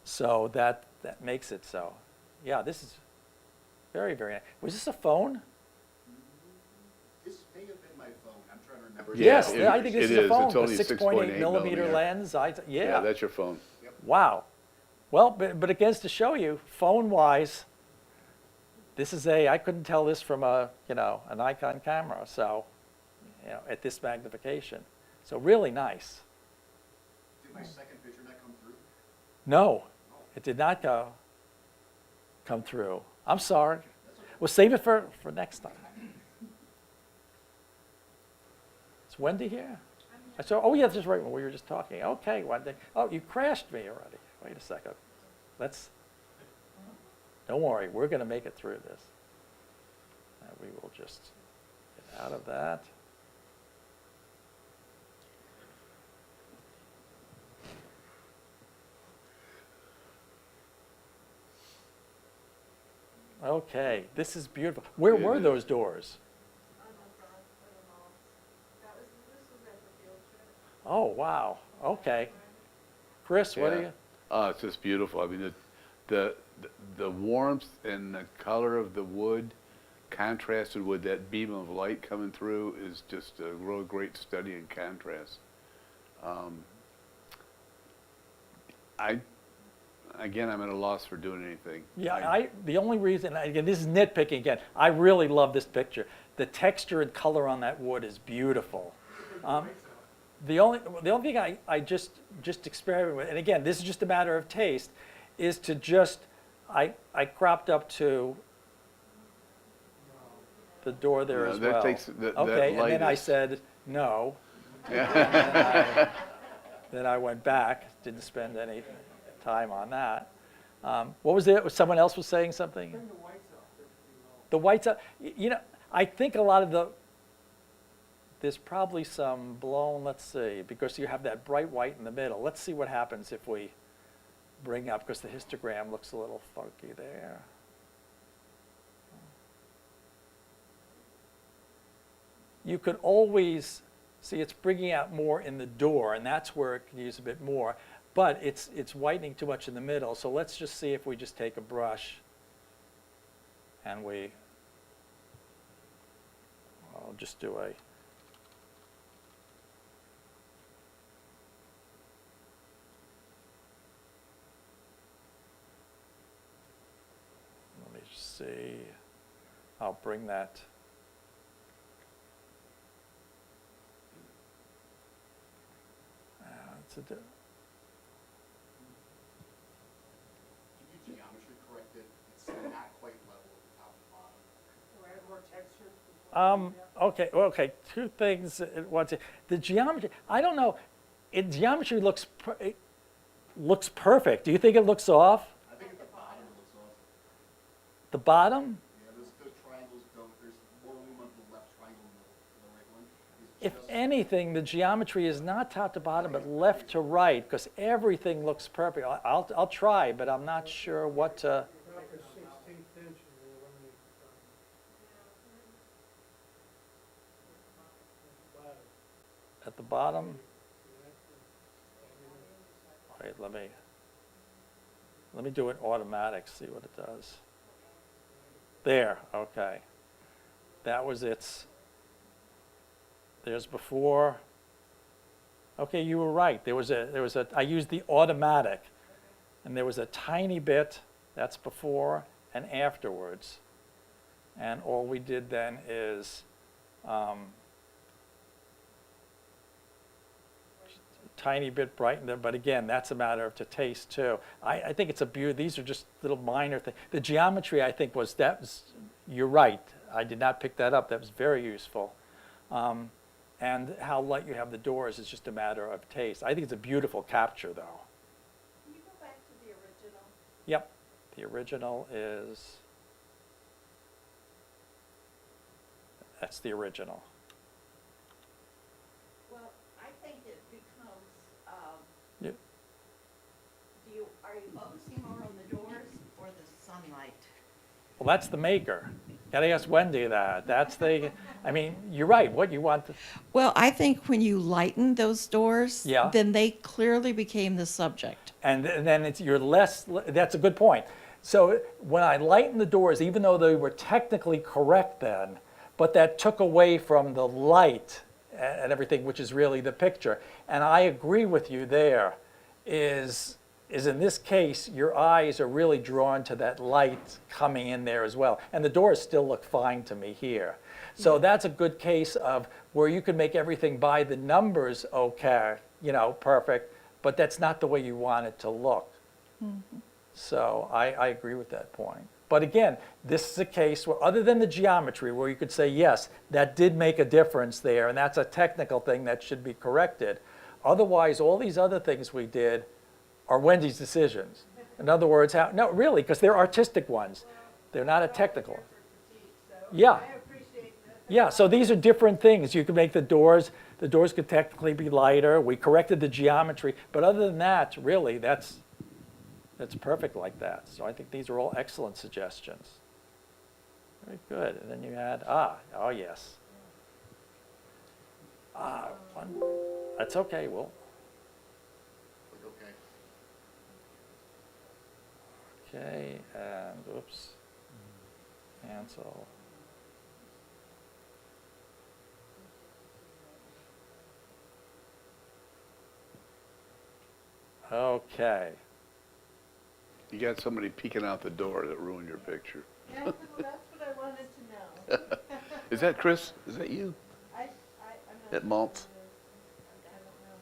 So that makes it so. Yeah, this is very, very nice. Was this a phone? This may have been my phone. I'm trying to remember. Yeah, Yes, I think this it is a is. phone. It's only a 6.8 millimeter millimeter. lens. Yeah, that's your phone. Wow. Well, but it goes to show you, phone-wise, this is I couldn't tell this from a, a Nikon camera, so, at this magnification. So really nice. Did my second picture not come through? No, it did not come through. I'm sorry. We'll save it for next time. Is Wendy here? I saw, oh yeah, this is right when we were just talking. Okay, Wendy. Oh, you crashed me already. Wait a second. Don't worry, we're going to make it through this. And we will just get out of that. Okay, this is beautiful. Where It were is. those doors? Oh, wow. Okay. Chris, what are Yeah. you? It's just beautiful. I mean, the warmth and the color of the wood contrasted with that beam of light coming through is just a real great study in contrast. again, I'm at a loss for doing anything. Yeah, the only reason, again, this is nitpicking again, I really love this picture. The texture and color on that wood is beautiful. The only thing I just experiment with, and again, this is just a matter of taste, is to just, I cropped up to the door there as that well. takes- that Okay, and light then I is- said, no. Then I went back, didn't spend any time on that. What was it? Someone else was saying something? Bring the whites up, they're pretty low. The whites, you know, I think a lot of there's probably some blown, let's see, because you have that bright white in the middle. Let's see what happens if we bring up, because the histogram looks a little funky there. You could always, see it's bringing out more in the door, and that's where it can use a bit more, but it's whitening too much in the middle. So let's just see if we just take a brush and I'll just do a, let me just see, I'll bring that. It's a Did you geometry correct it? It's not quite level at the top and bottom. Or add more texture? is what Okay, well, okay, two things at once. The geometry, I don't know, geometry looks perfect. Do you think it looks off? I think at the bottom it looks awesome. The bottom? Yeah, the triangles don't, there's more room on the left triangle than the right one. If It's just- anything, the geometry is not top to bottom, but left to right, because everything looks perfect. I'll try, but I'm not sure what to, About the 16th inch, and you eliminate the bottom. at the bottom. Wait, let me do it automatic, see what it does. There, okay. That was its, there's before. Okay, you were right. I used the automatic, and there was a tiny bit, that's before and afterwards. And all we did then is, tiny bit brightened, but again, that's a matter of to taste too. I think it's a beauty. These are just little minor things. The geometry, I think, you're right. I did not pick that up. That was very useful. And how light you have the doors is just a matter of taste. I think it's a beautiful capture, though. Can you go back to the original? Yep, the original is, that's the original. Well, I think it becomes, Yeah. are you focusing more on the doors or the sunlight? Well, that's the maker. Gotta ask Wendy that. That's the, I mean, you're right. What you want, Well, I think when you lighten those doors, Yeah. then they clearly became the subject. and then you're less, that's a good point. So when I lightened the doors, even though they were technically correct then, but that took away from the light and everything, which is really the picture. And I agree with you there, is in this case, your eyes are really drawn to that light coming in there as well. And the doors still look fine to me here. So that's a good case of where you can make everything by the numbers okay, perfect, but that's not the way you want it to look. So I agree with that point. But again, this is a case where, other than the geometry, where you could say, yes, that did make a difference there, and that's a technical thing that should be corrected. Otherwise, all these other things we did are Wendy's decisions. In other words, no, really, because they're artistic ones. They're not a technical. Yeah. Yeah, so these are different things. You can make the doors could technically be lighter. We corrected the geometry. But other than that, really, that's perfect like that. So I think these are all excellent suggestions. Very good. And then you had, oh yes. One. That's okay, well. Like, okay. Okay, and oops. Cancel. Okay. You got somebody peeking out the door that ruined your picture. Yeah, well, that's what I wanted to know. Is that Chris? Is that you? I'm not. At Maltz? I don't know.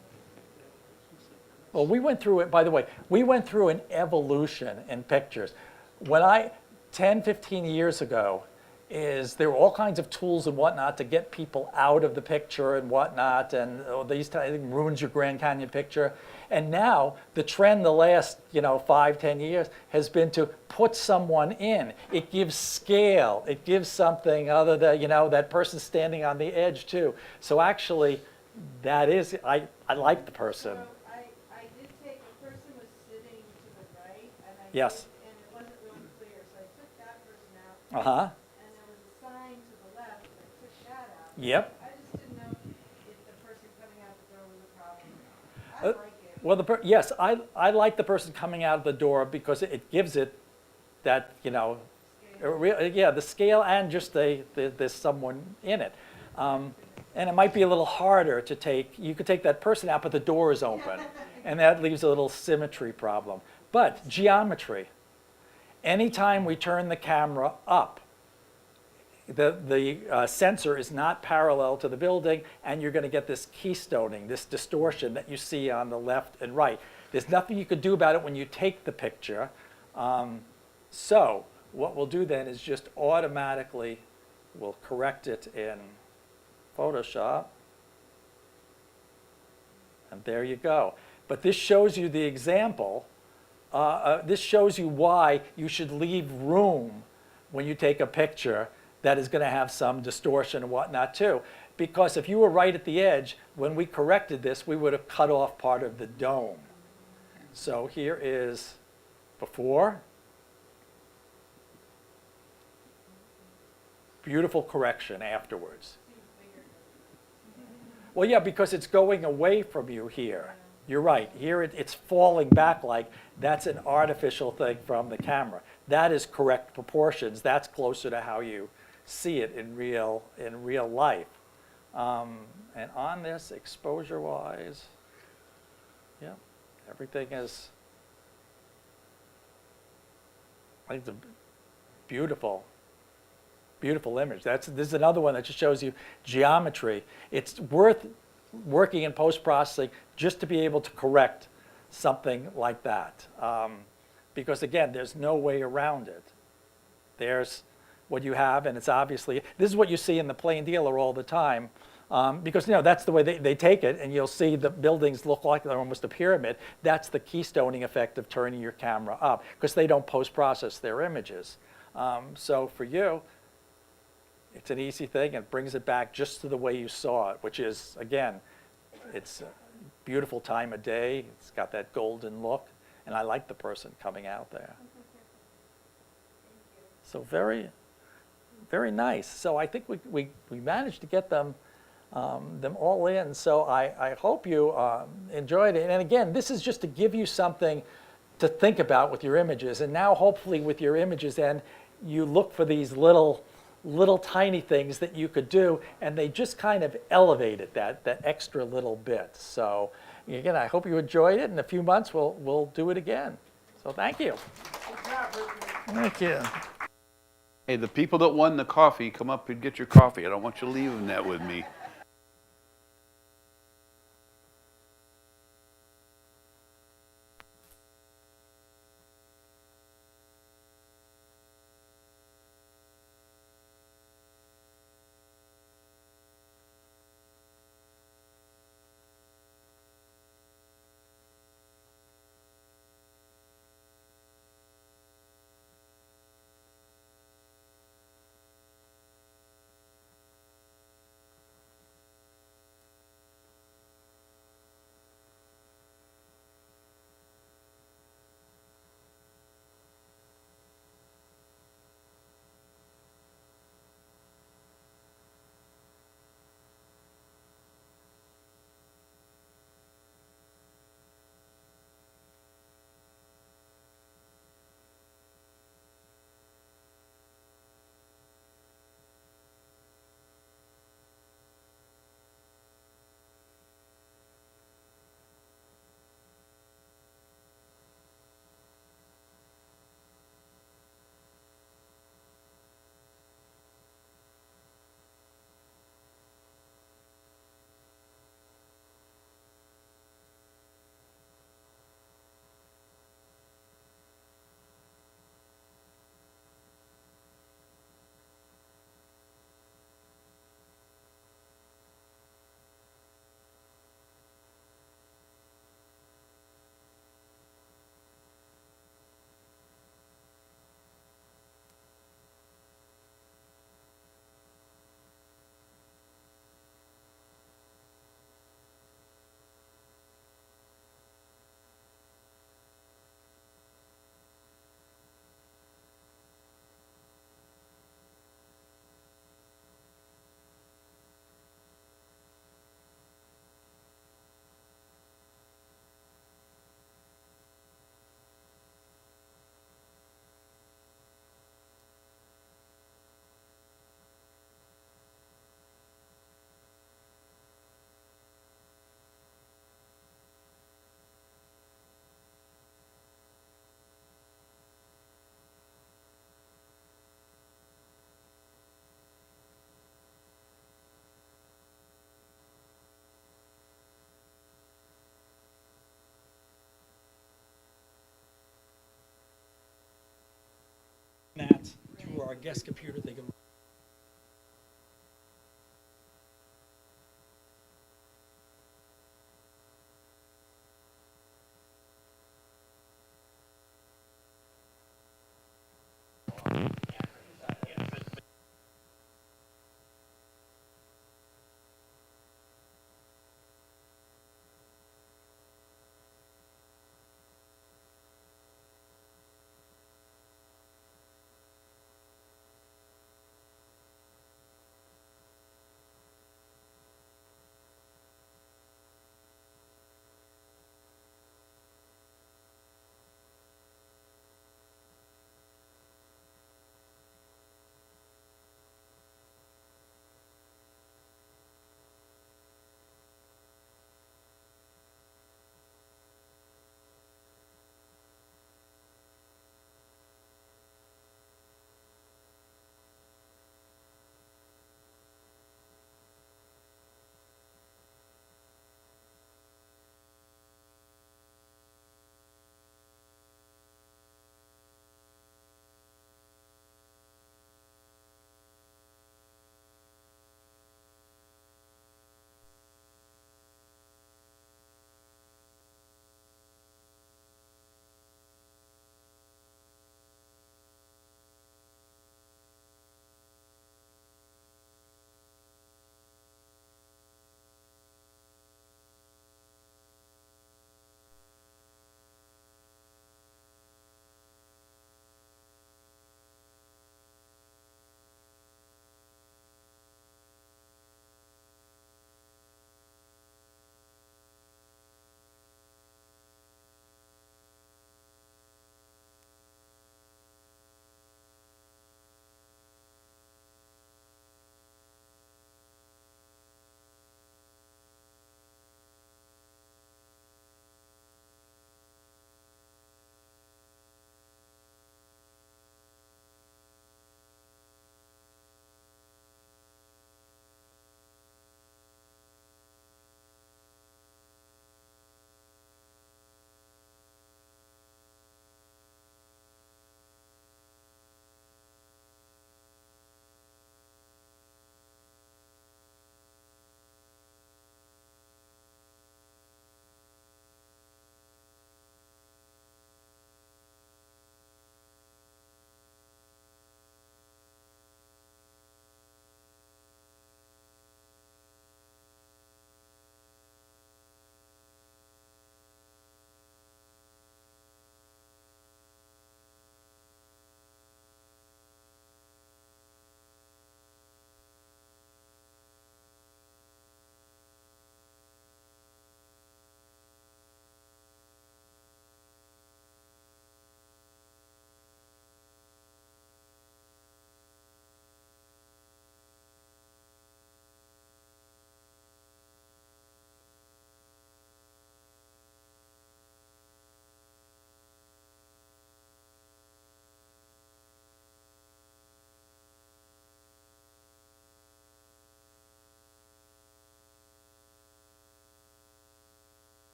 Well, we went through it, by the way, we went through an evolution in pictures. 10, 15 years ago, there were all kinds of tools and whatnot to get people out of the picture and whatnot, and these ruins your Grand Canyon picture. And now the trend the last 5, 10 years has been to put someone in. It gives scale. It gives something other than that person standing on the edge too. So actually, that is I like the person. So I did take, a person was sitting to the right, and I Yes. did, and it wasn't real clear, so I took that person out. Uh-huh. And there was a sign to the left, and I took that out. Yep. I just didn't know if the person coming out the door was a problem. I Uh, like it. Well, yes, I like the person coming out of the door because it gives it that, the scale and just there's someone in it. And it might be a little harder to take. You could take that person out, but the door is open. And that leaves a little symmetry problem. But geometry. Anytime we turn the camera up, the sensor is not parallel to the building, and you're going to get this keystoning, this distortion that you see on the left and right. There's nothing you could do about it when you take the picture. So what we'll do then is just automatically, we'll correct it in Photoshop. And there you go. But this shows you the example. This shows you why you should leave room when you take a picture that is going to have some distortion and whatnot too. Because if you were right at the edge, when we corrected this, we would have cut off part of the dome. So here is before. Beautiful correction afterwards. Well, yeah, because it's going away from you here. You're right. Here it's falling back like that's an artificial thing from the camera. That is correct proportions. That's closer to how you see it in real life. And on this, exposure-wise, yeah, everything is, I think it's a beautiful image. This is another one that just shows you geometry. It's worth working in post-processing just to be able to correct something like that. Because again, there's no way around it. There's what you have, and it's obviously, this is what you see in the plain dealer all the time. Because that's the way they take it, and you'll see the buildings look like they're almost a pyramid. That's the keystoning effect of turning your camera up, because they don't post-process their images. So for you, it's an easy thing, and it brings it back just to the way you saw it, which is, again, it's a beautiful time of day. It's got that golden look, and I like the person coming out there. So very, very nice. So I think we managed to get them all in. So I hope you enjoyed it. And again, this is just to give you something to think about with your images. And now hopefully with your images, and you look for these little tiny things that you could do, and they just kind of elevated that extra little bit. So again, I hope you enjoyed it. In a few months, we'll do it again. So thank you. Thank you. Hey, the people that won the coffee, come up and get your coffee. I don't want you leaving that with me. guest computer, they can